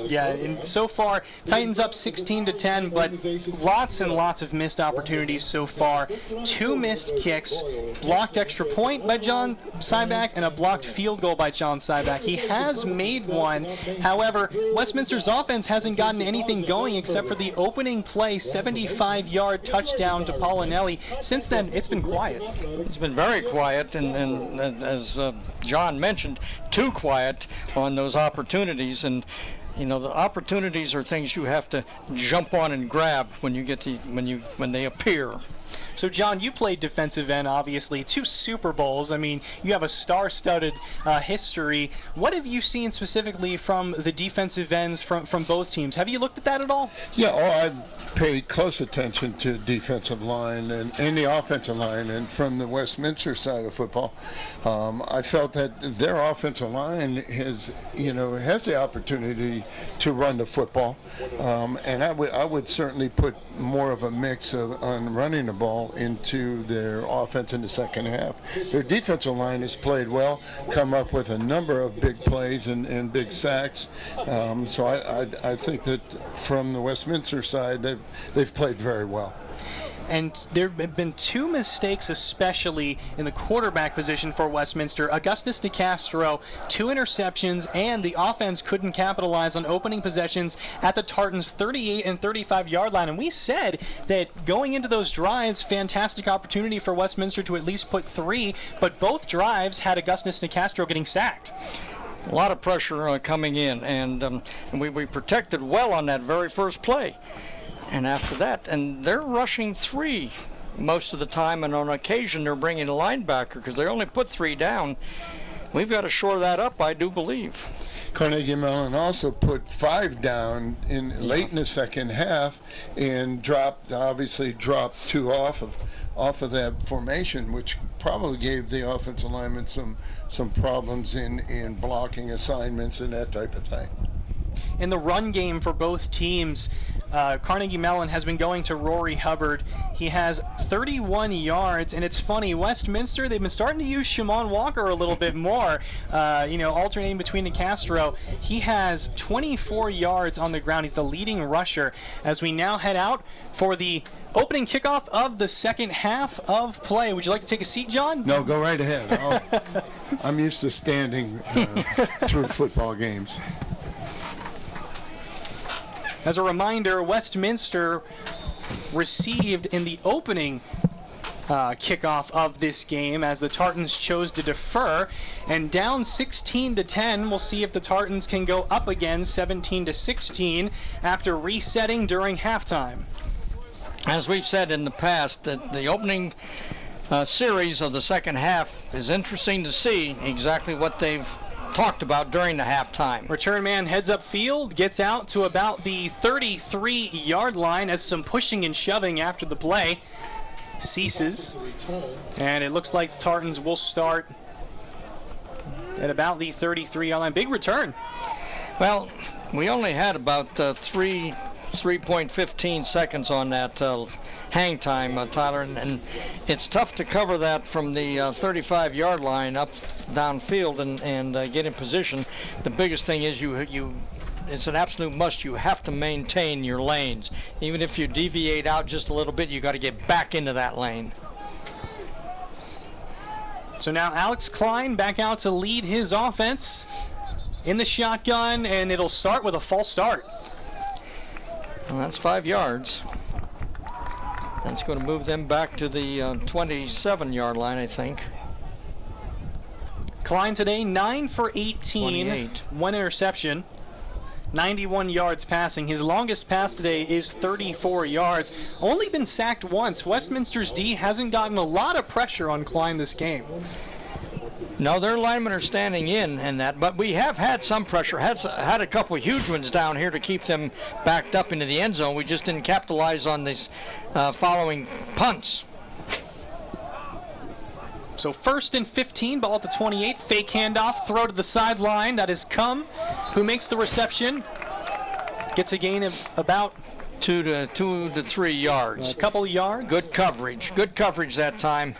Yeah, and so far, Titans up 16-10, but lots and lots of missed opportunities so far. 2 missed kicks, blocked extra point by John Syback, and a blocked field goal by John Syback. He has made one. However, Westminster's offense hasn't gotten anything going except for the opening play, 75-yard touchdown to Paulinelli. Since then, it's been quiet. It's been very quiet, and as John mentioned, too quiet on those opportunities. And you know, the opportunities are things you have to jump on and grab when you get when they appear. So, John, you played defensive end, obviously, 2 Super Bowls. I mean, you have a star-studded history. What have you seen specifically from the defensive ends from both teams? Have you looked at that at all? Yeah, I paid close attention to defensive line and the offensive line, and from the Westminster side of football, I felt that their offensive line has the opportunity to run the football, and I would certainly put more of a mix on running the ball into their offense in the second half. Their defensive line has played well, come up with a number of big plays and big sacks. So I think that from the Westminster side, they've played very well. And there have been 2 mistakes, especially in the quarterback position for Westminster. Augustus DeCastro, 2 interceptions, and the offense couldn't capitalize on opening possessions at the Tartans' 38 and 35-yard line. And we said that going into those drives, fantastic opportunity for Westminster to at least put 3, but both drives had Augustus DeCastro getting sacked. A lot of pressure coming in, and we protected well on that very first play. And after that, and they're rushing 3 most of the time, and on occasion they're bringing a linebacker because they only put 3 down. We've got to shore that up, I do believe. Carnegie Mellon also put 5 down late in the second half and obviously dropped 2 off of that formation, which probably gave the offensive linemen some problems in blocking assignments and that type of thing. In the run game for both teams, Carnegie Mellon has been going to Rory Hubbard. He has 31 yards, and it's funny, Westminster, they've been starting to use Shamon Walker a little bit more, alternating between DeCastro. He has 24 yards on the ground. He's the leading rusher as we now head out for the opening kickoff of the second half of play. Would you like to take a seat, John? No, go right ahead. I'm used to standing through football games. As a reminder, Westminster received in the opening kickoff of this game as the Tartans chose to defer, and down 16-10. We'll see if the Tartans can go up again 17-16 after resetting during halftime. As we've said in the past, that the opening series of the second half is interesting to see exactly what they've talked about during the halftime. Return man heads up field, gets out to about the 33-yard line as some pushing and shoving after the play ceases. And it looks like the Tartans will start at about the 33-yard line. Big return. Well, we only had about 3.15 seconds on that hang time, Tyler, and it's tough to cover that from the 35-yard line up downfield and get in position. The biggest thing is it's an absolute must. You have to maintain your lanes. Even if you deviate out just a little bit, you got to get back into that lane. So now Alex Klein back out to lead his offense in the shotgun, and it'll start with a false start. Well, that's 5 yards. That's going to move them back to the 27-yard line, I think. Klein today, 9 for 18, 28. 1 interception, 91 yards passing. His longest pass today is 34 yards. Only been sacked once. Westminster's D hasn't gotten a lot of pressure on Klein this game. No, their linemen are standing in and that, but we have had some pressure. Had a couple of huge ones down here to keep them backed up into the end zone. We just didn't capitalize on these following punts. So 1st and 15, ball at the 28. Fake handoff, throw to the sideline. That is Cum, who makes the reception. Gets a gain of about 2 to 3 yards. A couple yards. Good coverage. Good coverage that time.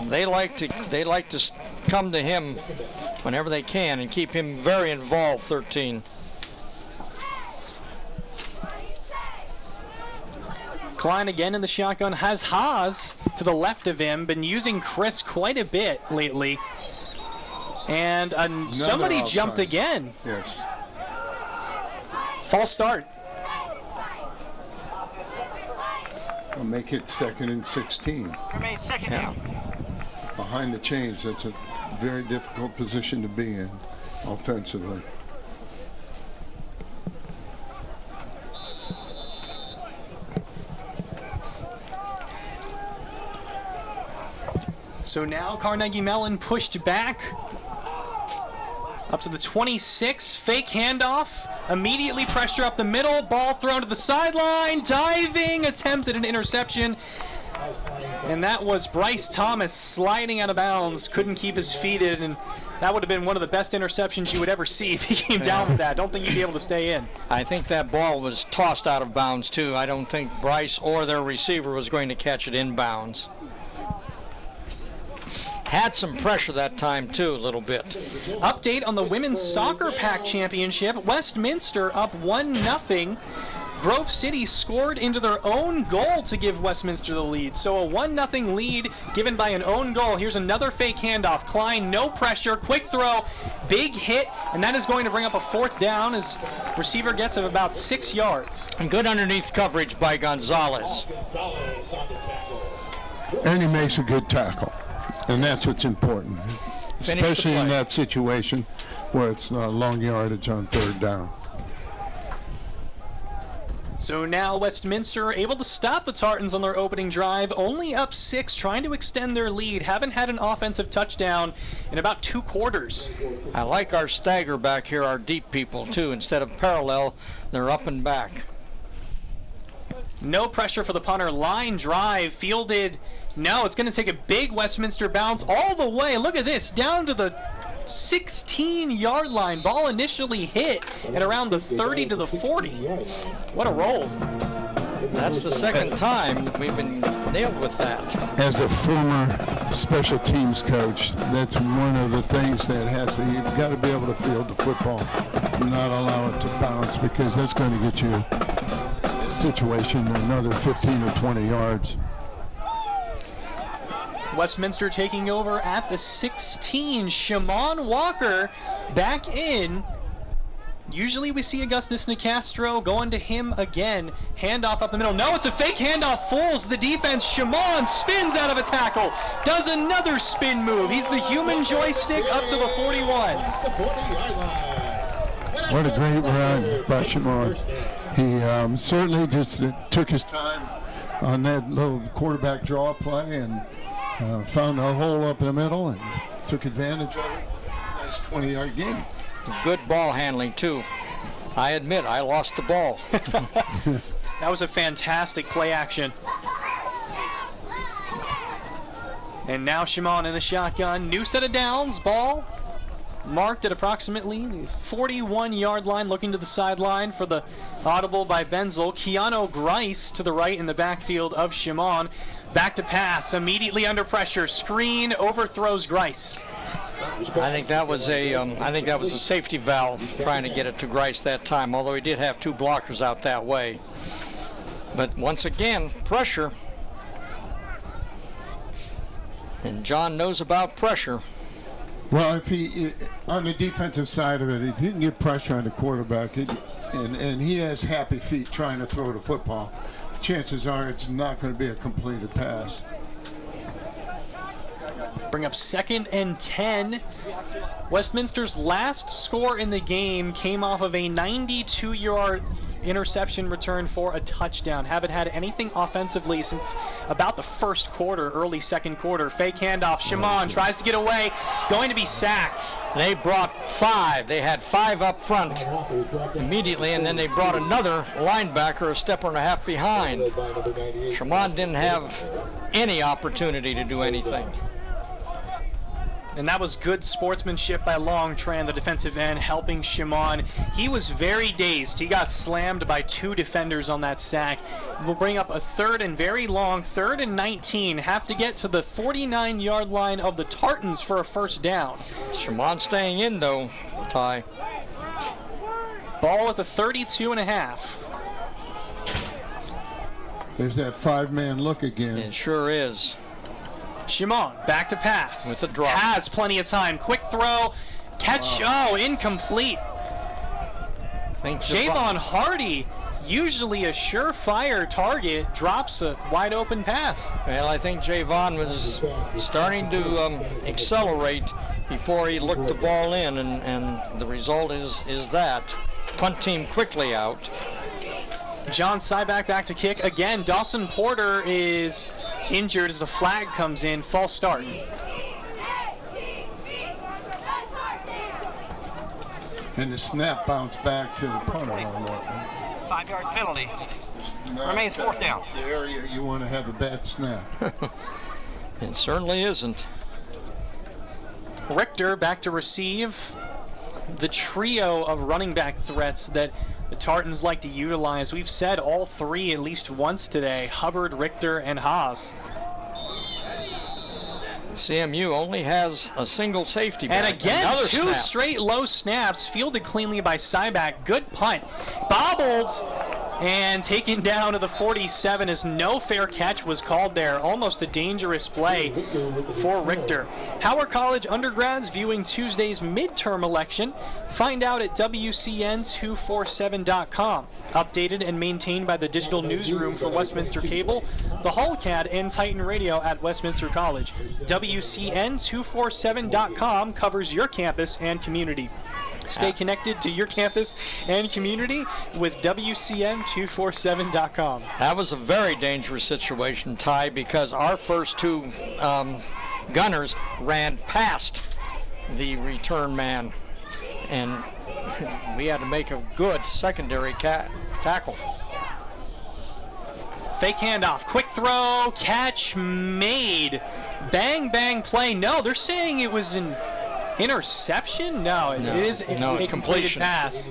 They like to come to him whenever they can and keep him very involved. 13. Klein again in the shotgun, has Haas to the left of him, been using Chris quite a bit lately. And somebody jumped again. Yes. False start. I'll make it 2nd and 16. Remain second down. Behind the chains, that's a very difficult position to be in offensively. So now Carnegie Mellon pushed back up to the 26. Fake handoff. Immediately pressure up the middle. Ball thrown to the sideline. Diving attempt at an interception. And that was Bryce Thomas sliding out of bounds. Couldn't keep his feet in. And that would have been one of the best interceptions you would ever see if he came down with that. Don't think he'd be able to stay in. I think that ball was tossed out of bounds, too. I don't think Bryce or their receiver was going to catch it in bounds. Had some pressure that time, too, a little bit. Update on the Women's Soccer Pack Championship. Westminster up 1-0. Grove City scored into their own goal to give Westminster the lead. So a 1-0 lead given by an own goal. Here's another fake handoff. Klein, no pressure, quick throw, big hit, and that is going to bring up a 4th down as receiver gets of about 6 yards. And good underneath coverage by Gonzalez. And he makes a good tackle. And that's what's important, especially in that situation where it's long yardage on 3rd down. So now Westminster able to stop the Tartans on their opening drive, only up 6, trying to extend their lead. Haven't had an offensive touchdown in about 2 quarters. I like our stagger back here, our deep people, too. Instead of parallel, they're up and back. No pressure for the punter. Line drive, fielded. No, it's going to take a big Westminster bounce all the way. Look at this, down to the 16-yard line. Ball initially hit at around the 30 to the 40. What a roll. That's the 2nd time we've been nailed with that. As a former special teams coach, that's one of the things that you've got to be able to field the football, not allow it to bounce, because that's going to get you a situation another 15 or 20 yards. Westminster taking over at the 16. Shamon Walker back in. Usually we see Augustus Nicastro going to him again. Handoff up the middle. No, it's a fake handoff. Fools the defense. Shamon spins out of a tackle. Does another spin move. He's the human joystick up to the 41. What a great run by Shamon. He certainly just took his time on that little quarterback draw play and found a hole up in the middle and took advantage of it. Nice 20-yard gain. Good ball handling, too. I admit, I lost the ball. That was a fantastic play action. And now Shamon in the shotgun. New set of downs. Ball marked at approximately the 41-yard line, looking to the sideline for the audible by Benzel. Keanu Grice to the right in the backfield of Shamon. Back to pass, immediately under pressure. Screen, overthrows Grice. I think that was a safety valve trying to get it to Grice that time, although he did have 2 blockers out that way. But once again, pressure. And John knows about pressure. Well, if he, on the defensive side of it, if you can get pressure on the quarterback, and he has happy feet trying to throw the football, chances are it's not going to be a completed pass. Bring up 2nd and 10. Westminster's last score in the game came off of a 92-yard interception return for a touchdown. Haven't had anything offensively since about the first quarter, early second quarter. Fake handoff. Shamon tries to get away, going to be sacked. They brought 5. They had 5 up front immediately, and then they brought another linebacker a step and a half behind. Shamon didn't have any opportunity to do anything. And that was good sportsmanship by Long Tran, the defensive end, helping Shamon. He was very dazed. He got slammed by 2 defenders on that sack. We'll bring up a 3rd and very long, 3rd and 19. Have to get to the 49-yard line of the Tartans for a first down. Shamon staying in, though, Ty. Ball at the 32.5. There's that 5-man look again. It sure is. Shimon back to pass. With the drop. Has plenty of time. Quick throw. Catch. Oh, incomplete. Javon Hardy, usually a surefire target, drops a wide open pass. Well, I think Javon was starting to accelerate before he looked the ball in, and the result is that. Punt team quickly out. John Syback back to kick. Again, Dawson Porter is injured as a flag comes in. False start. And the snap bounced back to the punter on that. 5-yard penalty. Remains 4th down. The area you want to have a bad snap. It certainly isn't. Richter back to receive. The trio of running back threats that the Tartans like to utilize. We've said all 3 at least once today. Hubbard, Richter, and Haas. CMU only has a single safety back. And again, another 2 snap. straight low snaps, fielded cleanly by Syback. Good punt. Bobbled and taken down to the 47 as no fair catch was called there. Almost a dangerous play for Richter. Howard College undergrads viewing Tuesday's midterm election. Find out at WCN247.com. Updated and maintained by the digital newsroom for Westminster Cable, the Hallcat, and Titan Radio at Westminster College. WCN247.com covers your campus and community. Stay connected to your campus and community with WCN247.com. That was a very dangerous situation, Ty, because our first 2 gunners ran past the return man, and we had to make a good secondary tackle. Fake handoff, quick throw, catch made. Bang, bang play. No, they're saying it was an interception? No, it is a completion pass.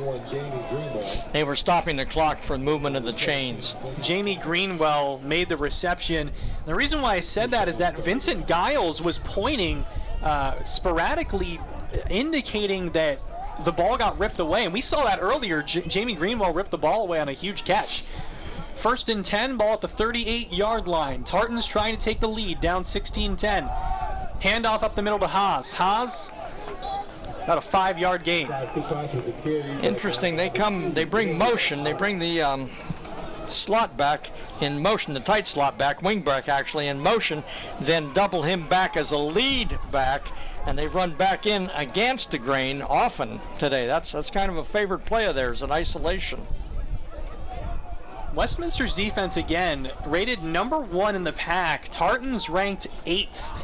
They were stopping the clock for movement of the chains. Jamie Greenwell made the reception. The reason why I said that is that Vincent Giles was pointing sporadically, indicating that the ball got ripped away. And we saw that earlier. Jamie Greenwell ripped the ball away on a huge catch. 1st and 10, ball at the 38-yard line. Tartans trying to take the lead, down 16-10. Handoff up the middle to Haas. Haas, about a 5-yard gain. Interesting. They bring motion. They bring the slot back in motion, the tight slot back, wing back actually in motion, then double him back as a lead back, and they've run back in against the grain often today. That's kind of a favorite play of theirs, an isolation. Westminster's defense again rated number 1 in the pack. Tartans ranked 8th.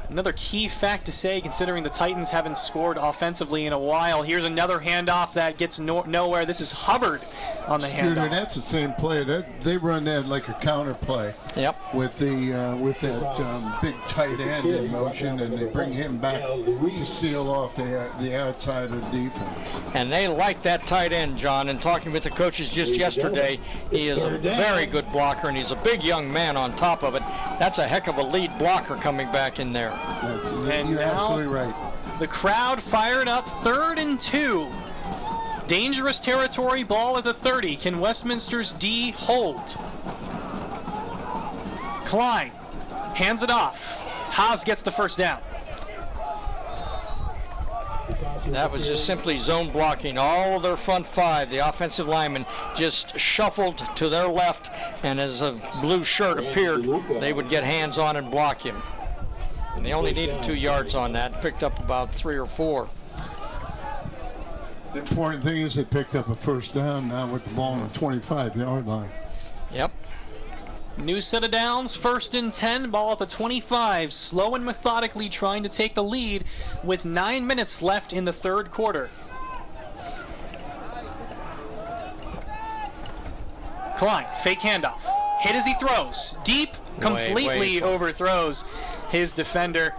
Another key fact to say, considering the Titans haven't scored offensively in a while. Here's another handoff that gets nowhere. This is Hubbard on the handoff. That's the same play. They run that like a counter play. Yep. With that big tight end in motion, and they bring him back to seal off the outside of the defense. And they like that tight end, John. And talking with the coaches just yesterday, he is a very good blocker, and he's a big young man on top of it. That's a heck of a lead blocker coming back in there. You're absolutely right. The crowd fired up. 3rd and 2. Dangerous territory, ball at the 30. Can Westminster's D hold? Klein hands it off. Haas gets the first down. That was just simply zone blocking. All of their front five, the offensive linemen, just shuffled to their left, and as a blue shirt appeared, they would get hands on and block him. And they only needed 2 yards on that, picked up about 3 or 4. The important thing is they picked up a first down now with the ball on the 25-yard line. Yep. New set of downs, 1st and 10, ball at the 25, slow and methodically trying to take the lead with 9 minutes left in the 3rd quarter. Klein, fake handoff, hit as he throws, deep, completely overthrows his defender.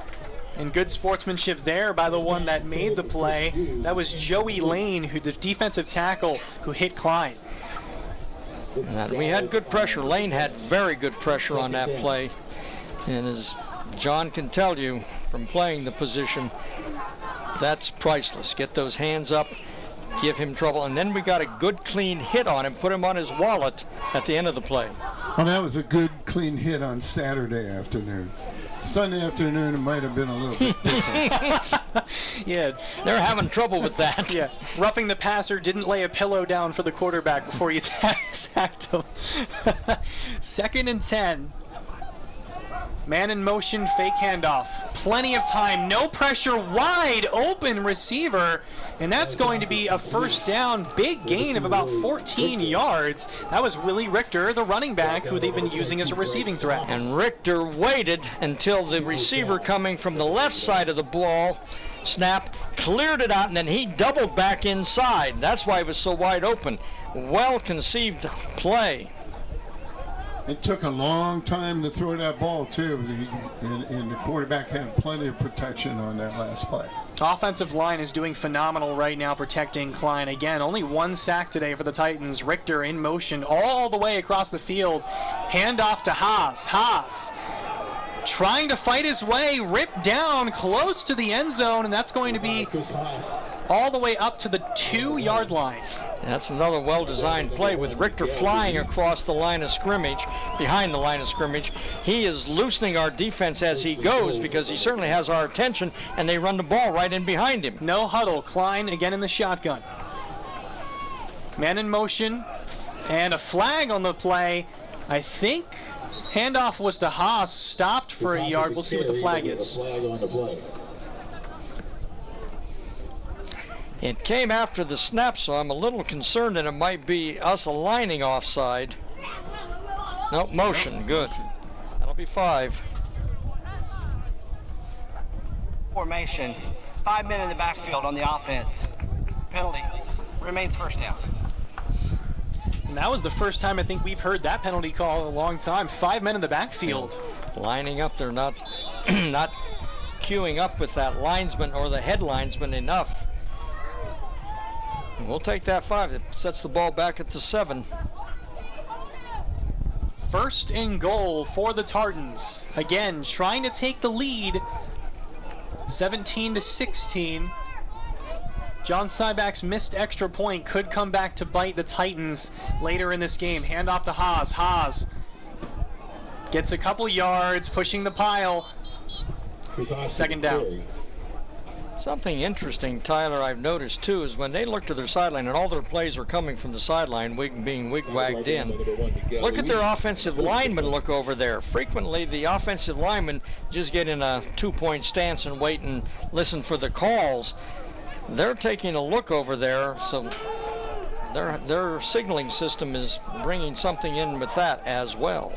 And good sportsmanship there by the one that made the play. That was Joey Lane, who the defensive tackle, who hit Klein. And we had good pressure. Lane had very good pressure on that play. And as John can tell you from playing the position, that's priceless. Get those hands up, give him trouble. And then we got a good clean hit on him, put him on his wallet at the end of the play. Well, that was a good clean hit on Saturday afternoon. Sunday afternoon, it might have been a little bit different. Yeah, they're having trouble with that. Yeah, roughing the passer, didn't lay a pillow down for the quarterback before he sacked him. 2nd and 10. Man in motion, fake handoff. Plenty of time, no pressure, wide open receiver. And that's going to be a first down, big gain of about 14 yards. That was Willie Richter, the running back, who they've been using as a receiving threat. And Richter waited until the receiver coming from the left side of the ball snapped, cleared it out, and then he doubled back inside. That's why it was so wide open. Well-conceived play. It took a long time to throw that ball, too, and the quarterback had plenty of protection on that last play. Offensive line is doing phenomenal right now protecting Klein. Again, only 1 sack today for the Titans. Richter in motion all the way across the field. Handoff to Haas. Haas trying to fight his way, ripped down close to the end zone, and that's going to be all the way up to the 2-yard line. That's another well-designed play with Richter flying across the line of scrimmage, behind the line of scrimmage. He is loosening our defense as he goes because he certainly has our attention, and they run the ball right in behind him. No huddle. Klein again in the shotgun. Man in motion, and a flag on the play. I think handoff was to Haas, stopped for a yard. We'll see what the flag is. It came after the snap, so I'm a little concerned that it might be us aligning offside. Nope, motion, good. That'll be 5. Formation, 5 men in the backfield on the offense. Penalty, remains first down. And that was the first time I think we've heard that penalty call in a long time. 5 men in the backfield. Lining up, they're not not queuing up with that linesman or the head linesman enough. We'll take that 5. It sets the ball back at the 7. 1st and goal for the Tartans. Again, trying to take the lead. 17-16. John Sybak's missed extra point could come back to bite the Titans later in this game. Handoff to Haas. Haas gets a couple yards, pushing the pile. 2nd down. Something interesting, Tyler, I've noticed too, is when they look to their sideline and all their plays are coming from the sideline, being wig-wagged in. Look at their offensive linemen look over there. Frequently, the offensive linemen just get in a 2-point stance and wait and listen for the calls. They're taking a look over there, so their signaling system is bringing something in with that as well.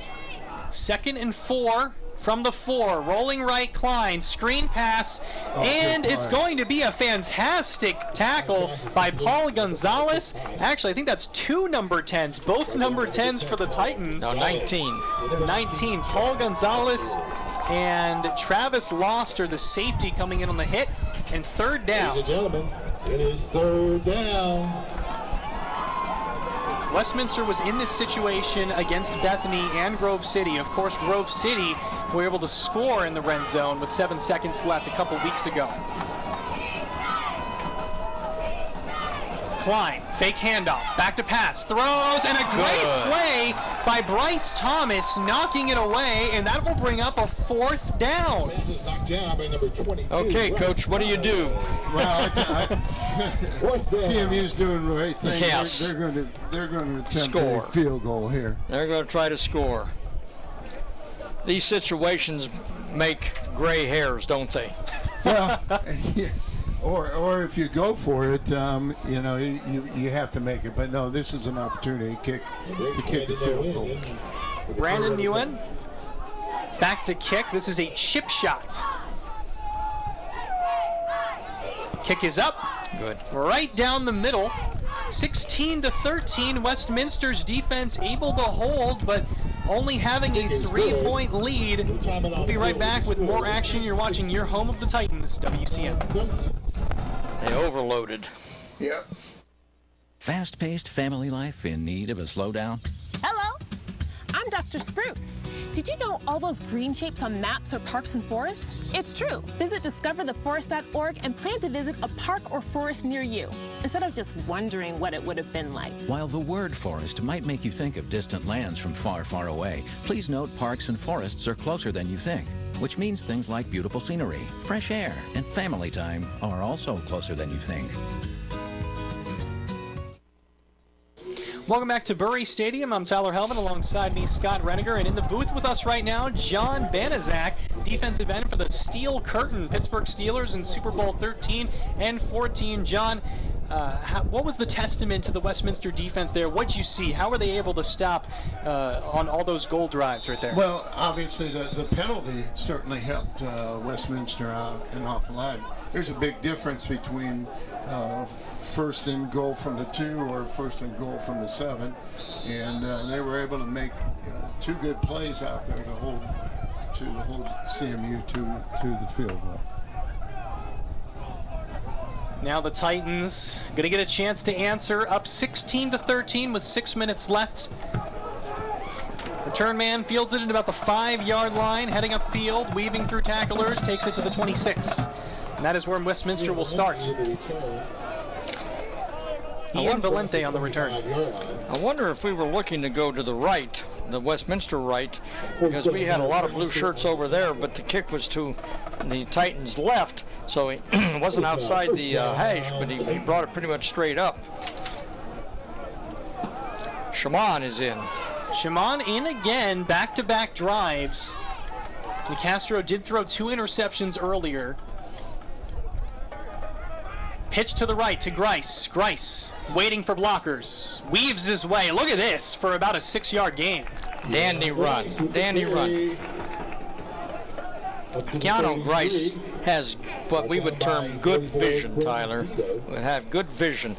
2nd and 4. From the 4, rolling right, Klein, screen pass, and it's going to be a fantastic tackle by Paul Gonzalez. Actually, I think that's 2 number 10s, both number 10s for the Titans. No, 19. 19, Paul Gonzalez and Travis Loster, the safety, coming in on the hit, and 3rd down. Ladies and gentlemen, it is 3rd down. Westminster was in this situation against Bethany and Grove City. Of course, Grove City were able to score in the red zone with 7 seconds left a couple weeks ago. Klein, fake handoff, back to pass, throws, and a great play by Bryce Thomas, knocking it away, and that will bring up a 4th down. Okay, Coach, what do you do? Well, CMU's doing the right thing. Yes. They're going to attempt Score. a field goal here. They're going to try to score. These situations make gray hairs, don't they? Well, yeah. Or if you go for it, you know, you have to make it. But no, this is an opportunity to kick a field goal. Brandon Nguyen back to kick. This is a chip shot. Kick is up. Good. Right down the middle. 16-13. Westminster's defense able to hold, but only having a 3-point lead. We'll be right back with more action. You're watching your home of the Titans, WCN. They overloaded. Yep. Fast-paced family life in need of a slowdown? Hello, I'm Dr. Spruce. Did you know all those green shapes on maps are parks and forests? It's true. Visit discovertheforest.org and plan to visit a park or forest near you, instead of just wondering what it would have been like. While the word forest might make you think of distant lands from far, far away, please note parks and forests are closer than you think, which means things like beautiful scenery, fresh air, and family time are also closer than you think. Welcome back to Bury Stadium. I'm Tyler Helvin alongside me, Scott Reniger, and in the booth with us right now, John Banaszak, defensive end for the Steel Curtain Pittsburgh Steelers in Super Bowl 13 and 14. John, what was the testament to the Westminster defense there? What did you see? How were they able to stop on all those goal drives right there? Well, obviously the penalty certainly helped Westminster out an awful lot. There's a big difference between first and goal from the 2 or first and goal from the 7, and they were able to make 2 good plays out there to hold CMU to the field goal. Now the Titans going to get a chance to answer, up 16-13 with 6 minutes left. Return man fields it at about the 5-yard line, heading upfield, weaving through tacklers, takes it to the 26. And that is where Westminster will start. Ian Valente on the return. I wonder if we were looking to go to the right, the Westminster right, because we had a lot of blue shirts over there, but the kick was to the Titans' left, so he wasn't outside the hash, but he brought it pretty much straight up. Shamon is in. Shamon in again, back-to-back drives. Nicastro did throw 2 interceptions earlier. Pitch to the right to Grice. Grice waiting for blockers. Weaves his way. Look at this for about a 6-yard gain. Dandy run. Dandy run. Keanu Grice has what we would term good vision, Tyler. Would have good vision.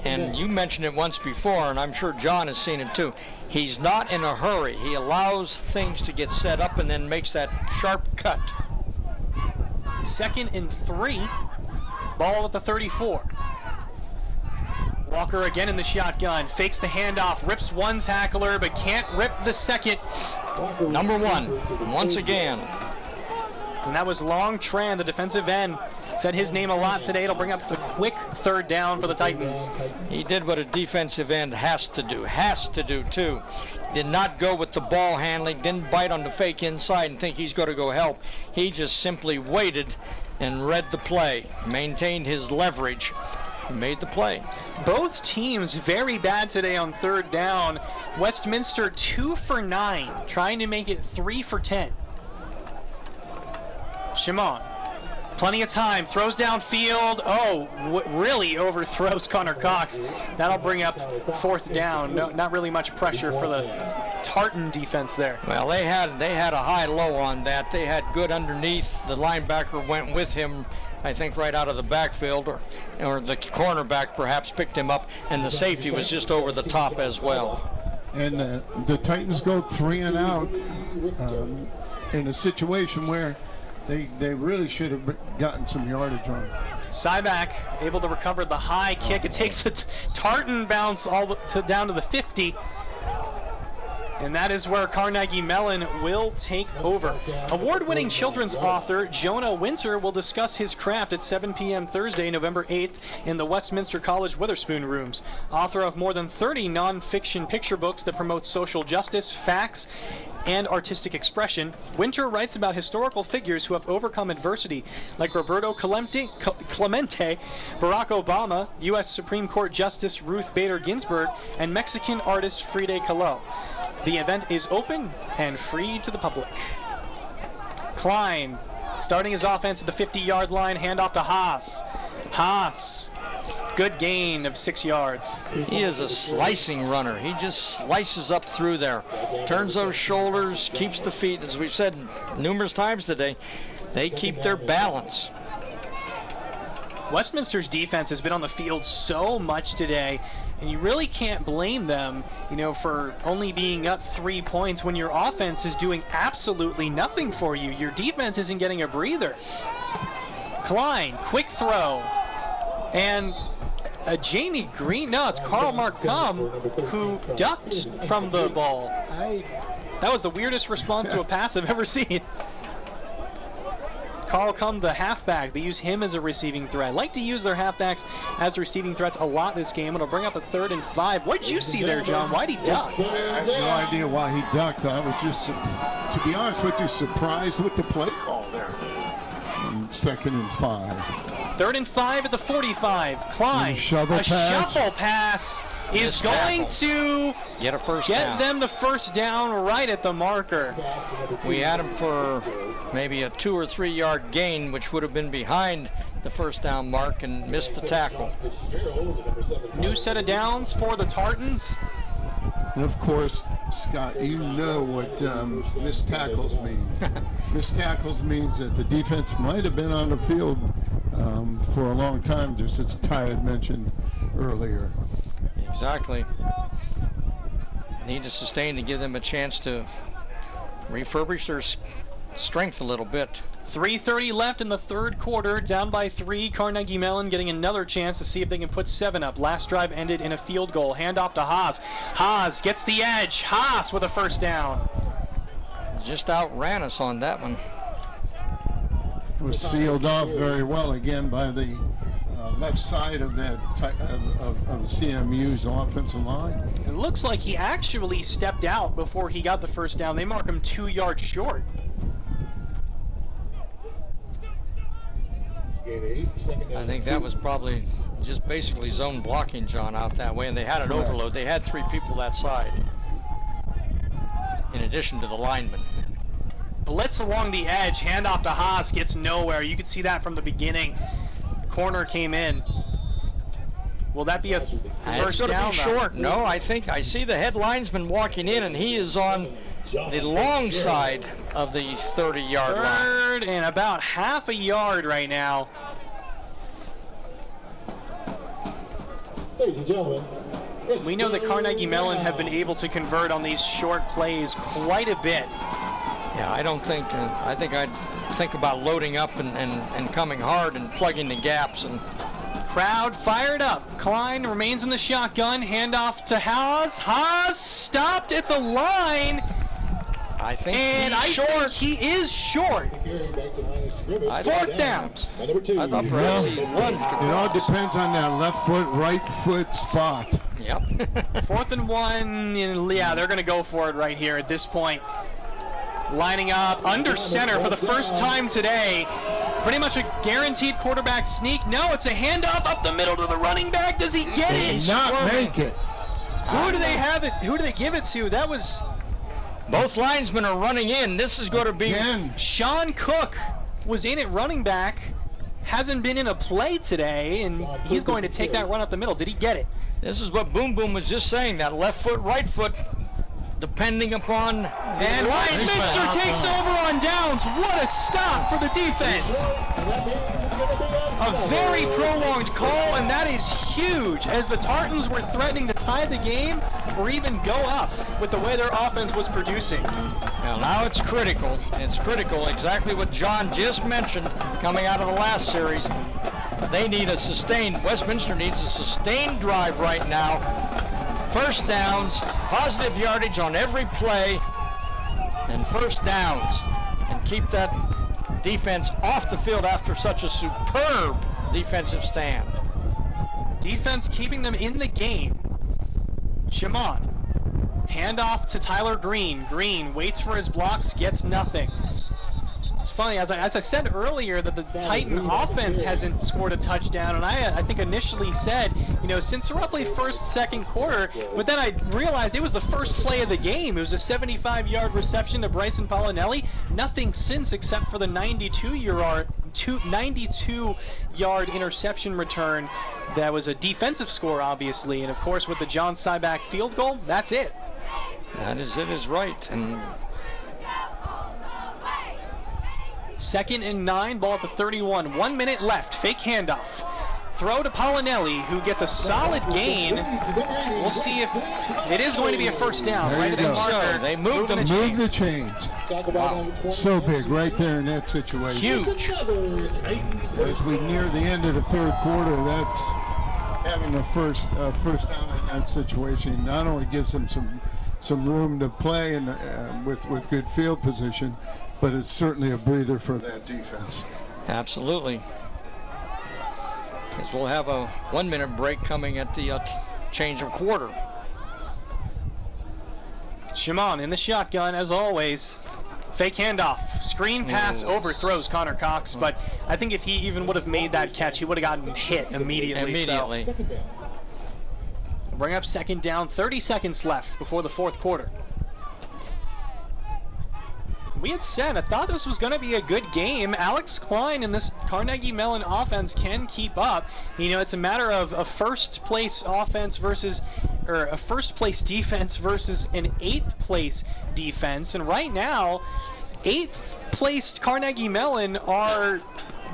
And you mentioned it once before, and I'm sure John has seen it too. He's not in a hurry. He allows things to get set up and then makes that sharp cut. 2nd and 3. Ball at the 34. Walker again in the shotgun. Fakes the handoff. Rips one tackler, but can't rip the second. Number 1, once again. And that was Long Tran, the defensive end. Said his name a lot today. It'll bring up the quick 3rd down for the Titans. He did what a defensive end has to do too. Did not go with the ball handling, didn't bite on the fake inside and think he's going to go help. He just simply waited and read the play, maintained his leverage, and made the play. Both teams very bad today on 3rd down. Westminster 2 for 9, trying to make it 3 for 10. Shamon, plenty of time, throws downfield. Oh, really overthrows Connor Cox. That'll bring up 4th down. No, not really much pressure for the Tartan defense there. Well, they had a high-low on that. They had good underneath. The linebacker went with him, I think, right out of the backfield, or the cornerback perhaps picked him up, and the safety was just over the top as well. And the Titans go 3 and out in a situation where they really should have gotten some yardage on. Syback able to recover the high kick. It takes a Tartan bounce all down to the 50. And that is where Carnegie Mellon will take over. Award-winning children's author Jonah Winter will discuss his craft at 7 p.m. Thursday, November 8th in the Westminster College Witherspoon Rooms. Author of more than 30 non-fiction picture books that promote social justice, facts, and artistic expression, Winter writes about historical figures who have overcome adversity, like Roberto Clemente, Barack Obama, U.S. Supreme Court Justice Ruth Bader Ginsburg, and Mexican artist Frida Kahlo. The event is open and free to the public. Klein starting his offense at the 50-yard line, handoff to Haas. Haas, good gain of 6 yards. He is a slicing runner. He just slices up through there. Turns those shoulders, keeps the feet. As we've said numerous times today, they keep their balance. Westminster's defense has been on the field so much today, and you really can't blame them, for only being up 3 points when your offense is doing absolutely nothing for you. Your defense isn't getting a breather. Klein, quick throw. And Jamie Green, no, it's Carl Markham who ducked from the ball. That was the weirdest response to a pass I've ever seen. Carl Cum, the halfback, they use him as a receiving threat. I like to use their halfbacks as receiving threats a lot this game. It'll bring up a 3rd and 5. What did you see there, John? Why'd he duck? I have no idea why he ducked. I was just, to be honest with you, surprised with the play call there. 2nd and 5. 3rd and 5 at the 45. Klein, shuffle pass is going to get them the first down right at the marker. We had him for maybe a 2 or 3 yard gain, which would have been behind the first down mark, and missed the tackle. New set of downs for the Tartans. And of course, Scott, you know what missed tackles mean. Missed tackles means that the defense might have been on the field for a long time, just as Ty had mentioned earlier. Exactly. Need to sustain to give them a chance to refurbish their strength a little bit. 3:30 left in the 3rd quarter, down by 3. Carnegie Mellon getting another chance to see if they can put 7 up. Last drive ended in a field goal. Handoff to Haas. Haas gets the edge. Haas with a first down. Just outran us on that one. Was sealed off very well again by the left side of that of CMU's offensive line. It looks like he actually stepped out before he got the first down. They mark him 2 yards short. I think that was probably just basically zone blocking, John, out that way, and they had an overload. They had 3 people that side, in addition to the lineman. Blitz along the edge, handoff to Haas, gets nowhere. You could see that from the beginning. Corner came in. Will that be a first down? It's going to be short. No, I think I see the head linesman walking in, and he is on the long side of the 30-yard line. 3rd and about half a yard right now. Ladies and gentlemen, we know that Carnegie Mellon have been able to convert on these short plays quite a bit. Yeah, I don't think, I think I'd think about loading up and coming hard and plugging the gaps. And crowd fired up. Klein remains in the shotgun. Handoff to Haas. Haas stopped at the line. I think he is short. 4th down. I thought perhaps he lunged across. It all depends on that left foot, right foot spot. Yep. 4th and 1. Yeah, they're going to go for it right here at this point. Lining up under center for the first time today. Pretty much a guaranteed quarterback sneak. No, it's a handoff up the middle to the running back. Does he get it? Did not make it. Who do they have it? Who do they give it to? That was... Both linesmen are running in. This is going to be... Sean Cook was in at running back. Hasn't been in a play today, and he's going to take that run up the middle. Did he get it? This is what Boom Boom was just saying. That left foot, right foot, depending upon... And Westminster takes over on downs. What a stop for the defense. A very prolonged call, and that is huge, as the Tartans were threatening to tie the game or even go up with the way their offense was producing. Well, now it's critical. It's critical, exactly what John just mentioned coming out of the last series. They need a sustained, Westminster needs a sustained drive right now. First downs, positive yardage on every play and first downs, and keep that defense off the field after such a superb defensive stand. Defense keeping them in the game. Shamon, handoff to Tyler Green. Green waits for his blocks, gets nothing. It's funny, as I said earlier, that the Titan offense hasn't scored a touchdown, and I think initially said, you know, since roughly first, second quarter, but then I realized it was the first play of the game. It was a 75-yard reception to Bryson Pollinelli. Nothing since except for the 92-yard interception return. That was a defensive score, obviously, and of course with the John Syback field goal, that's it. That is it, is right. And 2nd and 9, ball at the 31. 1 minute left. Fake handoff. Throw to Pollinelli, who gets a solid gain. We'll see if it is going to be a first down. There right you at the go. marker. They moved them. Move the chains. Wow. So big right there in that situation. Huge. As we near the end of the third quarter, that's having a first down in that situation. Not only gives them some room to play and with good field position, but it's certainly a breather for that defense. Absolutely. Because we'll have a 1 minute break coming at the change of quarter. Shamon in the shotgun, as always. Fake handoff. Screen pass overthrows Connor Cox, but I think if he even would have made that catch, he would have gotten hit immediately. So. Bring up 2nd down, 30 seconds left before the 4th quarter. We had said, I thought this was going to be a good game. Alex Klein and this Carnegie Mellon offense can keep up. You know, it's a matter of a first place offense versus, or a first place defense versus an 8th place defense. And right now, 8th placed Carnegie Mellon are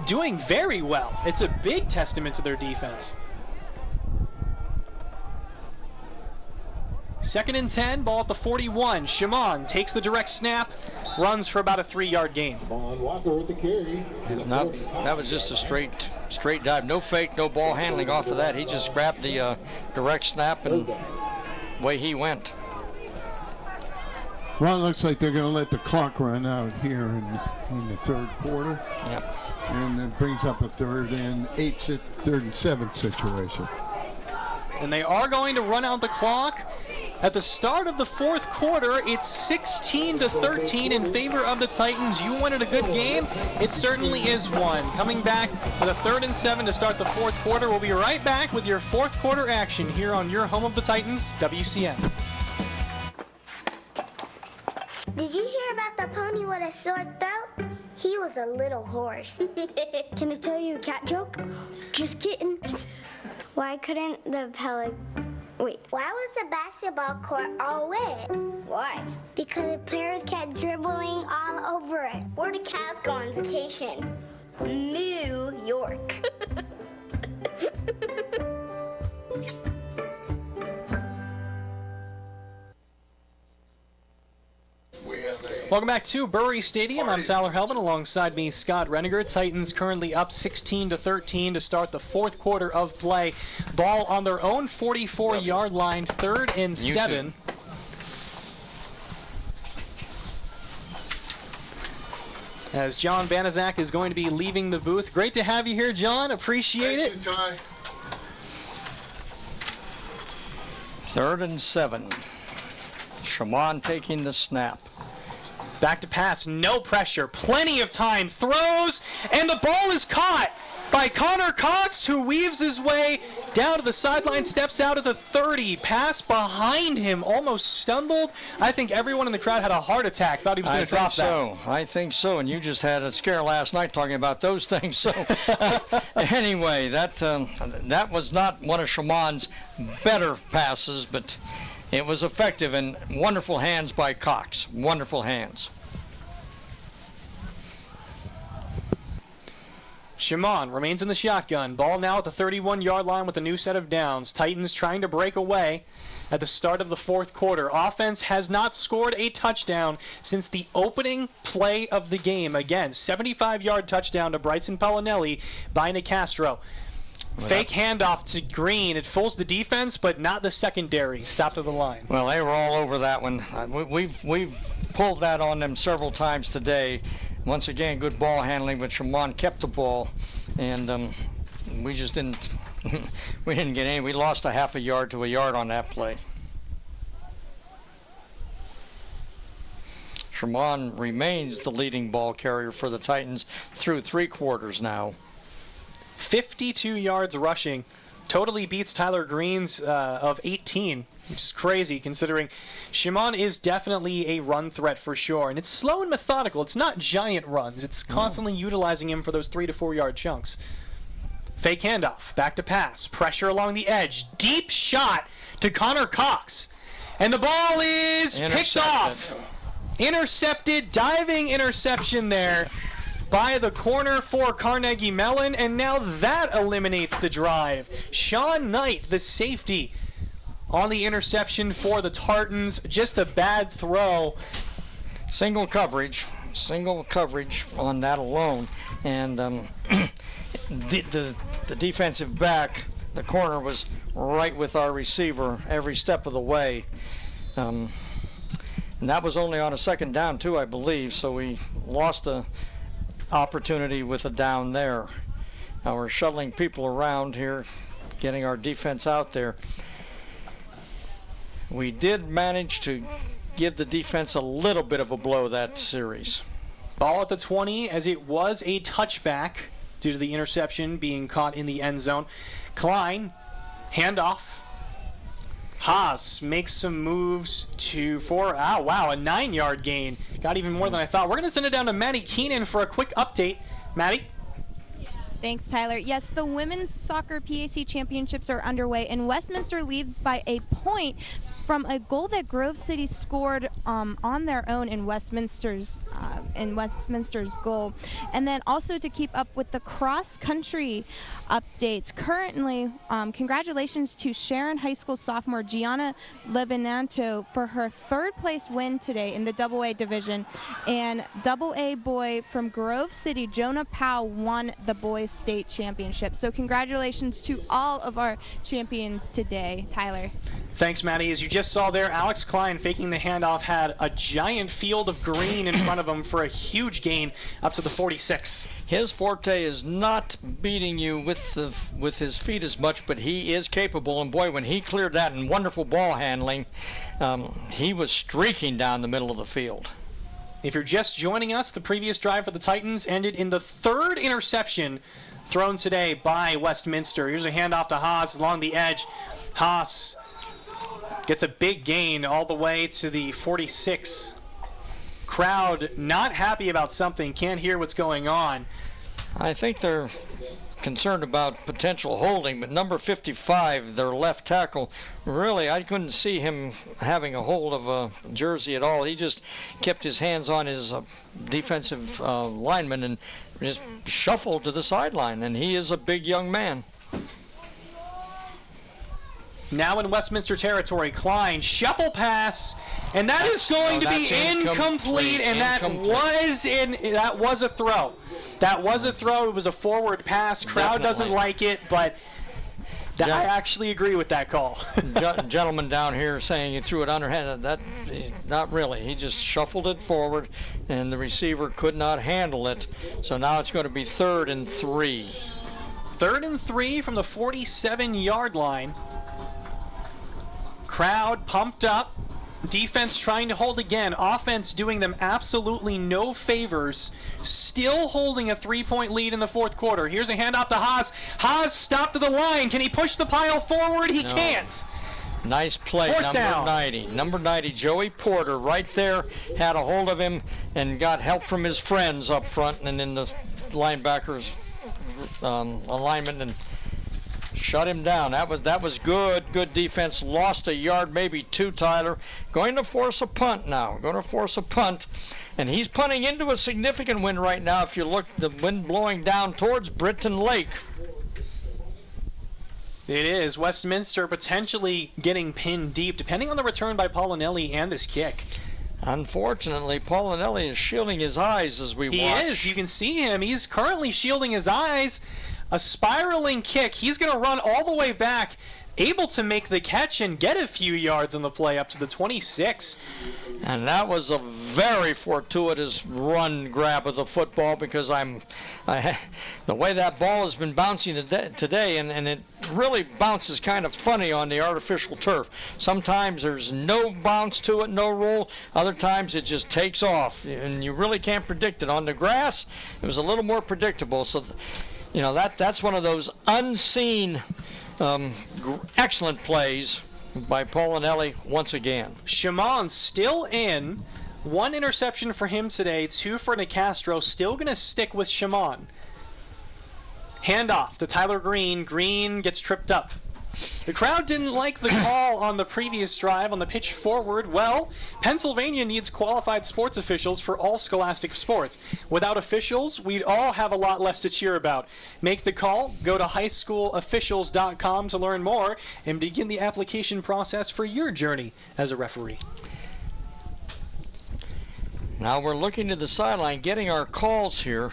doing very well. It's a big testament to their defense. 2nd and 10, ball at the 41. Shamon takes the direct snap, runs for about a 3-yard gain. Shamon Walker with the carry. That was just a straight dive. No fake, no ball handling off of that. He just grabbed the direct snap and away he went. Well, it looks like they're going to let the clock run out here in the third quarter. Yep. And it brings up a 3rd and 7 situation. And they are going to run out the clock. At the start of the 4th quarter, it's 16-13 in favor of the Titans. You wanted a good game? It certainly is one. Coming back with a 3rd and 7 to start the 4th quarter. We'll be right back with your 4th quarter action here on your home of the Titans, WCN. Did you hear about the pony with a sore throat? He was a little horse. Can I tell you a cat joke? Just kidding. Why couldn't the Why was the basketball court all wet? Why? Because the players kept dribbling all over it. Where did cats go on vacation? New York. Welcome back to Bury Stadium. I'm Tyler Helvin. Alongside me, Scott Reniger. Titans currently up 16-13 to start the 4th quarter of play. Ball on their own 44-yard line, 3rd and 7. As John Banaszak is going to be leaving the booth. Great to have you here, John. Appreciate it. Thank you, Ty. 3rd and 7. Shamon taking the snap. Back to pass, no pressure, plenty of time, throws, and the ball is caught by Connor Cox, who weaves his way down to the sideline, steps out at the 30, pass behind him, almost stumbled. I think everyone in the crowd had a heart attack, thought he was going to drop that. I think so, and you just had a scare last night talking about those things. So anyway, that was not one of Shamon's better passes, but it was effective and wonderful hands by Cox. Wonderful hands. Shamon remains in the shotgun. Ball now at the 31-yard line with a new set of downs. Titans trying to break away at the start of the 4th quarter. Offense has not scored a touchdown since the opening play of the game. Again, 75-yard touchdown to Bryson Pollinelli by Nicastro. Fake handoff to Green. It fools the defense, but not the secondary. Stop to the line. Well, they were all over that one. We've pulled that on them several times today. Once again, good ball handling, but Shamon kept the ball, and we just didn't. We didn't get any. We lost a half a yard to a yard on that play. Shamon remains the leading ball carrier for the Titans through 3 quarters now. 52 yards rushing. Totally beats Tyler Green's of 18, which is crazy considering Shamon is definitely a run threat for sure. And it's slow and methodical. It's not giant runs. It's constantly utilizing him for those 3 to 4 yard chunks. Fake handoff. Back to pass. Pressure along the edge. Deep shot to Connor Cox. And the ball is picked off. Intercepted. Diving interception there by the corner for Carnegie Mellon, and now that eliminates the drive. Sean Knight, the safety, on the interception for the Tartans. Just a bad throw. Single coverage on that alone, and the defensive back, the corner, was right with our receiver every step of the way. And that was only on a second down too, I believe, so we lost the opportunity with a down there. Now we're shuttling people around here, getting our defense out there. We did manage to give the defense a little bit of a blow that series. Ball at the 20, as it was a touchback due to the interception being caught in the end zone. Klein, handoff. Haas makes some moves for a 9-yard gain. Got even more than I thought. We're going to send it down to Maddie Keenan for a quick update. Maddie? Thanks, Tyler. Yes, the women's soccer PAC championships are underway, and Westminster leads by a point from a goal that Grove City scored on their own in Westminster's goal. And then also to keep up with the cross-country updates. Currently, congratulations to Sharon High School sophomore Gianna Levinanto for her 3rd place win today in the AA division. And AA boy from Grove City, Jonah Powell, won the boys state championship. So congratulations to all of our champions today. Tyler. Thanks, Maddie. As you just saw there, Alex Klein faking the handoff had a giant field of green in front of him for a huge gain up to the 46. His forte is not beating you with his feet as much, but he is capable. And boy, when he cleared that in wonderful ball handling, he was streaking down the middle of the field. If you're just joining us, the previous drive for the Titans ended in the 3rd interception thrown today by Westminster. Here's a handoff to Haas along the edge. Haas gets a big gain all the way to the 46. Crowd not happy about something, can't hear what's going on. I think they're concerned about potential holding, but number 55, their left tackle, really, I couldn't see him having a hold of a jersey at all. He just kept his hands on his defensive lineman and just shuffled to the sideline, and he is a big young man. Now in Westminster territory, Klein, shuffle pass, and that is going to be incomplete, and that was a throw. That was a throw. It was a forward pass. Crowd doesn't like it, but I actually agree with that call. Gentleman down here saying he threw it underhand. That not really. He just shuffled it forward, and the receiver could not handle it. So now it's going to be 3rd and 3. 3rd and 3 from the 47-yard line. Crowd pumped up. Defense trying to hold again. Offense doing them absolutely no favors. Still holding a 3-point lead in the 4th quarter. Here's a handoff to Haas. Haas stopped to the line. Can he push the pile forward? He can't. Nice play, number 90. Number 90, Joey Porter, right there, had a hold of him and got help from his friends up front and in the linebackers alignment and shut him down. That was good defense. Lost a yard, maybe 2, Tyler. Going to force a punt now. And he's punting into a significant wind right now. If you look, the wind blowing down towards Britton Lake. It is. Westminster potentially getting pinned deep, depending on the return by Paulinelli and this kick. Unfortunately, Paulinelli is shielding his eyes as we watch. He is. You can see him. He's currently shielding his eyes. A spiraling kick. He's going to run all the way back, able to make the catch and get a few yards on the play up to the 26. And that was a very fortuitous run grab of the football, because the way that ball has been bouncing today, and it really bounces kind of funny on the artificial turf. Sometimes there's no bounce to it, no roll. Other times it just takes off, and you really can't predict it. On the grass, it was a little more predictable. So, that's one of those unseen excellent plays by Paulinelli once again. Shamon still in. 1 interception for him today, 2 for Nicastro. Still going to stick with Shamon. Handoff to Tyler Green. Green gets tripped up. The crowd didn't like the call on the previous drive on the pitch forward. Well, Pennsylvania needs qualified sports officials for all scholastic sports. Without officials, we'd all have a lot less to cheer about. Make the call. Go to highschoolofficials.com to learn more and begin the application process for your journey as a referee. Now we're looking to the sideline, getting our calls here.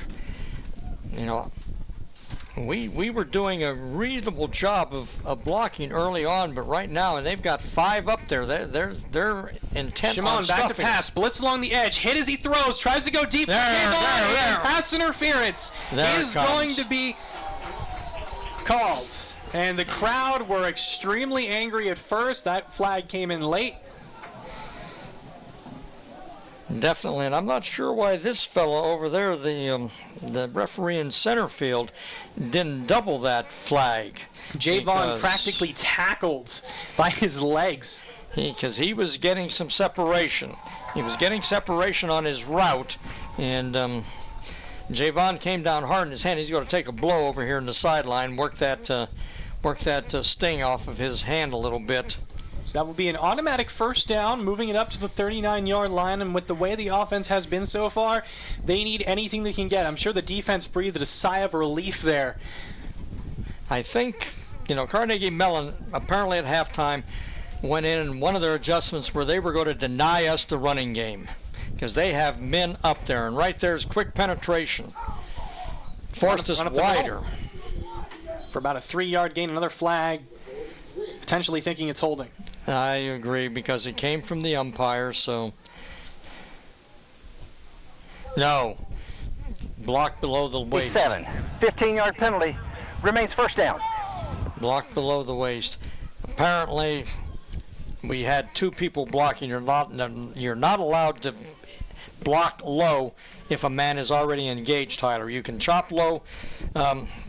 We were doing a reasonable job of blocking early on, but right now, and they've got 5 up there. They're intent on Shamon back to stuffing pass, blitz along the edge, hit as he throws, tries to go deep. There. Pass interference is going to be called, and the crowd were extremely angry at first. That flag came in late. Definitely, and I'm not sure why this fellow over there, the referee in center field, didn't double that flag. Javon practically tackled by his legs. Because he was getting some separation. He was getting separation on his route, and Javon came down hard in his hand. He's going to take a blow over here in the sideline, work that sting off of his hand a little bit. So that will be an automatic first down, moving it up to the 39-yard line. And with the way the offense has been so far, they need anything they can get. I'm sure the defense breathed a sigh of relief there. I think, Carnegie Mellon apparently at halftime went in, and one of their adjustments were they were going to deny us the running game because they have men up there. And right there's quick penetration. Forced us wider. For about a 3-yard gain, another flag, potentially thinking it's holding. I agree, because it came from the umpire, so. No. Blocked below the waist. 7. 15-yard penalty. Remains first down. Blocked below the waist. Apparently, we had 2 people blocking. You're not allowed to block low if a man is already engaged, Tyler. You can chop low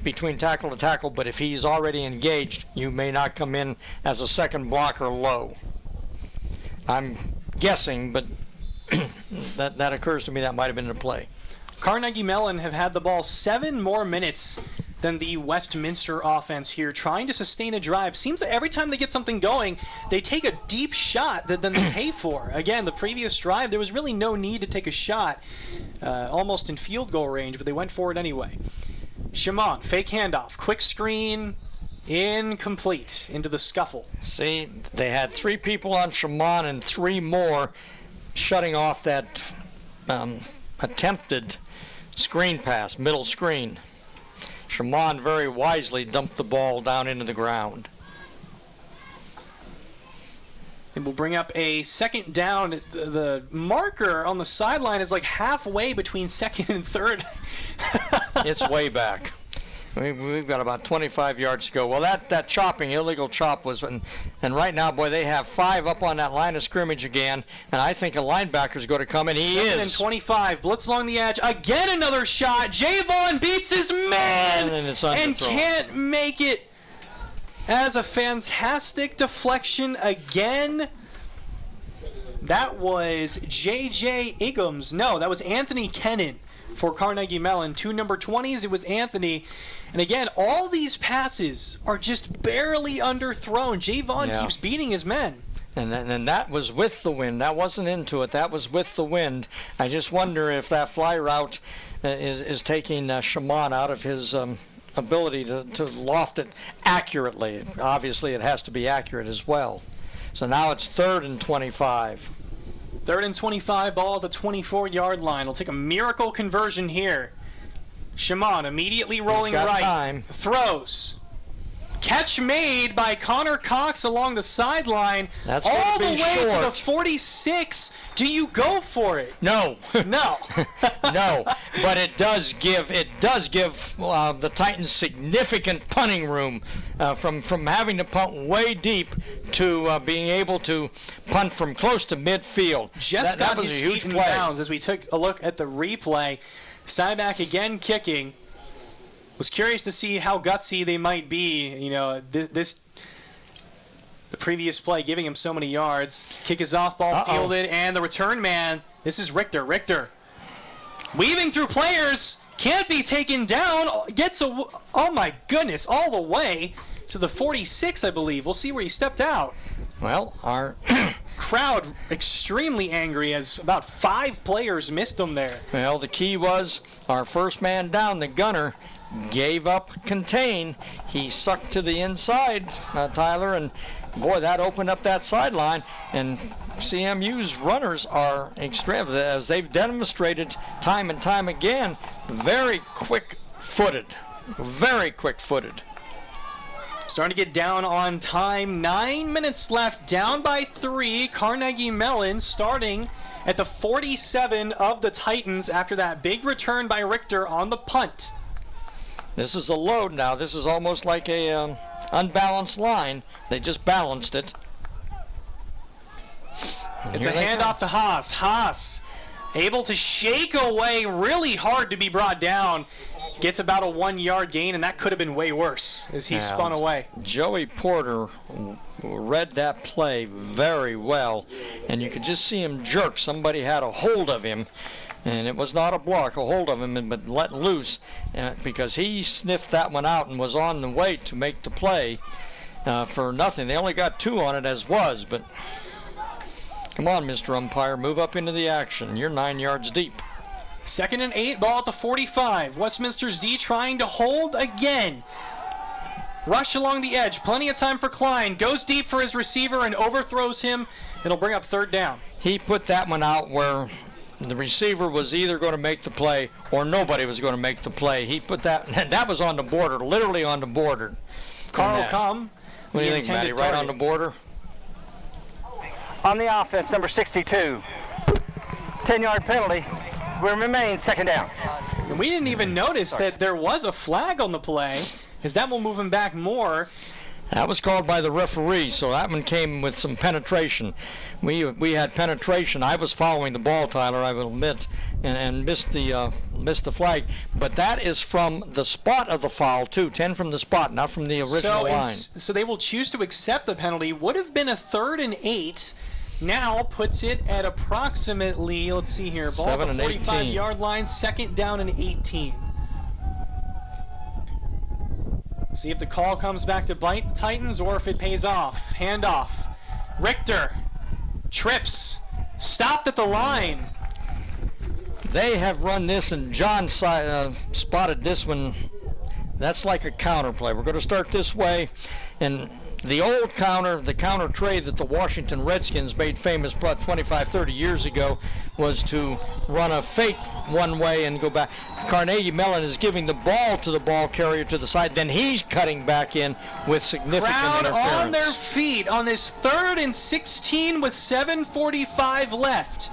between tackle to tackle, but if he's already engaged, you may not come in as a second blocker low. I'm guessing, but that occurs to me that might have been in play. Carnegie Mellon have had the ball 7 more minutes than the Westminster offense here, trying to sustain a drive. Seems that every time they get something going, they take a deep shot that then they pay for. Again, the previous drive, there was really no need to take a shot, almost in field goal range, but they went for it anyway. Shamon, fake handoff, quick screen, incomplete, into the scuffle. See, they had 3 people on Shamon and 3 more shutting off that attempted screen pass, middle screen. Shamon very wisely dumped the ball down into the ground. It will bring up a second down. The marker on the sideline is like halfway between second and third. It's way back. We've got about 25 yards to go. Well, that chopping, illegal chop was, and right now, boy, they have 5 up on that line of scrimmage again, and I think a linebacker's going to come, and he is. And 25, blitz along the edge. Again, another shot. Javon beats his man and can't make it. As a fantastic deflection again. That was J.J. Igums. No, that was Anthony Kennan for Carnegie Mellon. 2 number 20s, it was Anthony. And again, all these passes are just barely underthrown. Javon keeps beating his men. And that was with the wind. That wasn't into it. That was with the wind. I just wonder if that fly route is taking Shamon out of his ability to loft it accurately. Obviously, it has to be accurate as well. So now it's 3rd and 25. 3rd and 25, ball at the 24-yard line. We'll take a miracle conversion here. Shamon immediately rolling right. Time. Throws. Catch made by Connor Cox along the sideline. That's all the way short. to the 46. Do you go for it? No. No. No. But it does give the Titans significant punting room from having to punt way deep to being able to punt from close to midfield. Just that got was his a huge feet in play. bounds as we took a look at the replay. Sideback again kicking. Was curious to see how gutsy they might be. You know, the previous play giving him so many yards. Kick is off, ball fielded, and the return man. This is Richter. Richter weaving through players, can't be taken down. Gets a, oh my goodness, all the way to the 46, I believe. We'll see where he stepped out. Well, our crowd extremely angry as about 5 players missed him there. Well, the key was our first man down, the gunner, gave up contain. He sucked to the inside, Tyler, and boy, that opened up that sideline. And CMU's runners are extreme, as they've demonstrated time and time again, very quick-footed. Very quick-footed. Starting to get down on time. 9 minutes left, down by 3. Carnegie Mellon starting at the 47 of the Titans after that big return by Richter on the punt. This is a load now. This is almost like a unbalanced line. They just balanced it. It's a handoff to Haas. Haas able to shake away really hard to be brought down. Gets about a 1-yard gain, and that could have been way worse as he spun away. Joey Porter read that play very well, and you could just see him jerk. Somebody had a hold of him, and it was not a block, a hold of him, but let loose, because he sniffed that one out and was on the way to make the play for nothing. They only got 2 on it as was, but come on, Mr. Umpire, move up into the action. You're 9 yards deep. 2nd and 8, ball at the 45. Westminster's D trying to hold again. Rush along the edge, plenty of time for Klein. Goes deep for his receiver and overthrows him. It'll bring up 3rd down. He put that one out where the receiver was either going to make the play or nobody was going to make the play. He put that, and that was on the border, literally on the border. Carl Cum. What do you think, Matty? Right on the border? On the offense, number 62. 10-yard penalty. We remain 2nd down. And we didn't even notice that there was a flag on the play, as that will move him back more. That was called by the referee, so that one came with some penetration. We had penetration. I was following the ball, Tyler, I will admit, and missed the flag. But that is from the spot of the foul, too. 10 from the spot, not from the original line. So they will choose to accept the penalty. Would have been a 3rd and 8. Now puts it at approximately, let's see here, ball at the 45-yard line, 2nd down and 18. See if the call comes back to bite the Titans or if it pays off. Handoff. Richter trips, stopped at the line. They have run this, and John spotted this one. That's like a counter play. We're going to start this way, and the old counter, the counter trade that the Washington Redskins made famous about 25, 30 years ago, was to run a fake one way and go back. Carnegie Mellon is giving the ball to the ball carrier to the side, then he's cutting back in with significant Crowd interference. on their feet on this 3rd and 16 with 7:45 left.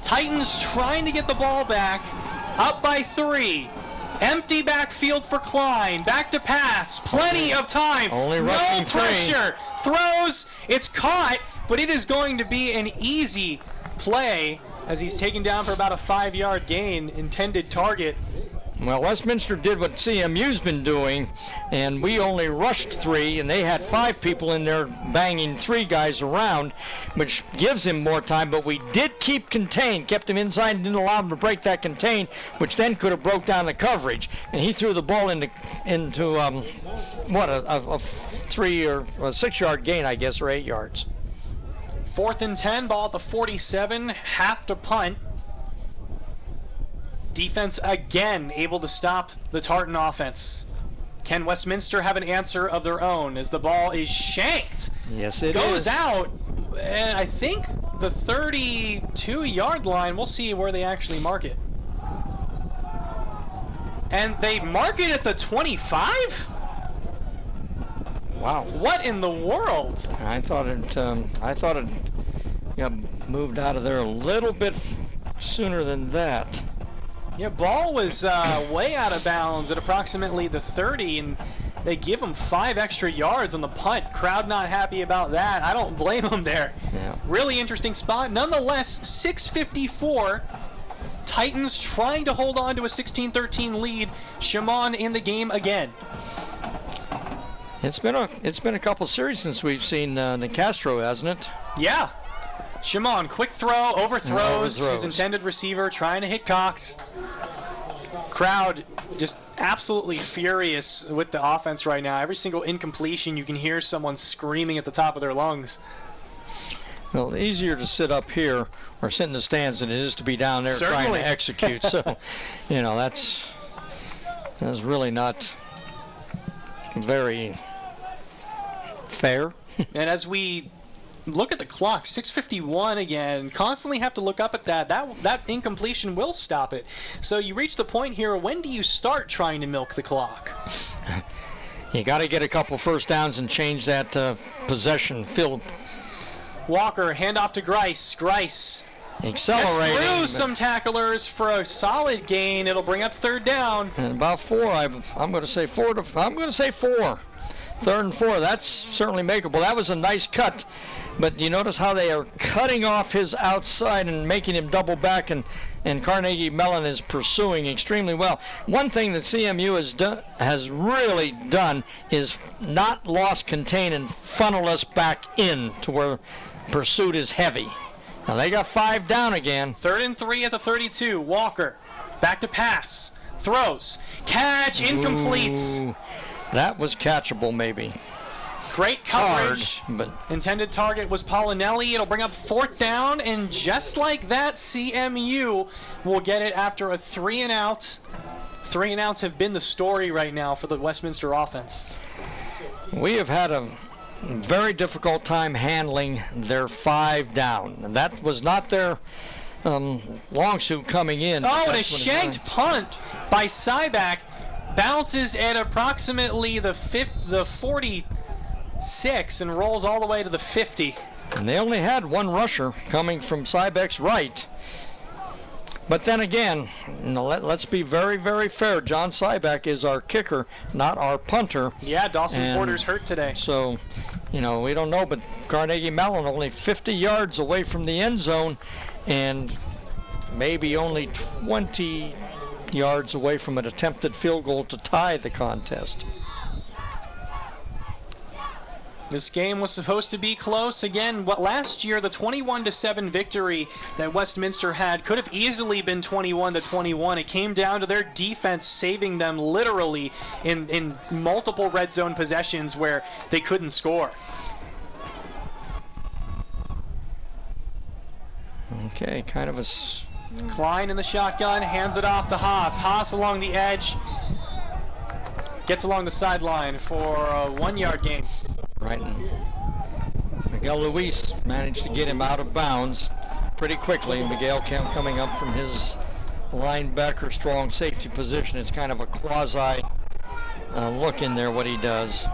Titans trying to get the ball back, up by 3. Empty backfield for Klein. Back to pass. Plenty of time. Only no pressure. Throws. It's caught, but it is going to be an easy play as he's taken down for about a 5-yard gain. Intended target. Well, Westminster did what CMU's been doing, and we only rushed 3, and they had 5 people in there banging 3 guys around, which gives him more time, but we did keep contained, kept him inside and didn't allow him to break that contain, which then could have broke down the coverage, and he threw the ball into a 3 or a 6-yard gain, I guess, or 8 yards. 4th and 10, ball at the 47, have to punt. Defense again able to stop the Tartan offense. Can Westminster have an answer of their own as the ball is shanked? Yes, it goes out, and I think the 32-yard line. We'll see where they actually mark it. And they mark it at the 25? Wow. What in the world? I thought it got moved out of there a little bit sooner than that. Yeah, ball was way out of bounds at approximately the 30, and they give him 5 extra yards on the punt. Crowd not happy about that. I don't blame them there. Yeah. Really interesting spot. Nonetheless, 6:54. Titans trying to hold on to a 16-13 lead. Shamon in the game again. It's been a couple series since we've seen the Castro, hasn't it? Yeah. Shamon, quick throw, overthrows his intended receiver, trying to hit Cox. Crowd just absolutely furious with the offense right now. Every single incompletion, you can hear someone screaming at the top of their lungs. Well, easier to sit up here or sit in the stands than it is to be down there trying to execute. So, that's really not very fair. And as we look at the clock, 6:51 again, constantly have to look up at that. That incompletion will stop it. So you reach the point here, when do you start trying to milk the clock? You got to get a couple first downs and change that possession field. Walker, handoff to Grice. Grice accelerating. Gets through some tacklers for a solid gain. It'll bring up 3rd down. And about 4. I'm going to say 4. I'm going to say 4. 3rd and 4. That's certainly makeable. That was a nice cut. But you notice how they are cutting off his outside and making him double back, and Carnegie Mellon is pursuing extremely well. One thing that CMU has really done is not lost contain and funnel us back in to where pursuit is heavy. Now they got 5 down again. 3rd and 3 at the 32. Walker back to pass. Throws. Catch. Incomplete. Ooh, that was catchable maybe. Great coverage. Hard, but intended target was Polinelli. It'll bring up 4th down, and just like that, CMU will get it after a 3 and out. 3 and outs have been the story right now for the Westminster offense. We have had a very difficult time handling their 5 down. And that was not their long suit coming in. Oh, and a shanked punt by Cyback bounces at approximately the 46 and rolls all the way to the 50. And they only had 1 rusher coming from Cyback's right. But then again, let's be very, very fair. John Cyback is our kicker, not our punter. Yeah, Dawson Porter's hurt today. So, we don't know, but Carnegie Mellon only 50 yards away from the end zone and maybe only 20 yards away from an attempted field goal to tie the contest. This game was supposed to be close. Again, last year, the 21-7 victory that Westminster had could have easily been 21-21. It came down to their defense saving them literally in multiple red zone possessions where they couldn't score. Okay, kind of a... Klein in the shotgun, hands it off to Haas. Haas along the edge. Gets along the sideline for a 1-yard gain. Right. Miguel Luis managed to get him out of bounds pretty quickly. Miguel coming up from his linebacker strong safety position. It's kind of a quasi look in there what he does.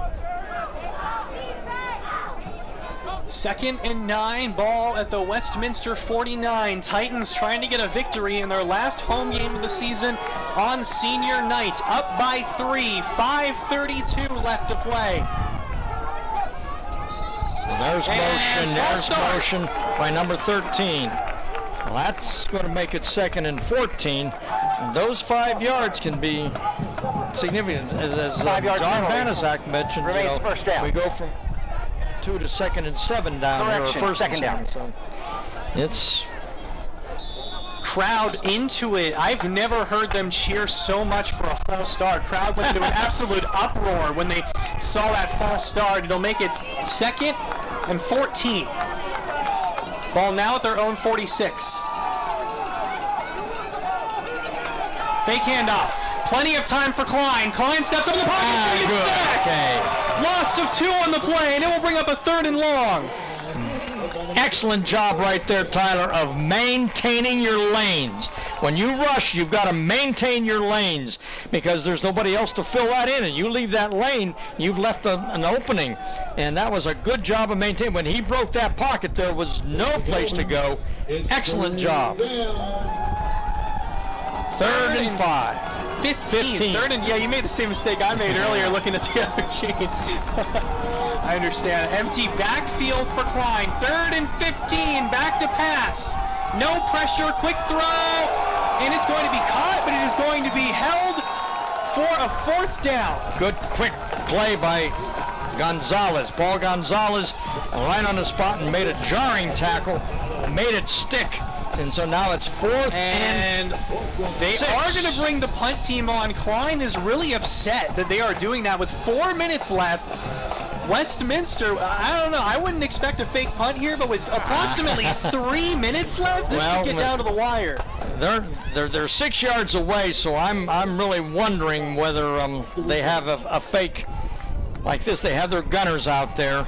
2nd and 9, ball at the Westminster 49. Titans trying to get a victory in their last home game of the season on senior night. Up by 3, 5:32 left to play. Well, there's motion by number 13. Well, that's going to make it 2nd and 14. And those 5 yards can be significant. As John Banaszak mentioned, first down. We go from 2 to 2nd and 7 down. Correction, or 1st 2nd down. So it's crowd into it. I've never heard them cheer so much for a false start. Crowd went into an absolute uproar when they saw that false start. It'll make it 2nd and 14. Ball now at their own 46. Fake handoff. Plenty of time for Klein. Klein steps up in the pocket. Okay. Loss of 2 on the play, and it will bring up a 3rd and long. excellent job right there, Tyler, of maintaining your lanes. When you rush, you've got to maintain your lanes because there's nobody else to fill that in, and you leave that lane, you've left an opening, and that was a good job of maintaining. When he broke that pocket, there was no place to go. Excellent job. 3rd and 5. 15. Third and, yeah, you made the same mistake I made earlier looking at the other chain. I understand. Empty backfield for Klein. 3rd and 15. Back to pass. No pressure. Quick throw. And it's going to be caught, but it is going to be held for a 4th down. Good quick play by Gonzalez. Paul Gonzalez right on the spot and made a jarring tackle. Made it stick. And so now it's 4th and they 6. are going to bring the punt team on. Klein is really upset that they are doing that with 4 minutes left. Westminster, I don't know. I wouldn't expect a fake punt here, but with approximately 3 minutes left, this could get down to the wire. They're 6 yards away, so I'm really wondering whether they have a fake like this. They have their gunners out there.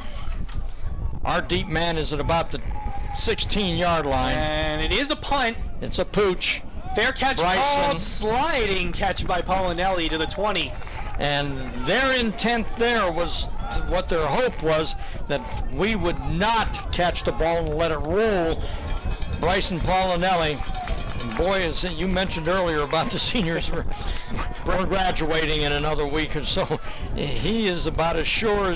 Our deep man is at about the 16-yard line. And it is a punt. It's a pooch. Fair catch called. Sliding catch by Polinelli to the 20. And their intent there was, what their hope was, that we would not catch the ball and let it roll. Bryson Polinelli, and boy, as you mentioned earlier about the seniors, we're graduating in another week or so. He is about as sure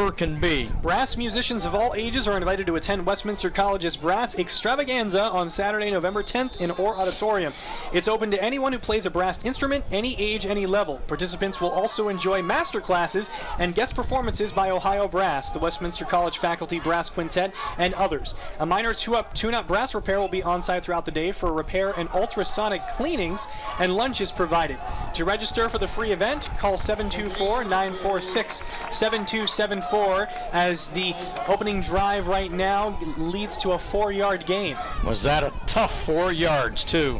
can be. Brass musicians of all ages are invited to attend Westminster College's Brass Extravaganza on Saturday, November 10th in Orr Auditorium. It's open to anyone who plays a brass instrument, any age, any level. Participants will also enjoy master classes and guest performances by Ohio Brass, the Westminster College Faculty Brass Quintet, and others. A minor tune-up brass repair will be on site throughout the day for repair and ultrasonic cleanings, and lunch is provided. To register for the free event, call 724-946-7274 as the opening drive right now leads to a 4-yard gain. Was that a tough 4 yards, too?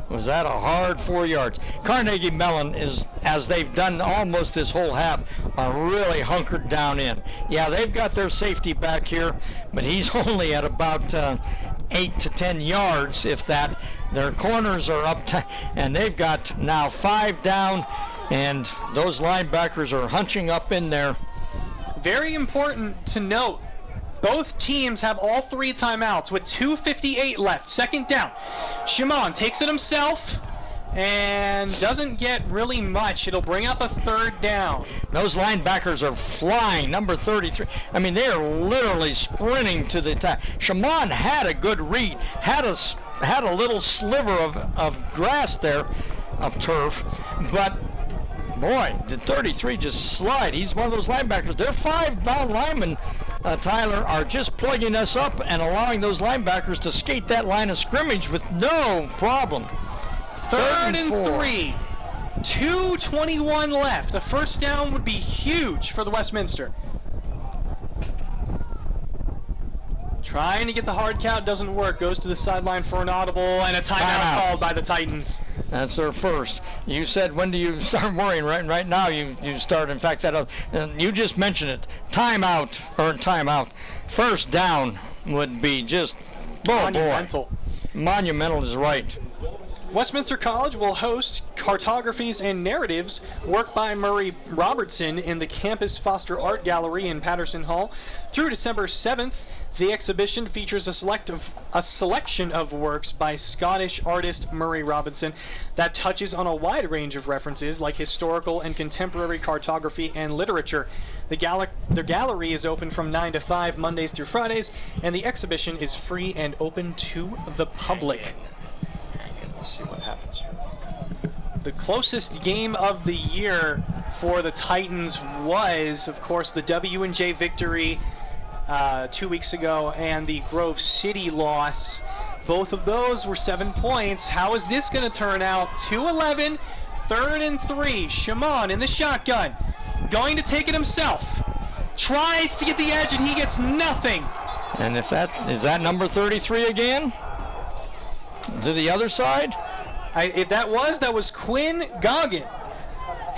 Was that a hard 4 yards? Carnegie Mellon is, as they've done almost this whole half, are really hunkered down in. Yeah, they've got their safety back here, but he's only at about 8 to 10 yards, if that. Their corners are up, and they've got now 5 down, and those linebackers are hunching up in there. Very important to note, both teams have all 3 timeouts with 2:58 left. 2nd down. Shamon takes it himself and doesn't get really much. It'll bring up a 3rd down. Those linebackers are flying. Number 33. I mean, they are literally sprinting to the attack. Shamon had a good read, had a little sliver of grass there, of turf, but boy, did 33 just slide. He's one of those linebackers. Their 5 down linemen, Tyler, are just plugging us up and allowing those linebackers to skate that line of scrimmage with no problem. 3rd and 3. 2:21 left. The 1st down would be huge for the Westminster. Trying to get the hard count, doesn't work. Goes to the sideline for an audible, and a timeout called by the Titans. That's their first. You said, when do you start worrying? Right now you start. In fact, you just mentioned it. Timeout. 1st down would be just monumental. Boy. Monumental is right. Westminster College will host Cartographies and Narratives, work by Murray Robertson in the Campus Foster Art Gallery in Patterson Hall. Through December 7th, the exhibition features a selection of works by Scottish artist Murray Robinson that touches on a wide range of references like historical and contemporary cartography and literature. The gallery is open from 9 to 5 Mondays through Fridays, and the exhibition is free and open to the public. Let's see what happens here. The closest game of the year for the Titans was, of course, the W&J victory 2 weeks ago and the Grove City loss. Both of those were 7 points. How is this going to turn out? 2-11, 3rd and 3. Shamon in the shotgun, going to take it himself. Tries to get the edge and he gets nothing. And is that number 33 again? To the other side? If that was Quinn Goggin,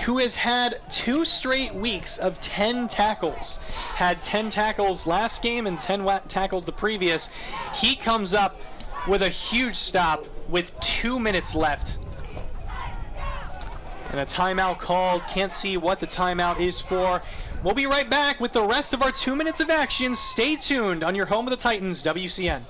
who has had 2 straight weeks of 10 tackles. Had 10 tackles last game and 10 tackles the previous. He comes up with a huge stop with 2 minutes left. And a timeout called. Can't see what the timeout is for. We'll be right back with the rest of our 2 minutes of action. Stay tuned on your home of the Titans, WCN.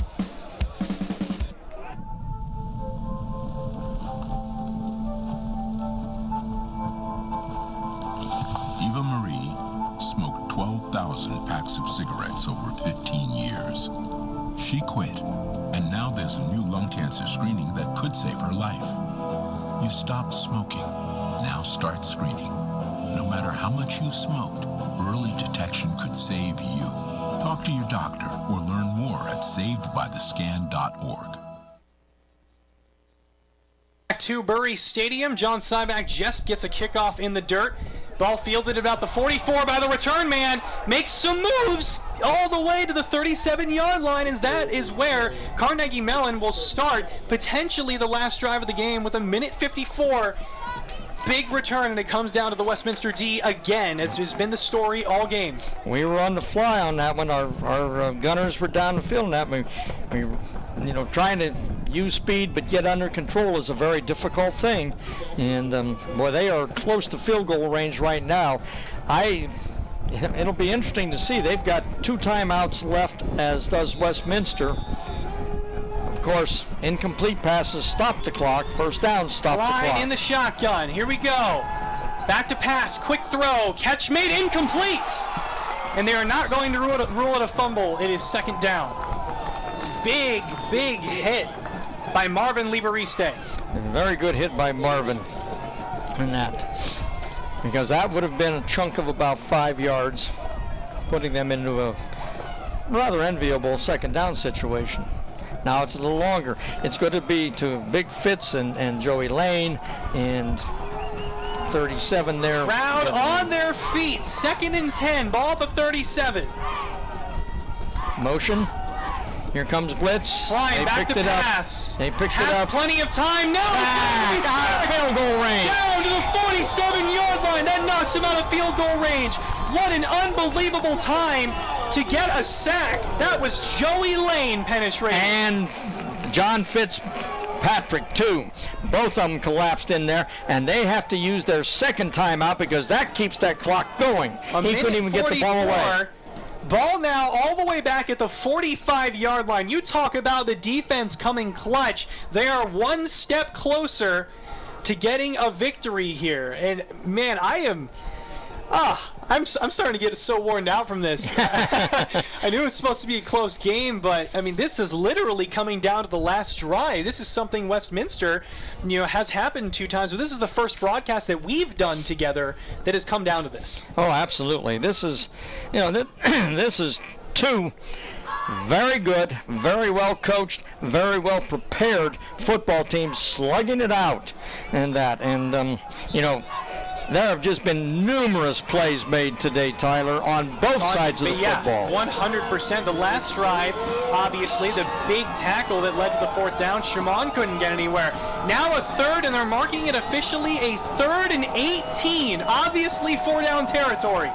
Eva Marie smoked 12,000 packs of cigarettes over 15 years. She quit, and now there's a new lung cancer screening that could save her life. You stopped smoking. Now start screening. No matter how much you smoked, early detection could save you. Talk to your doctor or learn more at savedbythescan.org. Back to Bury Stadium. John Syback just gets a kickoff in the dirt. Ball fielded about the 44 by the return man. Makes some moves all the way to the 37-yard line, as that is where Carnegie Mellon will start potentially the last drive of the game with a minute 54. Big return, and it comes down to the Westminster D again, as has been the story all game. We were on the fly on that one. Our gunners were down the field on that. We trying to use speed but get under control is a very difficult thing. And boy, they are close to field goal range right now. It'll be interesting to see. They've got 2 timeouts left, as does Westminster. Of course, incomplete passes stop the clock. First down, stop the clock. Line in the shotgun. Here we go. Back to pass. Quick throw. Catch made incomplete. And they are not going to rule it a fumble. It is second down. Big hit by Marvin Liberiste. Very good hit by Marvin in that. Because that would have been a chunk of about 5 yards, putting them into a rather enviable second down situation. Now it's a little longer. It's going to be to Big Fitz and Joey Lane and 37 there. Crowd on their feet. 2nd and 10. Ball at the 37. Motion. Here comes blitz. Flying back to pass. They picked it up. Plenty of time. No. Field goal range. Down to the 47-yard line. That knocks him out of field goal range. What an unbelievable time to get a sack. That was Joey Lane penetrating. And John Fitzpatrick, too. Both of them collapsed in there, and they have to use their second timeout because that keeps that clock going. He couldn't even get the ball away. Ball now all the way back at the 45-yard line. You talk about the defense coming clutch. They are one step closer to getting a victory here. And, man, I'm starting to get so worn out from this. I knew it was supposed to be a close game, but I mean, this is literally coming down to the last drive. This is something Westminster, has happened 2 times, but this is the first broadcast that we've done together that has come down to this. Oh, absolutely. This is, this is 2 very good, very well coached, very well prepared football teams slugging it out, and there have just been numerous plays made today, Tyler, on both sides of the football. 100%. The last drive, obviously, the big tackle that led to the 4th down. Shamon couldn't get anywhere. Now a 3rd, and they're marking it officially a 3rd and 18. Obviously 4-down territory.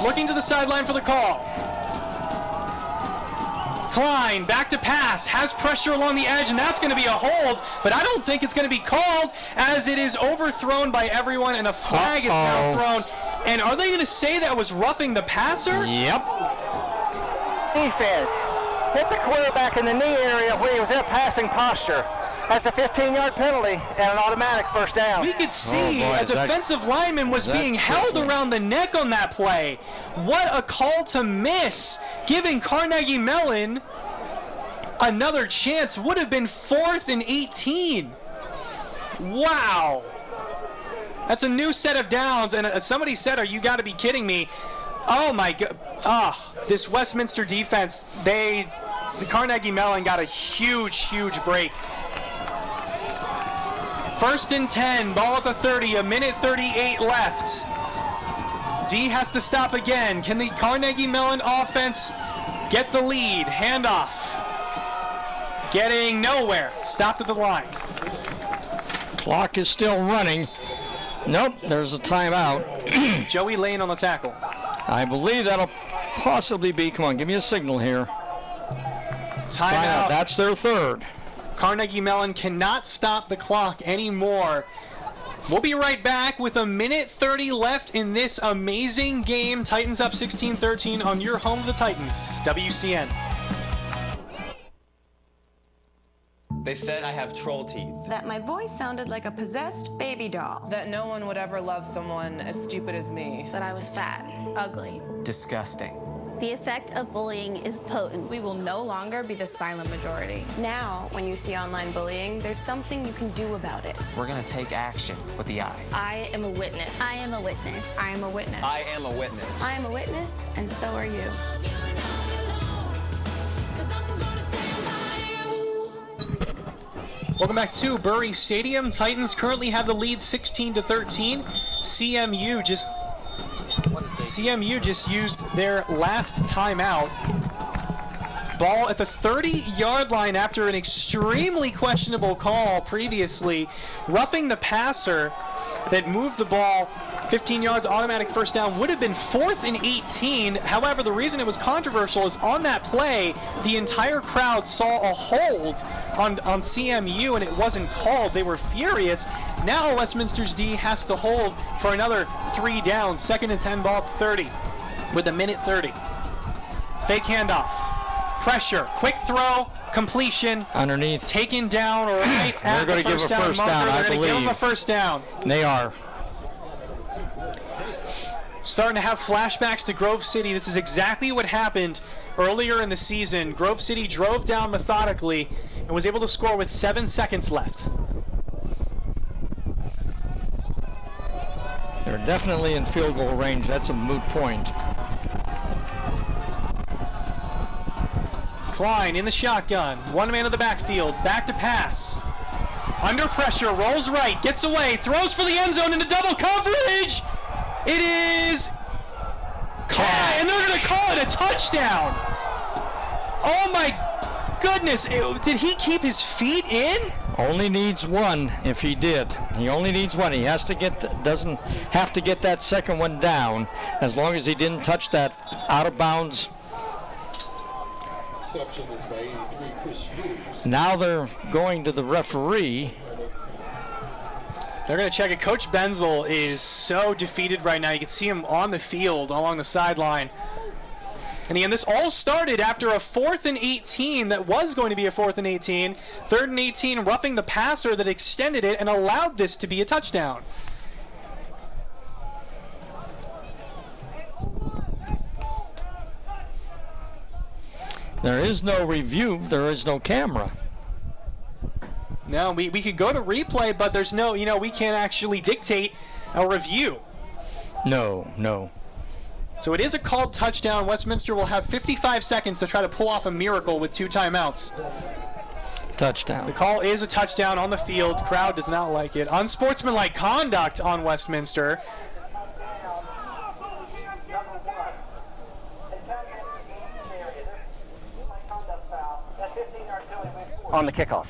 Looking to the sideline for the call. Klein back to pass, has pressure along the edge, and that's going to be a hold, but I don't think it's going to be called as it is overthrown by everyone, and a flag is now thrown. And are they going to say that was roughing the passer? Yep. Defense hit the quarterback in the knee area where he was in passing posture. That's a 15-yard penalty and an automatic first down. We could see a defensive lineman was being held around the neck on that play. What a call to miss, giving Carnegie Mellon another chance. Would have been 4th and 18. Wow. That's a new set of downs, and somebody said, you got to be kidding me. Oh my God. This Westminster defense, the Carnegie Mellon got a huge break. 1st and 10, ball at the 30, a minute 38 left. D has to stop again. Can the Carnegie Mellon offense get the lead? Handoff. Getting nowhere. Stopped at the line. Clock is still running. Nope, there's a timeout. Joey Lane on the tackle. I believe that'll possibly be, come on, give me a signal here. Timeout. That's their third. Carnegie Mellon cannot stop the clock anymore. We'll be right back with a minute 30 left in this amazing game. Titans up 16-13 on your home of the Titans, WCN. They said I have troll teeth. That my voice sounded like a possessed baby doll. That no one would ever love someone as stupid as me. That I was fat, ugly. Disgusting. The effect of bullying is potent. We will no longer be the silent majority. Now, when you see online bullying, there's something you can do about it. We're gonna take action with the I. I am a witness. I am a witness. I am a witness. I am a witness. I am a witness, and so are you. Welcome back to Bury Stadium. Titans currently have the lead 16-13. CMU just used their last timeout. Ball at the 30-yard line after an extremely questionable call previously, roughing the passer that moved the ball 15 yards, automatic first down. Would have been 4th and 18. However, the reason it was controversial is on that play, the entire crowd saw a hold on CMU and it wasn't called. They were furious. Now Westminster's D has to hold for another 3 downs. 2nd and 10, ball up 30 with a minute 30. Fake handoff. Pressure. Quick throw. Completion. Underneath. Taken down right at the first down marker. They're going to give him a first down. They are. Starting to have flashbacks to Grove City. This is exactly what happened earlier in the season. Grove City drove down methodically and was able to score with 7 seconds left. They're definitely in field goal range. That's a moot point. Klein in the shotgun. One man in the backfield. Back to pass. Under pressure. Rolls right. Gets away. Throws for the end zone into double coverage. It is caught, and they're going to call it a touchdown. Oh my goodness! Did he keep his feet in? Only needs one. If he did, he only needs one. He has to doesn't have to get that second one down, as long as he didn't touch that out of bounds. Now they're going to the referee. They're going to check it. Coach Benzel is so defeated right now. You can see him on the field along the sideline. And again, this all started after a 4th and 18 that was going to be a 4th and 18. 3rd and 18, roughing the passer that extended it and allowed this to be a touchdown. There is no review. There is no camera. No, we could go to replay, but there's no, we can't actually dictate a review. No. So it is a called touchdown. Westminster will have 55 seconds to try to pull off a miracle with 2 timeouts. Touchdown. The call is a touchdown on the field. Crowd does not like it. Unsportsmanlike conduct on Westminster. On the kickoff.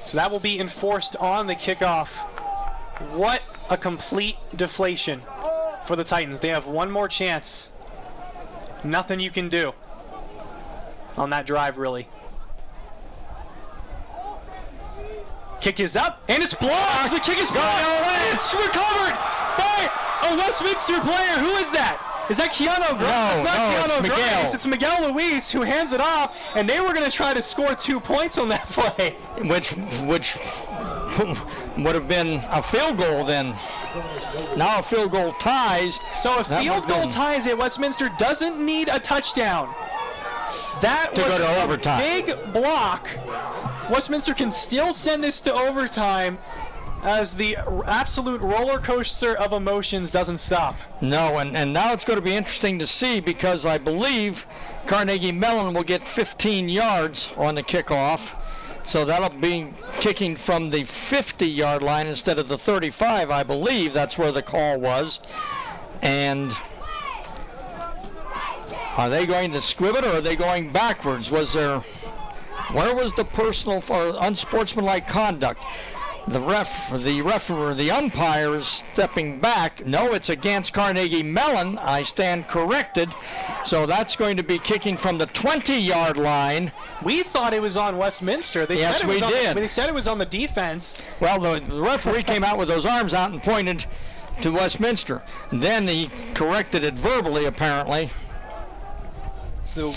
So that will be enforced on the kickoff. What a complete deflation for the Titans. They have one more chance. Nothing you can do on that drive, really. Kick is up, and it's blocked. The kick is blocked. It's recovered by a Westminster player. Who is that? Is that Keanu Grace? No, it's not Keanu it's Grace. Miguel. It's Miguel Luis who hands it off, and they were going to try to score 2 points on that play. Which would have been a field goal then. Now a field goal ties. So a field goal ties it. Westminster doesn't need a touchdown. That to was go to a overtime. Big block. Westminster can still send this to overtime as the absolute roller coaster of emotions doesn't stop. No, and now it's going to be interesting to see, because I believe Carnegie Mellon will get 15 yards on the kickoff. So that'll be kicking from the 50-yard line instead of the 35, I believe. That's where the call was. And are they going to squib it, or are they going backwards? Where was the personal or unsportsmanlike conduct? The umpire is stepping back. No, it's against Carnegie Mellon. I stand corrected. So that's going to be kicking from the 20-yard line. We thought it was on Westminster. Yes, we did. They said it was on the defense. Well, the referee came out with those arms out and pointed to Westminster. Then he corrected it verbally, apparently. So,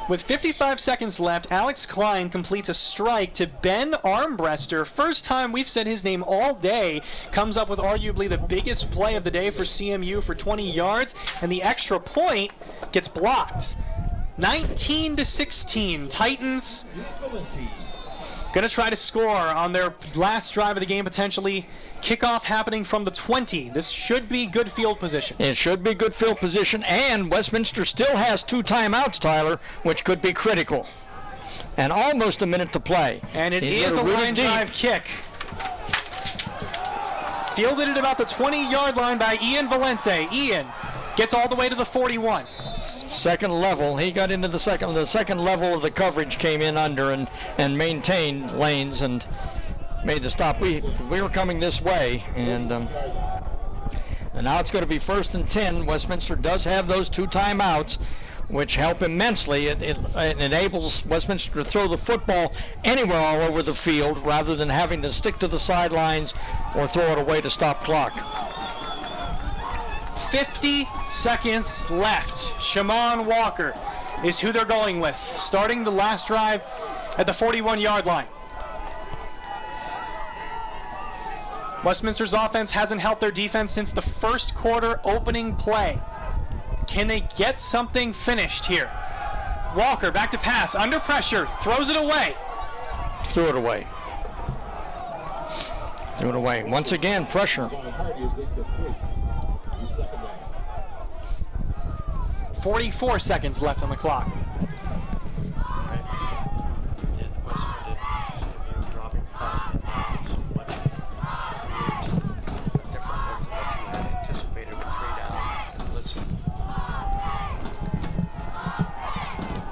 with 55 seconds left, Alex Klein completes a strike to Ben Armbruster. First time we've said his name all day. Comes up with arguably the biggest play of the day for CMU for 20 yards, and the extra point gets blocked. 19-16, Titans gonna try to score on their last drive of the game, potentially. Kickoff happening from the 20. This should be good field position. It should be good field position, and Westminster still has 2 timeouts, Tyler, which could be critical. And almost a minute to play. And it is a line drive kick. Fielded at about the 20-yard line by Ian Valente. Ian gets all the way to the 41. Second level. He got into the second level of the coverage, came in under and maintained lanes and made the stop. We were coming this way, and now it's going to be 1st and 10. Westminster does have those 2 timeouts, which help immensely. It enables Westminster to throw the football anywhere all over the field rather than having to stick to the sidelines or throw it away to stop clock. 50 seconds left. Shamon Walker is who they're going with, starting the last drive at the 41-yard line. Westminster's offense hasn't helped their defense since the first quarter opening play. Can they get something finished here? Walker back to pass, under pressure, throws it away. Threw it away. Threw it away. Once again, pressure. 44 seconds left on the clock.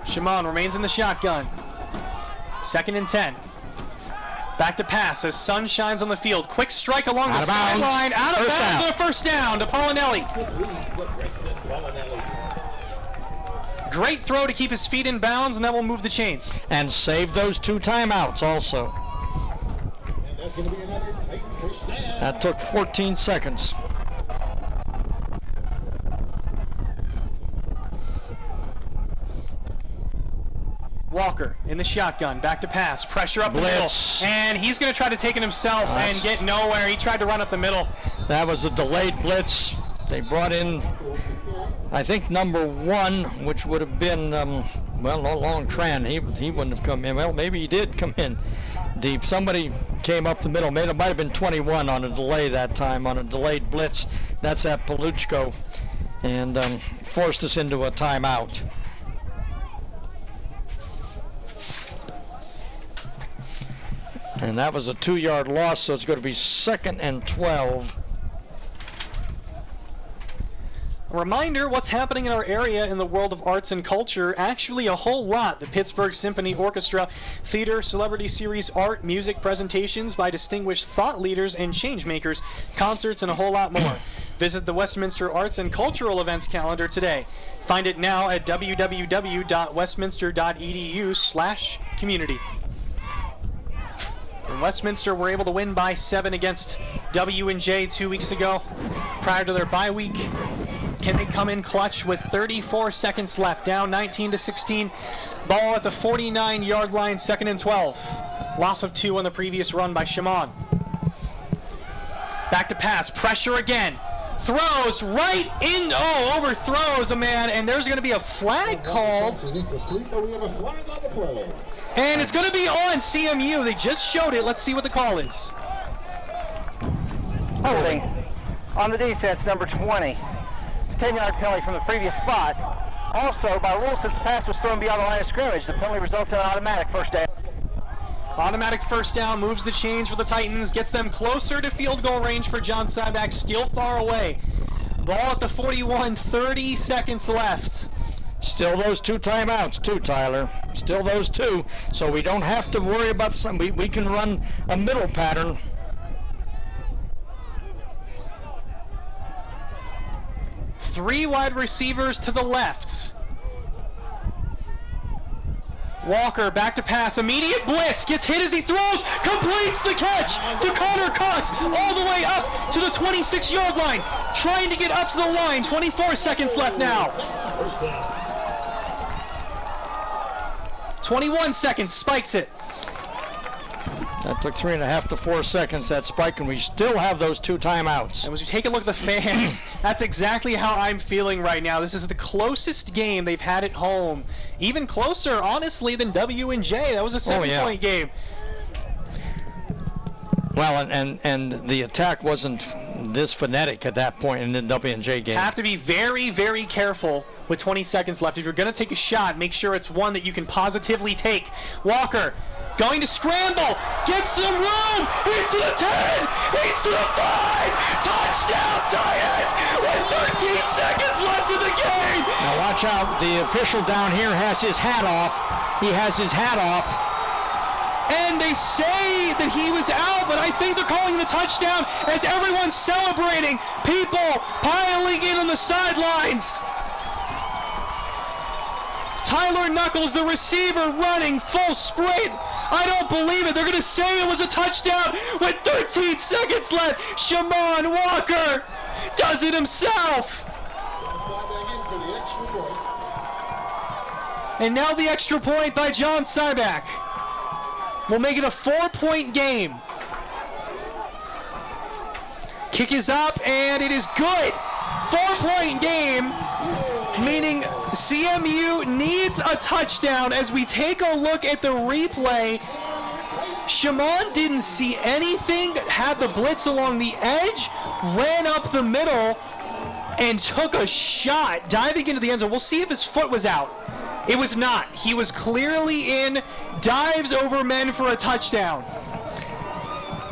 Shamon remains in the shotgun. 2nd and 10. Back to pass as sun shines on the field. Quick strike along the sideline. Out of bounds for a first down to Pollinelli. Great throw to keep his feet in bounds, and that will move the chains. And save those 2 timeouts also. That took 14 seconds. Walker in the shotgun, back to pass, pressure up Blitz. the middle, and he's going to try to take it himself and get nowhere. He tried to run up the middle. That was a delayed blitz. They brought in, I think, number 1, which would have been, Long Tran. He wouldn't have come in. Well, maybe he did come in deep. Somebody came up the middle. It might have been 21 on a delay that time, on a delayed blitz. That's at Paluchko, and forced us into a timeout. And that was a 2-yard loss, so it's going to be 2nd and 12. A reminder, what's happening in our area in the world of arts and culture, actually a whole lot. The Pittsburgh Symphony Orchestra, theater, celebrity series, art, music, presentations by distinguished thought leaders and change makers, concerts, and a whole lot more. Visit the Westminster Arts and Cultural Events calendar today. Find it now at www.westminster.edu/community. And Westminster were able to win by 7 against W&J 2 weeks ago, prior to their bye week. Can they come in clutch with 34 seconds left, down 19-16? Ball at the 49-yard line, 2nd and 12. Loss of 2 on the previous run by Shamon. Back to pass, pressure again. Throws right in, overthrows a man, and there's going to be a flag called. And it's going to be on CMU. They just showed it. Let's see what the call is. Holding on the defense, number 20. It's a 10-yard penalty from the previous spot. Also, by rule, since the pass was thrown beyond the line of scrimmage, the penalty results in an automatic first down. Automatic first down, moves the chains for the Titans, gets them closer to field goal range for John Syback, still far away. Ball at the 41, 30 seconds left. Still those 2 timeouts too, Tyler. Still those 2, so we don't have to worry about some. We can run a middle pattern 3 wide receivers to the left. Walker back to pass, immediate blitz, gets hit as he throws, completes the catch to Connor Cox, all the way up to the 26-yard line, trying to get up to the line, 24 seconds left now. 21 seconds, spikes it. That took 3.5 to 4 seconds, that spike, and we still have those 2 timeouts. And as you take a look at the fans, that's exactly how I'm feeling right now. This is the closest game they've had at home. Even closer, honestly, than W&J. That was a 7-point game. Well, and the attack wasn't this phonetic at that point in the W&J game. Have to be very, very careful with 20 seconds left. If you're going to take a shot, make sure it's one that you can positively take. Walker going to scramble, gets some room, he's to the 10, he's to the 5, touchdown Giants with 13 seconds left in the game. Now watch out, the official down here has his hat off. He has his hat off. And they say that he was out, but I think they're calling it a touchdown as everyone's celebrating, people piling in on the sidelines. Tyler Knuckles, the receiver, running full sprint. I don't believe it. They're going to say it was a touchdown with 13 seconds left. Shamon Walker does it himself. And now the extra point by John Syback will make it a 4-point game. Kick is up, and it is good. 4-point game, meaning CMU needs a touchdown. As we take a look at the replay, Shamon didn't see anything, had the blitz along the edge, ran up the middle, and took a shot, diving into the end zone. We'll see if his foot was out. It was not. He was clearly in, dives over men for a touchdown.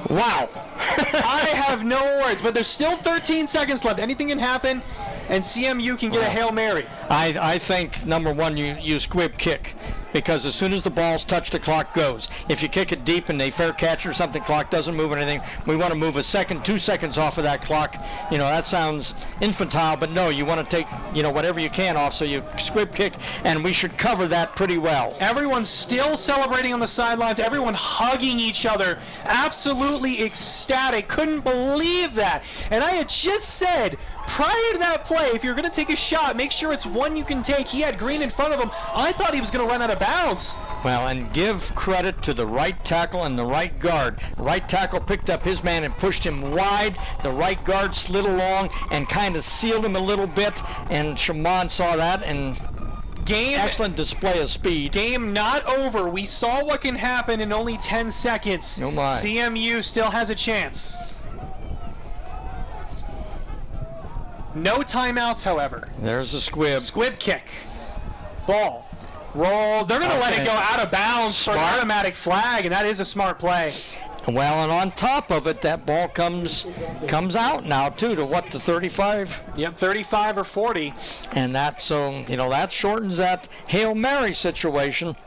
Wow. I have no words, but there's still 13 seconds left. Anything can happen, and CMU can get a Hail Mary. I think, number one, you squib kick, because as soon as the ball's touched, the clock goes. If you kick it deep and they fair catch or something, clock doesn't move anything. We want to move a second, 2 seconds off of that clock. You know, that sounds infantile, but no, you want to take, you know, whatever you can off, so you squib kick, and we should cover that pretty well. Everyone's still celebrating on the sidelines, everyone hugging each other, absolutely ecstatic, couldn't believe that. And I had just said, prior to that play, if you're going to take a shot, make sure it's one you can take. He had Green in front of him. I thought he was going to run out of bounds. Well, and give credit to the right tackle and the right guard. Right tackle picked up his man and pushed him wide. The right guard slid along and kind of sealed him a little bit, and Shamon saw that, and excellent display of speed. Game not over. We saw what can happen in only 10 seconds. Oh my. CMU still has a chance. No timeouts, however. There's a squib. Squib kick. Ball. Roll. They're going to let it go out of bounds for an automatic flag, and that is a smart play. Well, and on top of it, that ball comes out now, too, to what, the 35? Yep, 35 or 40. And that, so, you know, that shortens that Hail Mary situation.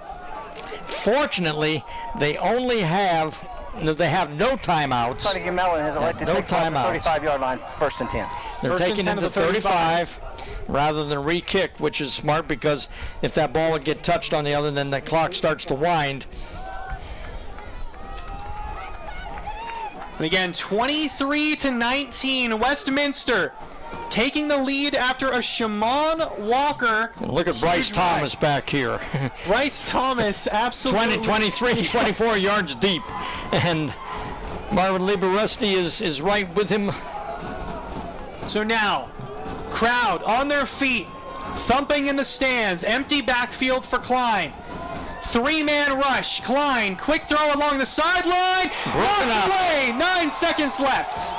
Fortunately, they have no timeouts. Carnegie Mellon has elected to take the 35-yard line, 1st and 10. They're taking it to 35 rather than re-kick, which is smart, because if that ball would get touched on the other, then the clock starts to wind. And again, 23-19, Westminster taking the lead after a Shamon Walker. And look at Bryce Thomas back here. Bryce Thomas, absolutely. 24 yards deep. And Marvin Liberesti is right with him. So now, crowd on their feet, thumping in the stands, empty backfield for Klein. 3-man rush, Klein, quick throw along the sideline, knocked away, 9 seconds left.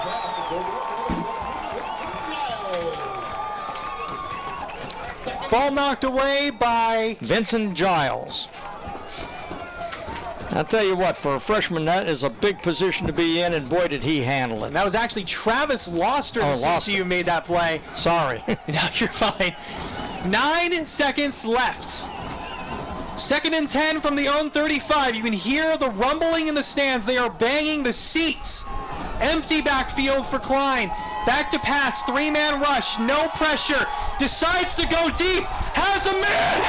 Ball knocked away by Vincent Giles. I'll tell you what, for a freshman, that is a big position to be in, and boy, did he handle it. And that was actually Travis Loster who made that play. Sorry. No, you're fine. 9 seconds left. 2nd and 10 from the own 35. You can hear the rumbling in the stands. They are banging the seats. Empty backfield for Klein. Back to pass, three-man rush, no pressure, decides to go deep, has a man,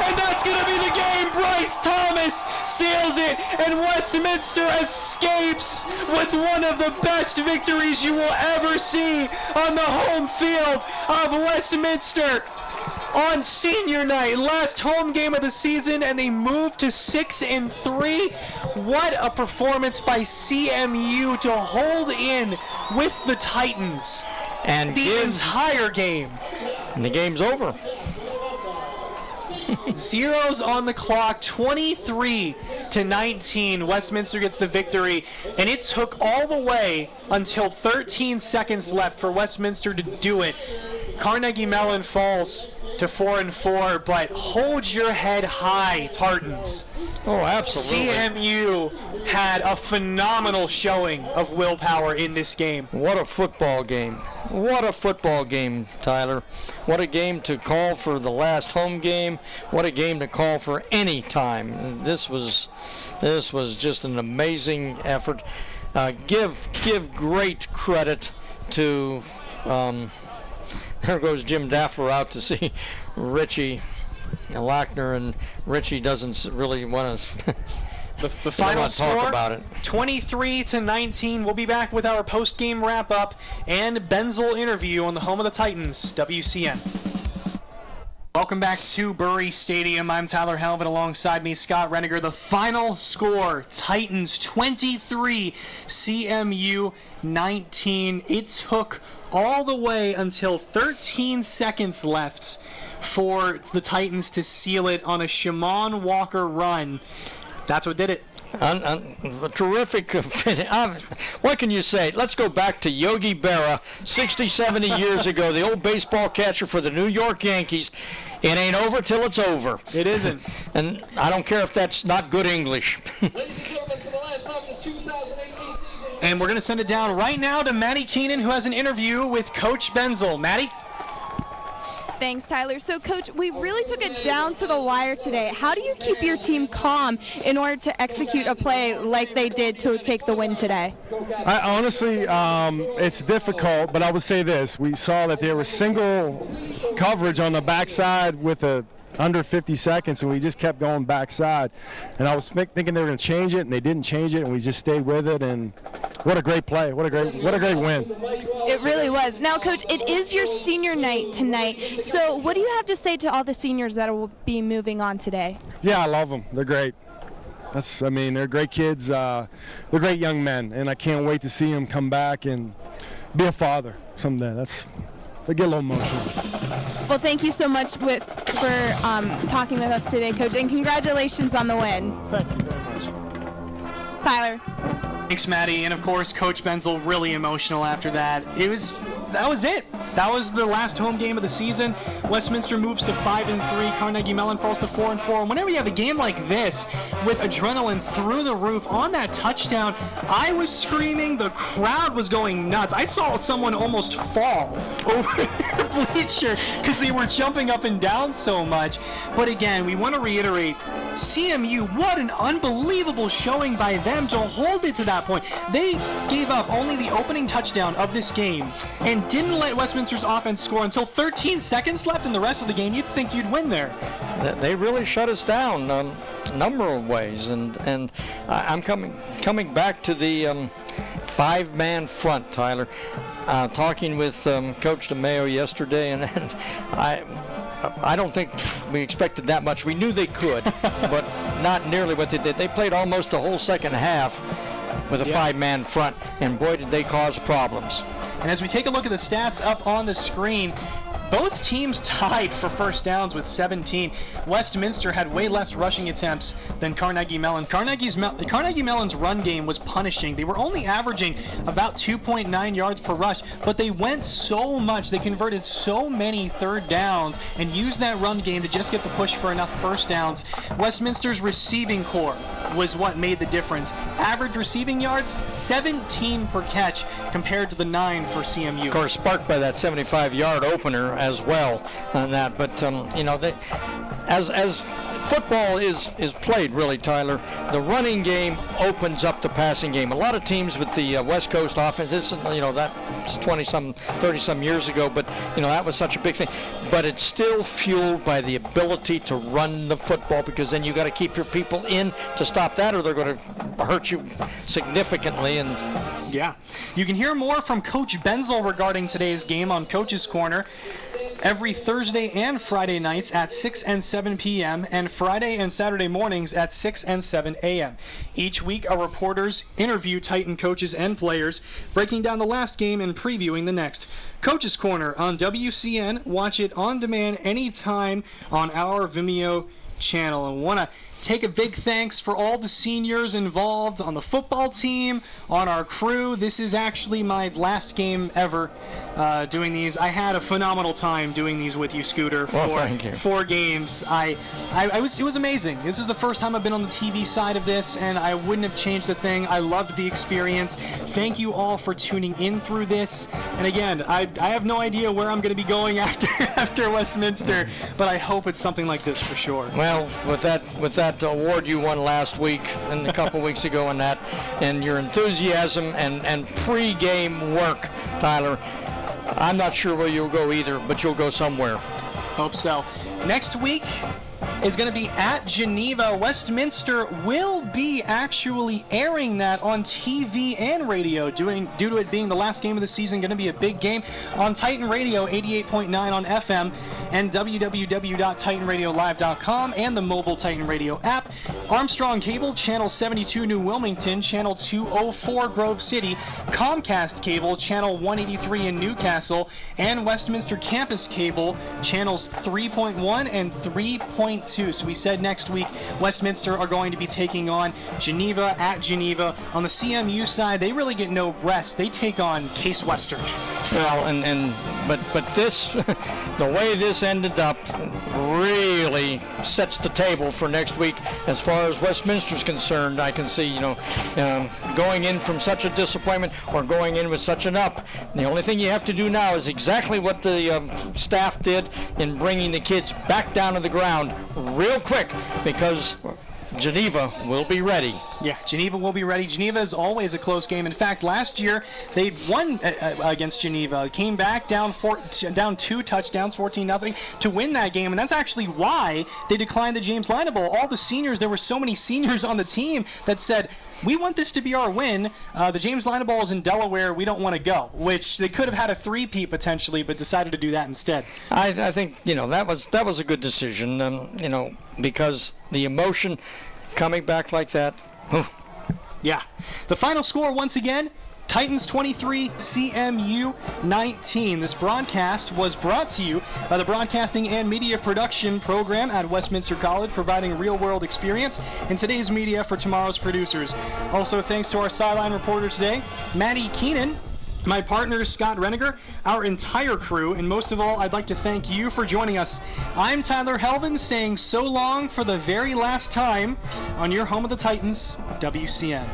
and that's going to be the game. Bryce Thomas seals it, and Westminster escapes with one of the best victories you will ever see on the home field of Westminster on senior night, last home game of the season, and they move to 6-3. What a performance by CMU to hold in with the Titans and the entire game. And the game's over. Zeros on the clock, 23-19. Westminster gets the victory, and it took all the way until 13 seconds left for Westminster to do it. Carnegie Mellon falls to 4-4, but hold your head high, Tartans. Oh, absolutely. CMU had a phenomenal showing of willpower in this game. What a football game. What a football game, Tyler. What a game to call for the last home game. What a game to call for any time. This was just an amazing effort. Give great credit to there goes Jim Daffler out to see Richie Lackner, and Richie doesn't really want to the final score, talk about it. 23-19. We'll be back with our post-game wrap-up and Benzel interview on the home of the Titans, WCN. Welcome back to Bury Stadium. I'm Tyler Helvin, alongside me, Scott Reniger. The final score, Titans 23, CMU 19. It took all the way until 13 seconds left for the Titans to seal it on a Shamon Walker run. That's what did it. A terrific what can you say? Let's go back to Yogi Berra 60, 70 years ago, the old baseball catcher for the New York Yankees. It ain't over till it's over. It isn't. And I don't care if that's not good English. And we're going to send it down right now to Maddie Keenan, who has an interview with Coach Benzel. Maddie? Thanks, Tyler. So, Coach, we really took it down to the wire today. How do you keep your team calm in order to execute a play like they did to take the win today? Honestly, it's difficult, but I would say this. We saw that there was single coverage on the backside with under 50 seconds, and we just kept going backside. And I was thinking they were going to change it, and they didn't change it, and we just stayed with it. And what a great play! What a great win! It really was. Now, Coach, it is your senior night tonight. So, what do you have to say to all the seniors that will be moving on today? Yeah, I love them. They're great. They're great kids. They're great young men, and I can't wait to see them come back and be a father someday. They get a little emotional. Well, thank you so much for talking with us today, Coach, and congratulations on the win. Thank you very much. Tyler. Thanks, Maddie. And, of course, Coach Benzel really emotional after that. That was it. That was the last home game of the season. Westminster moves to 5-3. Carnegie Mellon falls to 4-4. And whenever you have a game like this with adrenaline through the roof on that touchdown, I was screaming. The crowd was going nuts. I saw someone almost fall over their bleacher because they were jumping up and down so much. But again, we want to reiterate, CMU, what an unbelievable showing by them to hold it to that point. They gave up only the opening touchdown of this game and didn't let Westminster's offense score until 13 seconds left in the rest of the game. You'd think you'd win there. They really shut us down a number of ways, and I'm coming back to the five-man front, Tyler. Talking with Coach DeMayo yesterday, and I don't think we expected that much. We knew they could, but not nearly what they did. They played almost the whole second half with a five-man front, and boy, did they cause problems. And as we take a look at the stats up on the screen, both teams tied for first downs with 17. Westminster had way less rushing attempts than Carnegie Mellon. Carnegie Mellon's run game was punishing. They were only averaging about 2.9 yards per rush, but they went so much. They converted so many third downs and used that run game to just get the push for enough first downs. Westminster's receiving core was what made the difference. Average receiving yards, 17 per catch compared to the 9 for CMU. Of course, sparked by that 75-yard opener as well on that, but they, as football is played, really, Tyler, the running game opens up the passing game. A lot of teams with the West Coast offense, that's 20-some, 30-some years ago, but, that was such a big thing. But it's still fueled by the ability to run the football, because then you got to keep your people in to stop that, or they're going to hurt you significantly. And yeah, you can hear more from Coach Benzel regarding today's game on Coach's Corner every Thursday and Friday nights at 6 and 7 p.m. and Friday and Saturday mornings at 6 and 7 a.m. Each week, our reporters interview Titan coaches and players, breaking down the last game and previewing the next. Coach's Corner on WCN. Watch it on demand anytime on our Vimeo channel. And want to take a big thanks for all the seniors involved on the football team, on our crew. This is actually my last game ever doing these. I had a phenomenal time doing these with you, Scooter, for 4 games. It was amazing. This is the first time I've been on the TV side of this, and I wouldn't have changed a thing. I loved the experience. Thank you all for tuning in through this. And again, I have no idea where I'm going to be going after Westminster, but I hope it's something like this for sure. Well, with that award you won last week and a couple weeks ago on that, and your enthusiasm and pre-game work, Tyler, I'm not sure where you'll go either, but you'll go somewhere. Hope so. Next week is going to be at Geneva. Westminster will be actually airing that on TV and radio, due to it being the last game of the season. Going to be a big game on Titan Radio 88.9 on FM and www.titanradiolive.com and the mobile Titan Radio app. Armstrong Cable, Channel 72 New Wilmington, Channel 204 Grove City, Comcast Cable, Channel 183 in Newcastle, and Westminster Campus Cable, Channels 3.1 and 3.2. So we said next week Westminster are going to be taking on Geneva at Geneva. On the CMU side, they really get no rest. They take on Case Western. Well, but this, the way this ended up, really sets the table for next week as far as Westminster's concerned. I can see, going in from such a disappointment or going in with such an up. The only thing you have to do now is exactly what the staff did in bringing the kids back down to the ground real quick, because Geneva will be ready. Yeah, Geneva will be ready. Geneva is always a close game. In fact, last year they won against Geneva. Came back down 2 touchdowns, 14-0 to win that game, and that's actually why they declined the James Lina Bowl. All the seniors, there were so many seniors on the team that said, we want this to be our win. The James Lina Bowl is in Delaware. We don't want to go, which they could have had a 3-peat potentially, but decided to do that instead. I think, that was a good decision, because the emotion coming back like that. Yeah. The final score once again, Titans 23, CMU 19. This broadcast was brought to you by the Broadcasting and Media Production Program at Westminster College, providing real-world experience in today's media for tomorrow's producers. Also, thanks to our sideline reporter today, Maddie Keenan, my partner, Scott Reniger, our entire crew, and most of all, I'd like to thank you for joining us. I'm Tyler Helvin, saying so long for the very last time on your home of the Titans, WCN.